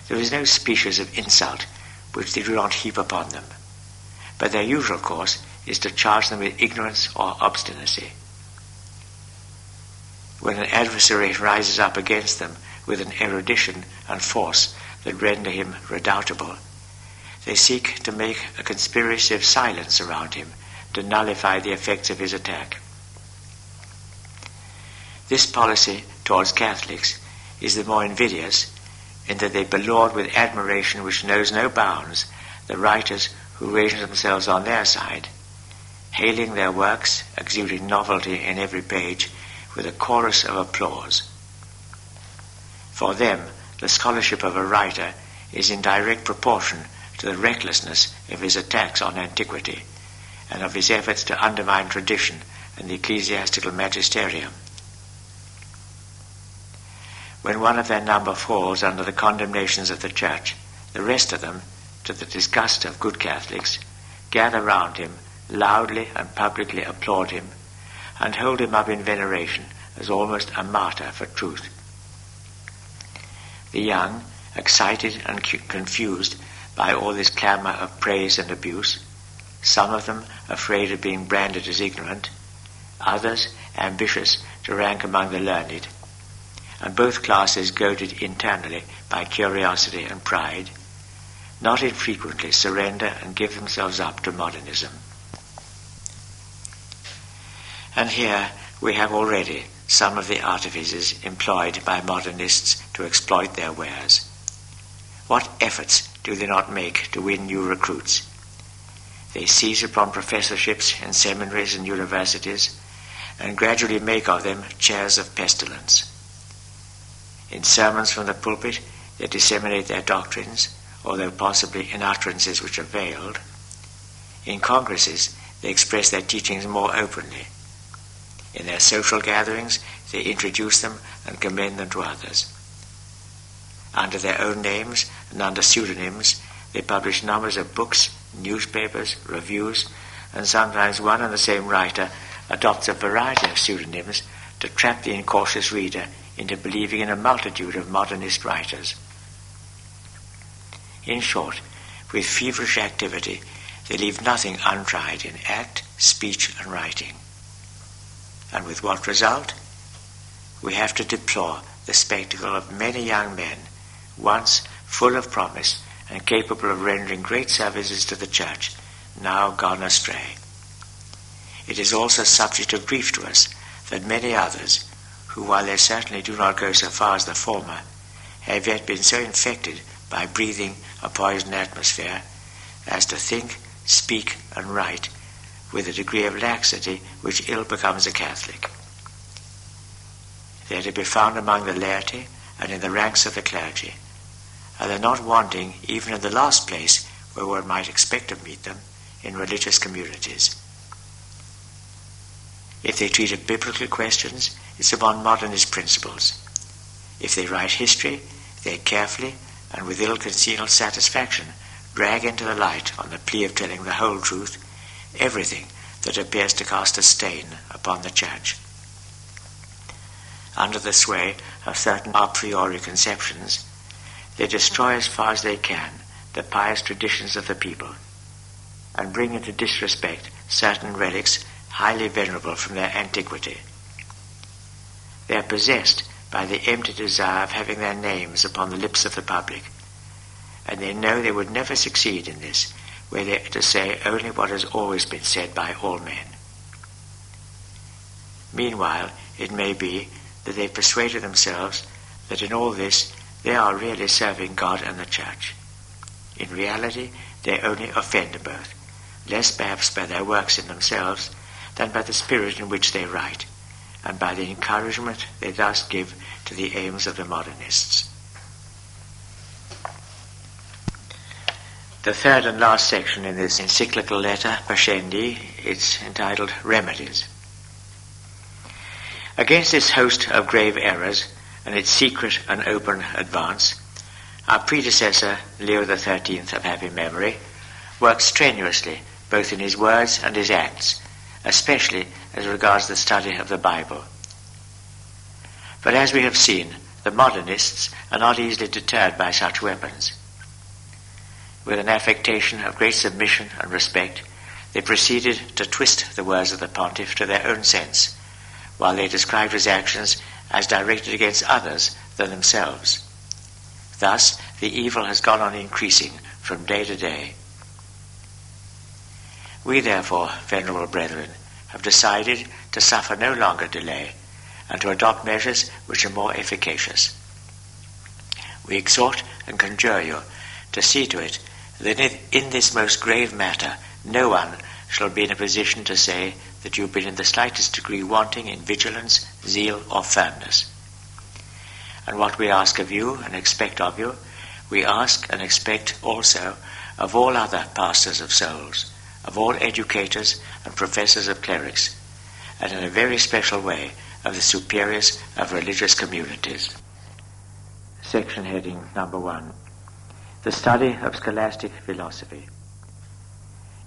There is no species of insult which they do not heap upon them, but their usual course is to charge them with ignorance or obstinacy. When an adversary rises up against them with an erudition and force that render him redoubtable, they seek to make a conspiracy of silence around him to nullify the effects of his attack. This policy towards Catholics is the more invidious in that they belaud with admiration which knows no bounds the writers who range themselves on their side, hailing their works, exuding novelty in every page, with a chorus of applause. For them, the scholarship of a writer is in direct proportion to the recklessness of his attacks on antiquity, and of his efforts to undermine tradition and the ecclesiastical magisterium. When one of their number falls under the condemnations of the Church, the rest of them, to the disgust of good Catholics, gather round him, loudly and publicly applaud him, and hold him up in veneration as almost a martyr for truth. The young, excited and confused by all this clamour of praise and abuse, some of them afraid of being branded as ignorant, others ambitious to rank among the learned, and both classes goaded internally by curiosity and pride, not infrequently surrender and give themselves up to modernism. And here we have already some of the artifices employed by modernists to exploit their wares. What efforts do they not make to win new recruits? They seize upon professorships in seminaries and universities and gradually make of them chairs of pestilence. In sermons from the pulpit they disseminate their doctrines, although possibly in utterances which are veiled. In congresses they express their teachings more openly. In their social gatherings they introduce them and commend them to others. Under their own names and under pseudonyms they publish numbers of books, newspapers, reviews, and sometimes one and the same writer adopts a variety of pseudonyms to trap the incautious reader into believing in a multitude of modernist writers. In short, with feverish activity, they leave nothing untried in act, speech, and writing. And with what result? We have to deplore the spectacle of many young men, once full of promise and capable of rendering great services to the Church, now gone astray. It is also subject of grief to us that many others, who, while they certainly do not go so far as the former, have yet been so infected by breathing a poisoned atmosphere as to think, speak, and write with a degree of laxity which ill becomes a Catholic. They are to be found among the laity and in the ranks of the clergy, and they are not wanting even in the last place where one might expect to meet them, in religious communities. If they treat of biblical questions, it's upon modernist principles. If they write history, they carefully and with ill-concealed satisfaction drag into the light, on the plea of telling the whole truth, everything that appears to cast a stain upon the Church. Under the sway of certain a priori conceptions, they destroy as far as they can the pious traditions of the people, and bring into disrespect certain relics highly venerable from their antiquity. They are possessed by the empty desire of having their names upon the lips of the public, and they know they would never succeed in this were they to say only what has always been said by all men. Meanwhile, it may be that they persuaded themselves that in all this they are really serving God and the Church. In reality, they only offend both, less perhaps by their works in themselves than by the spirit in which they write, and by the encouragement they thus give to the aims of the modernists. The third and last section in this encyclical letter, Pascendi, it's entitled Remedies. Against this host of grave errors and its secret and open advance, our predecessor, Leo XIII of happy memory, worked strenuously both in his words and his acts, especially as regards the study of the Bible. But as we have seen, the modernists are not easily deterred by such weapons. With an affectation of great submission and respect, they proceeded to twist the words of the pontiff to their own sense, while they described his actions as directed against others than themselves. Thus, the evil has gone on increasing from day to day. We therefore, venerable brethren, have decided to suffer no longer delay and to adopt measures which are more efficacious. We exhort and conjure you to see to it that in this most grave matter no one shall be in a position to say that you have been in the slightest degree wanting in vigilance, zeal, or firmness. And what we ask of you and expect of you, we ask and expect also of all other pastors of souls, of all educators and professors of clerics, and in a very special way of the superiors of religious communities. Section heading number 1. The study of scholastic philosophy.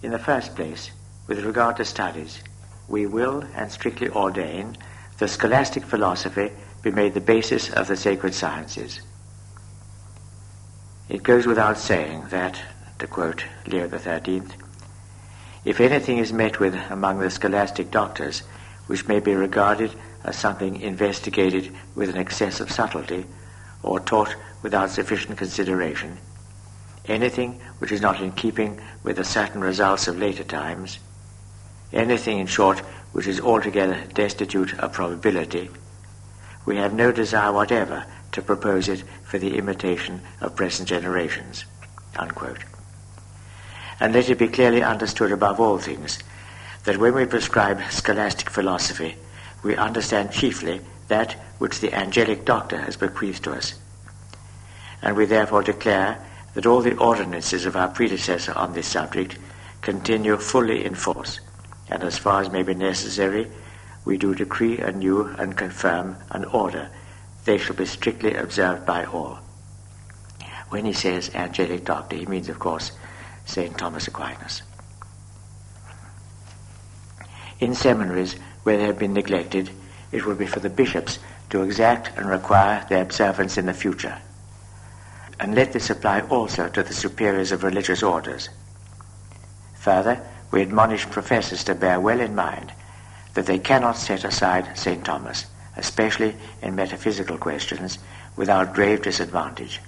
In the first place, with regard to studies, we will and strictly ordain the scholastic philosophy be made the basis of the sacred sciences. It goes without saying that, to quote Leo XIII, if anything is met with among the scholastic doctors which may be regarded as something investigated with an excess of subtlety, or taught without sufficient consideration, anything which is not in keeping with the certain results of later times, anything, in short, which is altogether destitute of probability, we have no desire whatever to propose it for the imitation of present generations." Unquote. And let it be clearly understood above all things that when we prescribe scholastic philosophy, we understand chiefly that which the angelic doctor has bequeathed to us. And we therefore declare that all the ordinances of our predecessor on this subject continue fully in force, and as far as may be necessary, we do decree anew and confirm and order they shall be strictly observed by all. When he says angelic doctor, he means, of course, St. Thomas Aquinas. In seminaries where they have been neglected, it will be for the bishops to exact and require their observance in the future. And let this apply also to the superiors of religious orders. Further, we admonish professors to bear well in mind that they cannot set aside St. Thomas, especially in metaphysical questions, without grave disadvantage.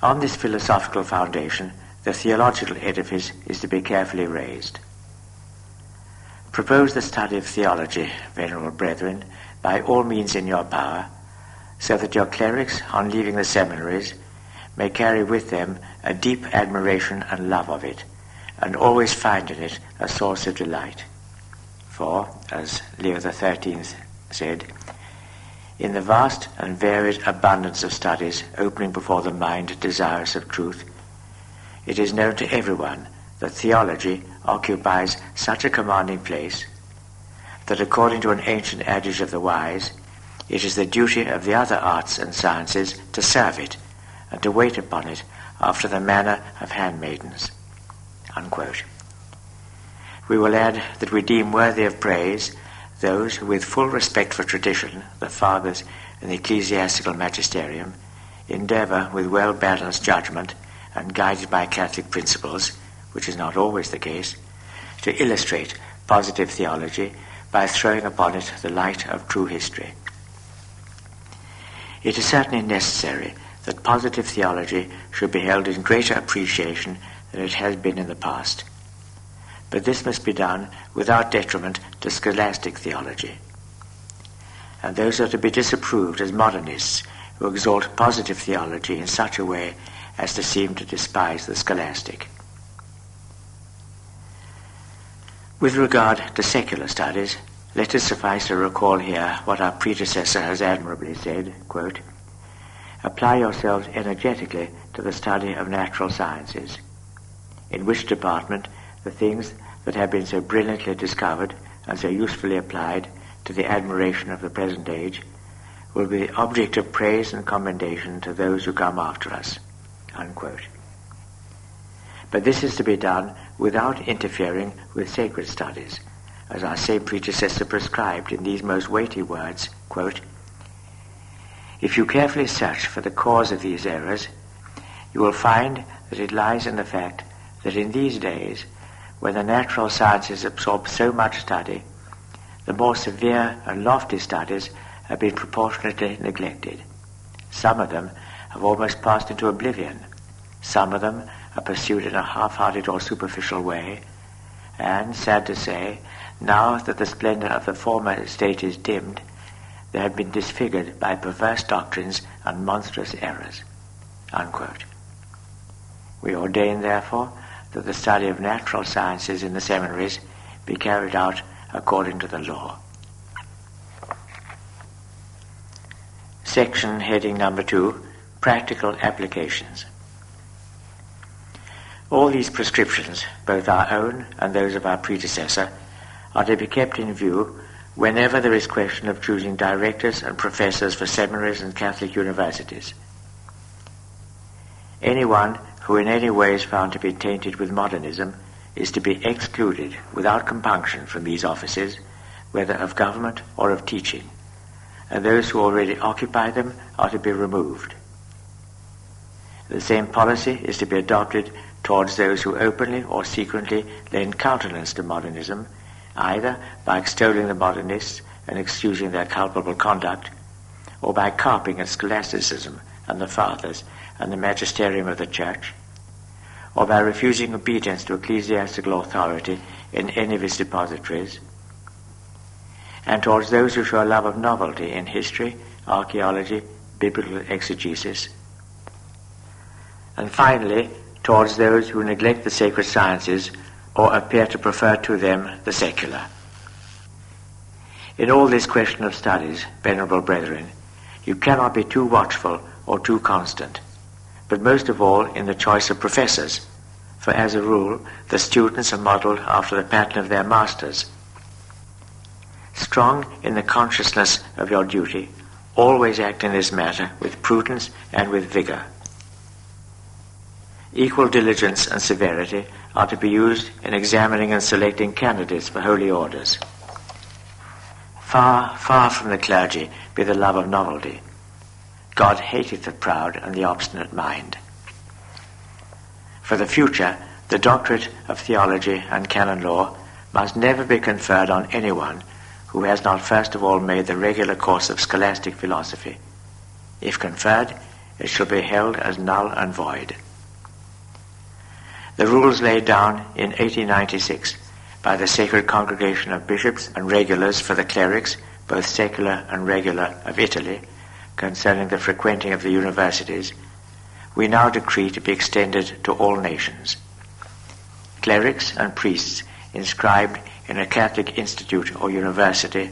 On this philosophical foundation, the theological edifice is to be carefully raised. Propose the study of theology, venerable brethren, by all means in your power, so that your clerics, on leaving the seminaries, may carry with them a deep admiration and love of it, and always find in it a source of delight. For, as Leo XIII said, in the vast and varied abundance of studies opening before the mind desirous of truth, it is known to everyone that theology occupies such a commanding place that, according to an ancient adage of the wise, it is the duty of the other arts and sciences to serve it and to wait upon it after the manner of handmaidens. Unquote. We will add that we deem worthy of praise those who, with full respect for tradition, the fathers and the ecclesiastical magisterium, endeavour with well-balanced judgment and guided by Catholic principles, which is not always the case, to illustrate positive theology by throwing upon it the light of true history. It is certainly necessary that positive theology should be held in greater appreciation than it has been in the past. But this must be done without detriment to scholastic theology. And those are to be disapproved as modernists who exalt positive theology in such a way as to seem to despise the scholastic. With regard to secular studies, Let it suffice to recall here what our predecessor has admirably said, quote, "Apply yourselves energetically to the study of natural sciences, in which department the things that have been so brilliantly discovered and so usefully applied to the admiration of the present age will be the object of praise and commendation to those who come after us," unquote. But this is to be done without interfering with sacred studies, as our same predecessor prescribed in these most weighty words, quote, "If you carefully search for the cause of these errors, you will find that it lies in the fact that in these days, when the natural sciences absorb so much study, the more severe and lofty studies have been proportionately neglected. Some of them have almost passed into oblivion. Some of them are pursued in a half-hearted or superficial way, and, sad to say, now that the splendor of the former state is dimmed, they have been disfigured by perverse doctrines and monstrous errors," unquote. We ordain, therefore, that the study of natural sciences in the seminaries be carried out according to the law. Section heading number 2, Practical Applications. All these prescriptions, both our own and those of our predecessor, are to be kept in view whenever there is question of choosing directors and professors for seminaries and Catholic universities. Anyone who in any way is found to be tainted with modernism is to be excluded without compunction from these offices, whether of government or of teaching, and those who already occupy them are to be removed. The same policy is to be adopted towards those who openly or secretly lend countenance to modernism, either by extolling the modernists and excusing their culpable conduct, or by carping at scholasticism and the fathers and the magisterium of the Church, or by refusing obedience to ecclesiastical authority in any of its depositories, and towards those who show a love of novelty in history, archaeology, biblical exegesis, and finally, towards those who neglect the sacred sciences or appear to prefer to them the secular. In all this question of studies, venerable brethren, you cannot be too watchful or too constant, but most of all in the choice of professors, for as a rule the students are modelled after the pattern of their masters. Strong in the consciousness of your duty, always act in this matter with prudence and with vigour. Equal diligence and severity are to be used in examining and selecting candidates for holy orders. Far, far from the clergy be the love of novelty. God hateth the proud and the obstinate mind. For the future, the doctorate of theology and canon law must never be conferred on anyone who has not first of all made the regular course of scholastic philosophy. If conferred, it shall be held as null and void. The rules laid down in 1896 by the Sacred Congregation of Bishops and Regulars for the clerics, both secular and regular, of Italy, concerning the frequenting of the universities, we now decree to be extended to all nations. Clerics and priests inscribed in a Catholic institute or university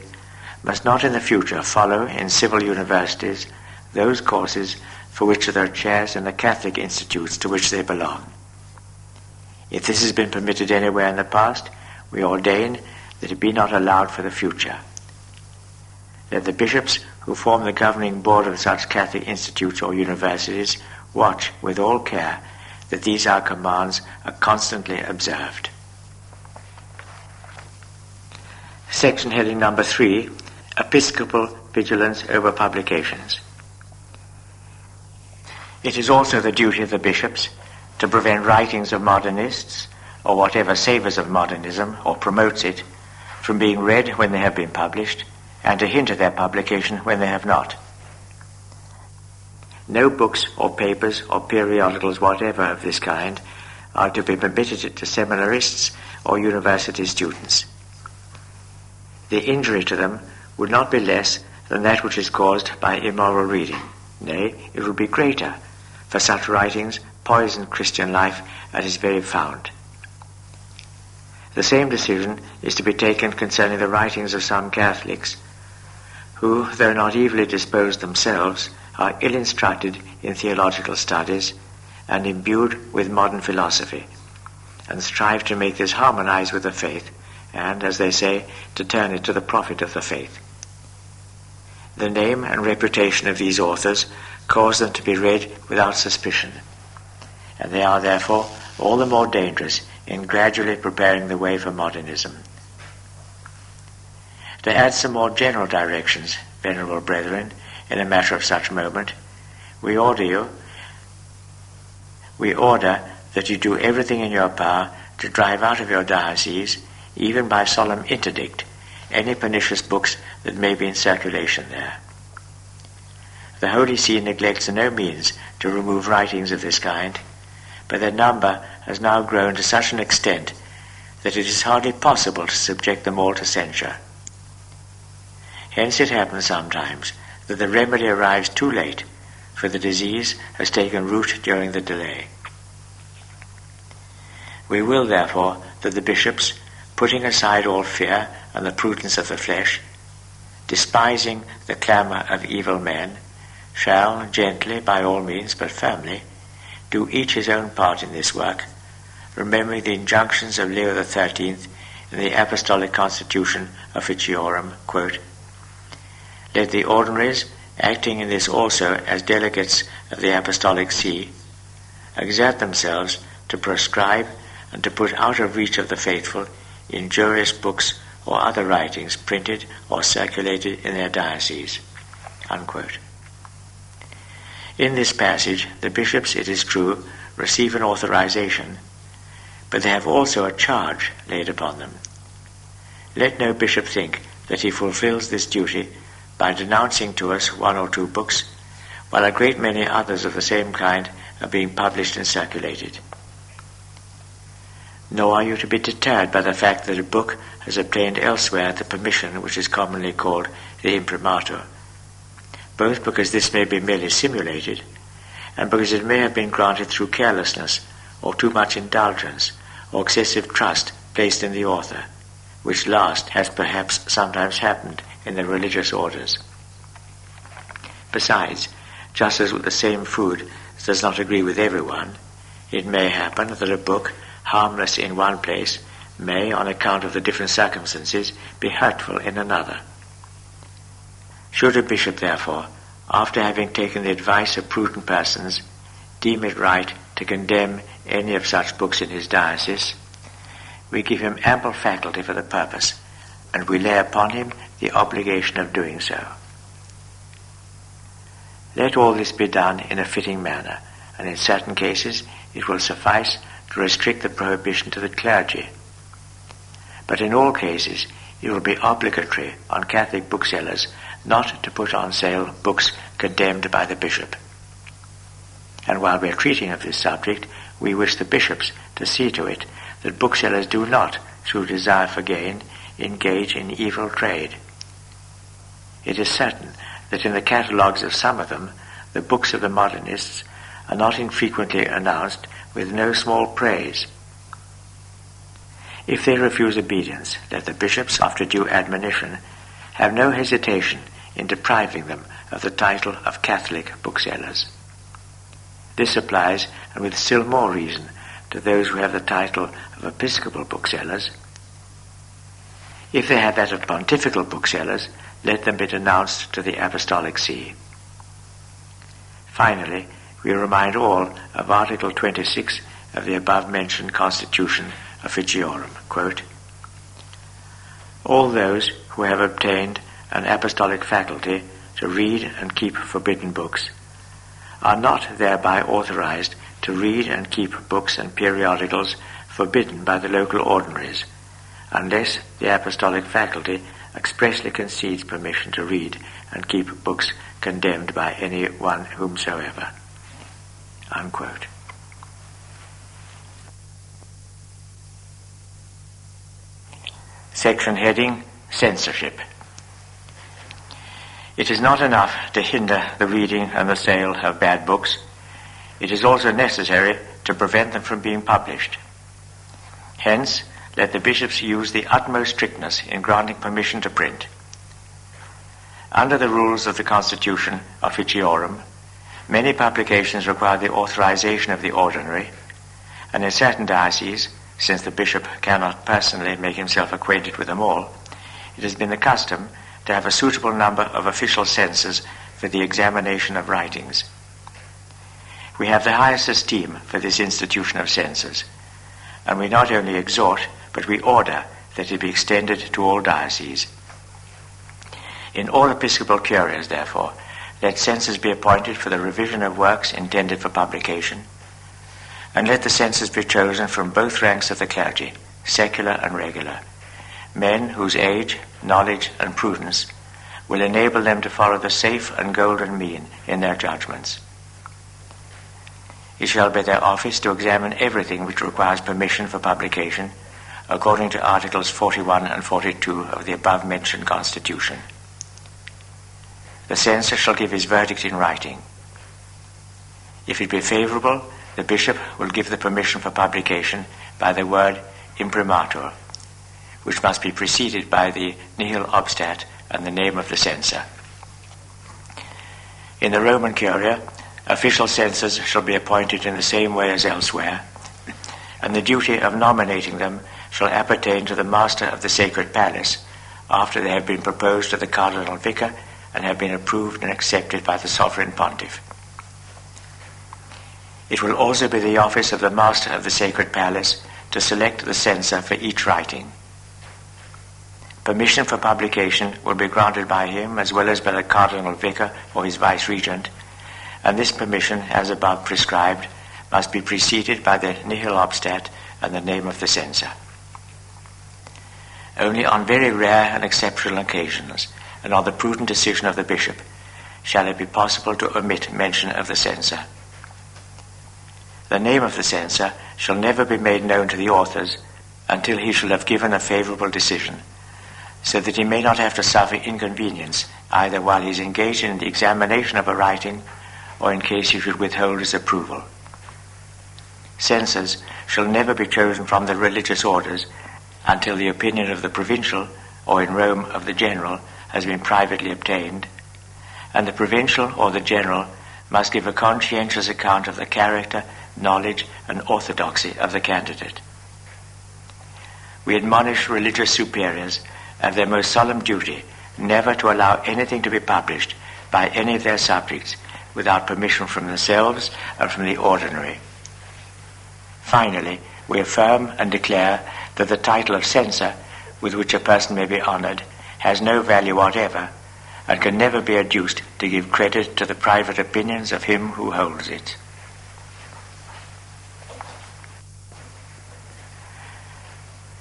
must not in the future follow in civil universities those courses for which there are chairs in the Catholic institutes to which they belong. If this has been permitted anywhere in the past, we ordain that it be not allowed for the future. Let the bishops who form the governing board of such Catholic institutes or universities watch with all care that these our commands are constantly observed. Section heading number 3, Episcopal Vigilance over Publications. It is also the duty of the bishops to prevent writings of modernists, or whatever savours of modernism or promotes it, from being read when they have been published, and to hint at their publication when they have not. No books or papers or periodicals whatever of this kind are to be permitted to seminarists or university students. The injury to them would not be less than that which is caused by immoral reading. Nay, it would be greater, for such writings poison Christian life at its very fount. The same decision is to be taken concerning the writings of some Catholics, who, though not evilly disposed themselves, are ill-instructed in theological studies and imbued with modern philosophy, and strive to make this harmonize with the faith, and, as they say, to turn it to the profit of the faith. The name and reputation of these authors cause them to be read without suspicion, and they are therefore all the more dangerous in gradually preparing the way for modernism. To add some more general directions, venerable brethren, in a matter of such moment, we order that you do everything in your power to drive out of your diocese, even by solemn interdict, any pernicious books that may be in circulation there. The Holy See neglects in no means to remove writings of this kind, but their number has now grown to such an extent that it is hardly possible to subject them all to censure. Hence it happens sometimes that the remedy arrives too late, for the disease has taken root during the delay. We will, therefore, that the bishops, putting aside all fear and the prudence of the flesh, despising the clamour of evil men, shall gently, by all means, but firmly, do each his own part in this work, remembering the injunctions of Leo XIII in the Apostolic Constitution Officiorum, quote, "Let the ordinaries, acting in this also as delegates of the Apostolic See, exert themselves to proscribe and to put out of reach of the faithful injurious books or other writings printed or circulated in their diocese." Unquote. In this passage, the bishops, it is true, receive an authorization, but they have also a charge laid upon them. Let no bishop think that he fulfills this duty by denouncing to us one or two books, while a great many others of the same kind are being published and circulated. Nor are you to be deterred by the fact that a book has obtained elsewhere the permission which is commonly called the imprimatur, both because this may be merely simulated, and because it may have been granted through carelessness, or too much indulgence, or excessive trust placed in the author, which last has perhaps sometimes happened in the religious orders. Besides, just as with the same food does not agree with everyone, it may happen that a book, harmless in one place, may, on account of the different circumstances, be hurtful in another. Should a bishop, therefore, after having taken the advice of prudent persons, deem it right to condemn any of such books in his diocese, we give him ample faculty for the purpose, and we lay upon him the obligation of doing so. Let all this be done in a fitting manner, and in certain cases it will suffice to restrict the prohibition to the clergy. But in all cases it will be obligatory on Catholic booksellers not to put on sale books condemned by the bishop. And while we are treating of this subject, we wish the bishops to see to it that booksellers do not, through desire for gain, engage in evil trade. It is certain that in the catalogues of some of them, the books of the modernists are not infrequently announced with no small praise. If they refuse obedience, let the bishops, after due admonition, have no hesitation in depriving them of the title of Catholic booksellers. This applies, and with still more reason, to those who have the title of Episcopal booksellers. If they have that of Pontifical booksellers, let them be denounced to the Apostolic See. Finally, we remind all of Article 26 of the above-mentioned Constitution Officiorum, quote, "All those who have obtained an apostolic faculty to read and keep forbidden books are not thereby authorized to read and keep books and periodicals forbidden by the local ordinaries, unless the apostolic faculty expressly concedes permission to read and keep books condemned by any one whomsoever." Unquote. Section heading, Censorship. It is not enough to hinder the reading and the sale of bad books. It is also necessary to prevent them from being published. Hence, let the bishops use the utmost strictness in granting permission to print. Under the rules of the Constitution Officiorum, many publications require the authorization of the ordinary, and in certain dioceses, since the bishop cannot personally make himself acquainted with them all, it has been the custom to have a suitable number of official censors for the examination of writings. We have the highest esteem for this institution of censors, and we not only exhort, but we order that it be extended to all dioceses. In all episcopal curias, therefore, let censors be appointed for the revision of works intended for publication, and let the censors be chosen from both ranks of the clergy, secular and regular, men whose age, knowledge, and prudence will enable them to follow the safe and golden mean in their judgments. It shall be their office to examine everything which requires permission for publication, according to Articles 41 and 42 of the above-mentioned Constitution. The censor shall give his verdict in writing. If it be favourable, the bishop will give the permission for publication by the word imprimatur, which must be preceded by the nihil obstat and the name of the censor. In the Roman Curia, official censors shall be appointed in the same way as elsewhere, and the duty of nominating them shall appertain to the master of the sacred palace after they have been proposed to the cardinal vicar and have been approved and accepted by the sovereign pontiff. It will also be the office of the master of the sacred palace to select the censor for each writing. Permission for publication will be granted by him as well as by the cardinal vicar or his vice-regent, and this permission, as above prescribed, must be preceded by the nihil obstat and the name of the censor. Only on very rare and exceptional occasions, and on the prudent decision of the bishop, shall it be possible to omit mention of the censor. The name of the censor shall never be made known to the authors until he shall have given a favourable decision, so that he may not have to suffer inconvenience either while he is engaged in the examination of a writing or in case he should withhold his approval. Censors shall never be chosen from the religious orders until the opinion of the provincial, or in Rome of the general, has been privately obtained, and the provincial or the general must give a conscientious account of the character, knowledge, and orthodoxy of the candidate. We admonish religious superiors of their most solemn duty never to allow anything to be published by any of their subjects without permission from themselves and from the ordinary. Finally, we affirm and declare that the title of censor, with which a person may be honoured, has no value whatever, and can never be adduced to give credit to the private opinions of him who holds it.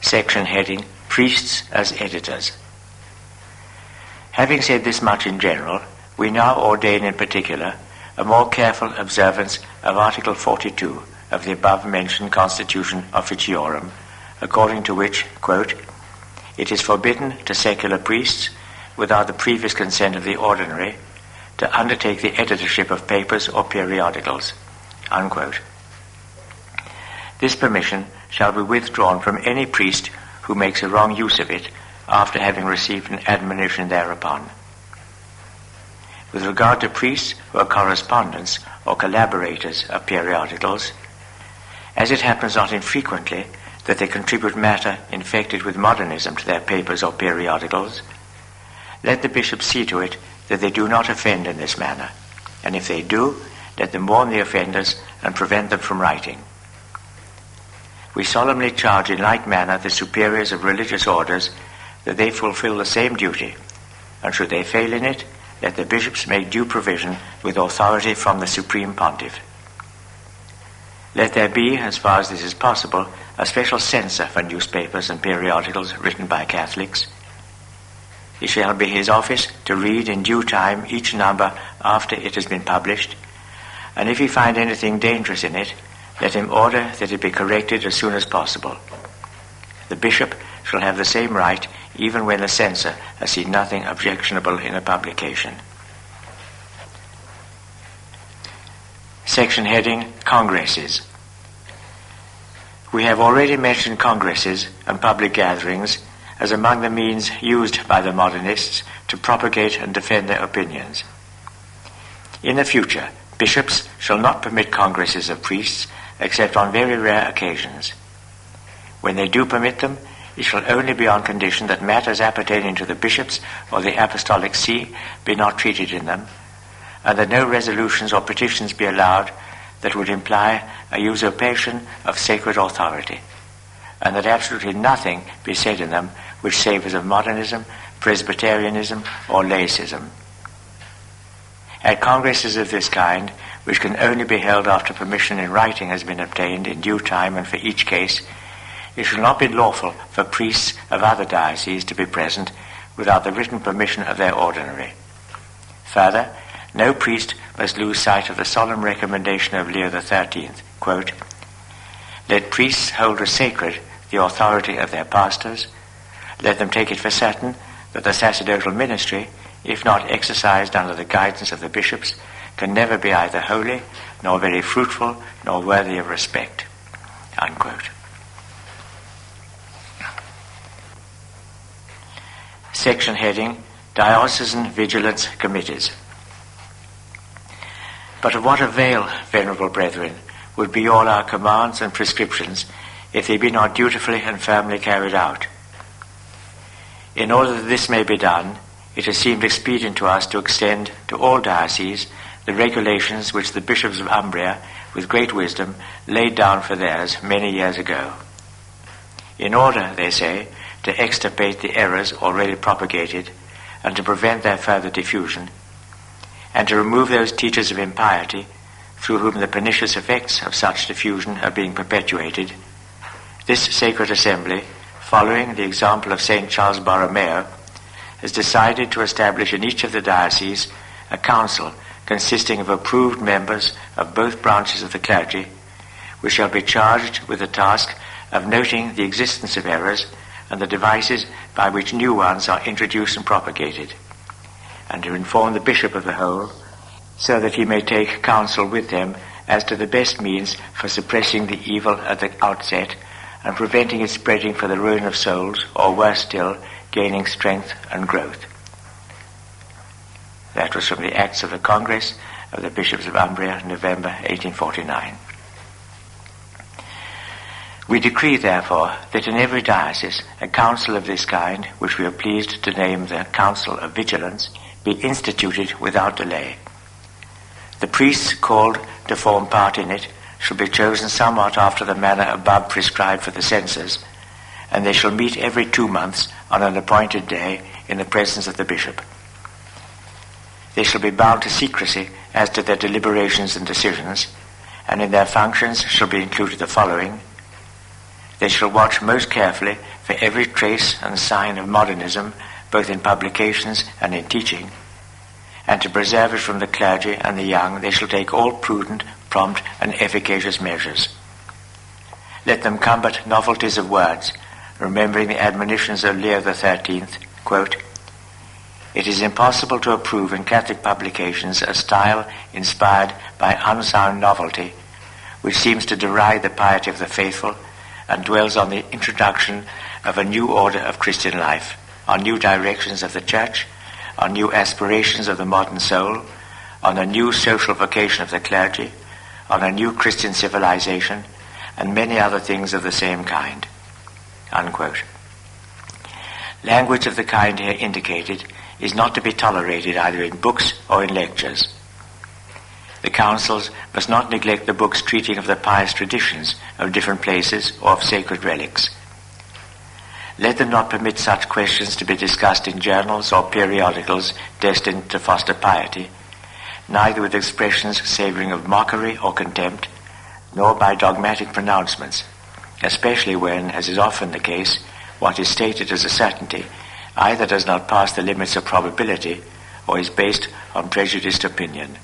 Section heading, Priests as Editors. Having said this much in general, we now ordain in particular a more careful observance of Article 42 of the above-mentioned Constitution Officiorum, according to which, quote, it is forbidden to secular priests, without the previous consent of the ordinary, to undertake the editorship of papers or periodicals, unquote. This permission shall be withdrawn from any priest who makes a wrong use of it after having received an admonition thereupon. With regard to priests who are correspondents or collaborators of periodicals, as it happens not infrequently that they contribute matter infected with modernism to their papers or periodicals, let the bishop see to it that they do not offend in this manner, and if they do, let them warn the offenders and prevent them from writing. We solemnly charge in like manner the superiors of religious orders that they fulfill the same duty, and should they fail in it, let the bishops make due provision with authority from the Supreme Pontiff. Let there be, as far as this is possible, a special censor for newspapers and periodicals written by Catholics. It shall be his office to read in due time each number after it has been published, and if he find anything dangerous in it, let him order that it be corrected as soon as possible. The bishop shall have the same right even when the censor has seen nothing objectionable in a publication. Section heading, Congresses. We have already mentioned congresses and public gatherings as among the means used by the modernists to propagate and defend their opinions. In the future, bishops shall not permit congresses of priests except on very rare occasions. When they do permit them, it shall only be on condition that matters appertaining to the bishops or the apostolic see be not treated in them, and that no resolutions or petitions be allowed that would imply a usurpation of sacred authority, and that absolutely nothing be said in them which savours of modernism, Presbyterianism, or laicism. At congresses of this kind, which can only be held after permission in writing has been obtained in due time and for each case, it shall not be lawful for priests of other dioceses to be present without the written permission of their ordinary. Further, no priest must lose sight of the solemn recommendation of Leo XIII, quote, "Let priests hold as sacred the authority of their pastors. Let them take it for certain that the sacerdotal ministry, if not exercised under the guidance of the bishops, can never be either holy, nor very fruitful, nor worthy of respect." Unquote. Section heading, Diocesan Vigilance Committees. But of what avail, venerable brethren, would be all our commands and prescriptions if they be not dutifully and firmly carried out? In order that this may be done, it has seemed expedient to us to extend to all dioceses the regulations which the bishops of Umbria, with great wisdom, laid down for theirs many years ago. In order, they say, to extirpate the errors already propagated and to prevent their further diffusion, and to remove those teachers of impiety through whom the pernicious effects of such diffusion are being perpetuated, this sacred assembly, following the example of St. Charles Borromeo, has decided to establish in each of the dioceses a council consisting of approved members of both branches of the clergy, which shall be charged with the task of noting the existence of errors and the devices by which new ones are introduced and propagated, and to inform the bishop of the whole, so that he may take counsel with them as to the best means for suppressing the evil at the outset and preventing its spreading for the ruin of souls, or worse still, gaining strength and growth. That was from the Acts of the Congress of the Bishops of Umbria, November 1849. We decree, therefore, that in every diocese a council of this kind, which we are pleased to name the Council of Vigilance, be instituted without delay. The priests called to form part in it shall be chosen somewhat after the manner above prescribed for the censors, and they shall meet every 2 months on an appointed day in the presence of the bishop. They shall be bound to secrecy as to their deliberations and decisions, and in their functions shall be included the following: they shall watch most carefully for every trace and sign of modernism, both in publications and in teaching, and to preserve it from the clergy and the young, they shall take all prudent, prompt, and efficacious measures. Let them combat novelties of words, remembering the admonitions of Leo XIII, quote, "It is impossible to approve in Catholic publications a style inspired by unsound novelty, which seems to deride the piety of the faithful and dwells on the introduction of a new order of Christian life, on new directions of the Church, on new aspirations of the modern soul, on a new social vocation of the clergy, on a new Christian civilization, and many other things of the same kind." Unquote. Language of the kind here indicated is not to be tolerated either in books or in lectures. The councils must not neglect the books treating of the pious traditions of different places or of sacred relics. Let them not permit such questions to be discussed in journals or periodicals destined to foster piety, neither with expressions savouring of mockery or contempt, nor by dogmatic pronouncements, especially when, as is often the case, what is stated as a certainty either does not pass the limits of probability or is based on prejudiced opinion.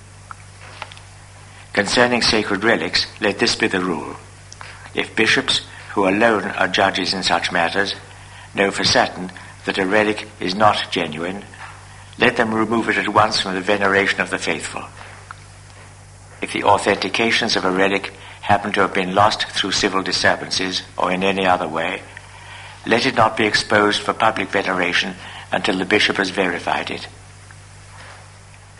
Concerning sacred relics, let this be the rule: if bishops, who alone are judges in such matters, know for certain that a relic is not genuine, let them remove it at once from the veneration of the faithful. If the authentications of a relic happen to have been lost through civil disturbances or in any other way, let it not be exposed for public veneration until the bishop has verified it.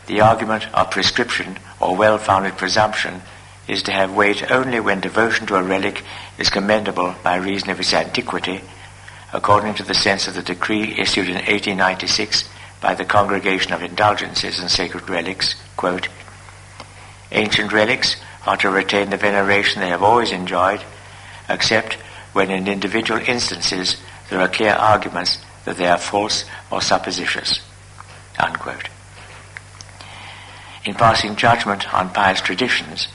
The argument of prescription or well-founded presumption is to have weight only when devotion to a relic is commendable by reason of its antiquity, according to the sense of the decree issued in 1896 by the Congregation of Indulgences and Sacred Relics, quote, "Ancient relics are to retain the veneration they have always enjoyed, except when in individual instances there are clear arguments that they are false or supposititious," unquote. In passing judgment on pious traditions,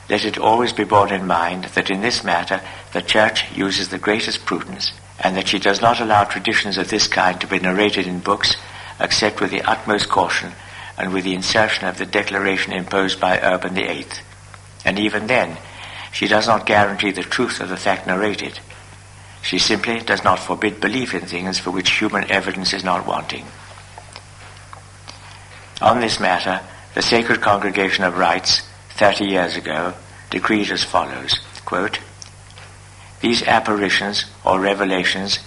let it always be borne in mind that in this matter the Church uses the greatest prudence, and that she does not allow traditions of this kind to be narrated in books except with the utmost caution and with the insertion of the declaration imposed by Urban VIII. And even then, she does not guarantee the truth of the fact narrated. She simply does not forbid belief in things for which human evidence is not wanting. On this matter, the Sacred Congregation of Rites, 30 years ago, decreed as follows, quote, "These apparitions or revelations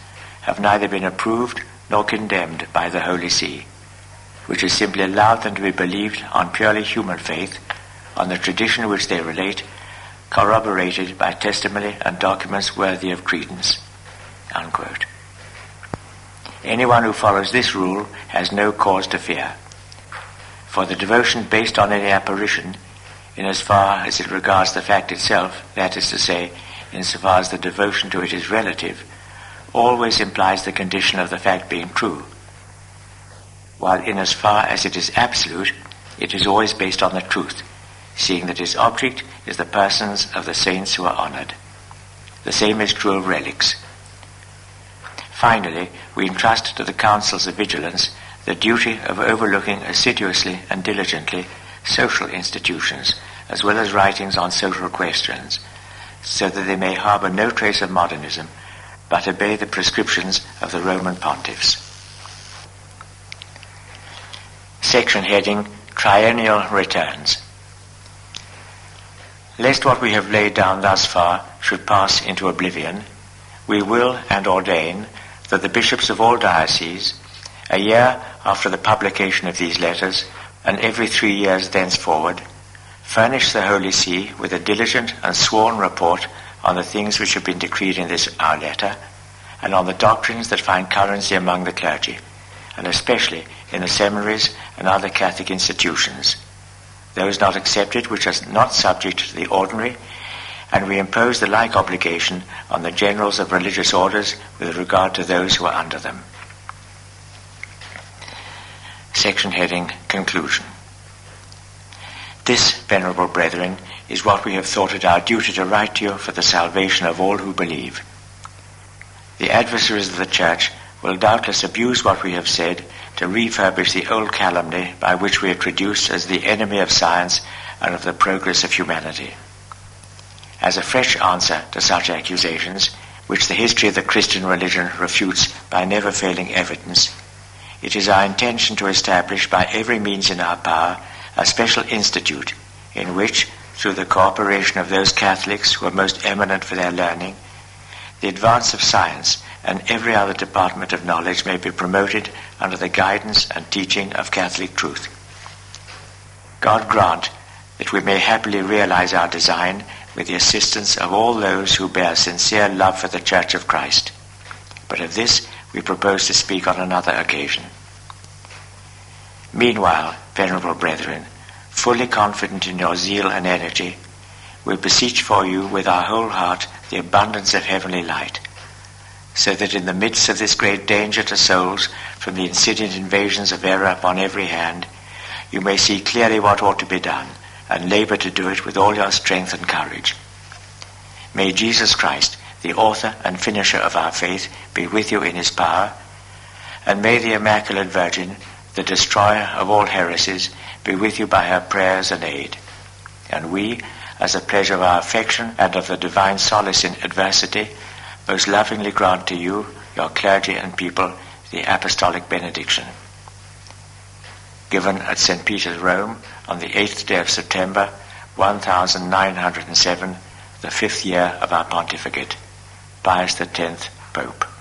have neither been approved nor condemned by the Holy See, which has simply allowed them to be believed on purely human faith, on the tradition which they relate, corroborated by testimony and documents worthy of credence," unquote. Anyone who follows this rule has no cause to fear. For the devotion based on any apparition, in as far as it regards the fact itself, that is to say, insofar as the devotion to it is relative, always implies the condition of the fact being true, while in as far as it is absolute, it is always based on the truth, seeing that its object is the persons of the saints who are honored. The same is true of relics. Finally, we entrust to the councils of vigilance the duty of overlooking assiduously and diligently social institutions, as well as writings on social questions, so that they may harbour no trace of modernism, but obey the prescriptions of the Roman pontiffs. Section heading, Triennial Returns. Lest what we have laid down thus far should pass into oblivion, we will and ordain that the bishops of all dioceses, a year after the publication of these letters, and every 3 years thenceforward, furnish the Holy See with a diligent and sworn report on the things which have been decreed in this our letter, and on the doctrines that find currency among the clergy, and especially in the seminaries and other Catholic institutions, those not excepted which are not subject to the ordinary, and we impose the like obligation on the generals of religious orders with regard to those who are under them. Section heading, Conclusion. This, venerable brethren, is what we have thought it our duty to write to you for the salvation of all who believe. The adversaries of the Church will doubtless abuse what we have said to refurbish the old calumny by which we are traduced as the enemy of science and of the progress of humanity. As a fresh answer to such accusations, which the history of the Christian religion refutes by never-failing evidence, it is our intention to establish by every means in our power a special institute in which, through the cooperation of those Catholics who are most eminent for their learning, the advance of science and every other department of knowledge may be promoted under the guidance and teaching of Catholic truth. God grant that we may happily realize our design with the assistance of all those who bear sincere love for the Church of Christ. But of this we propose to speak on another occasion. Meanwhile, venerable brethren, fully confident in your zeal and energy, we beseech for you with our whole heart the abundance of heavenly light, so that in the midst of this great danger to souls from the insidious invasions of error upon every hand, you may see clearly what ought to be done, and labor to do it with all your strength and courage. May Jesus Christ, the author and finisher of our faith, be with you in his power, and may the Immaculate Virgin, the destroyer of all heresies, be with you by her prayers and aid. And we, as a pledge of our affection and of the divine solace in adversity, most lovingly grant to you, your clergy and people, the apostolic benediction. Given at St. Peter's, Rome, on the 8th day of September, 1907, the 5th year of our pontificate, Pius X, Pope.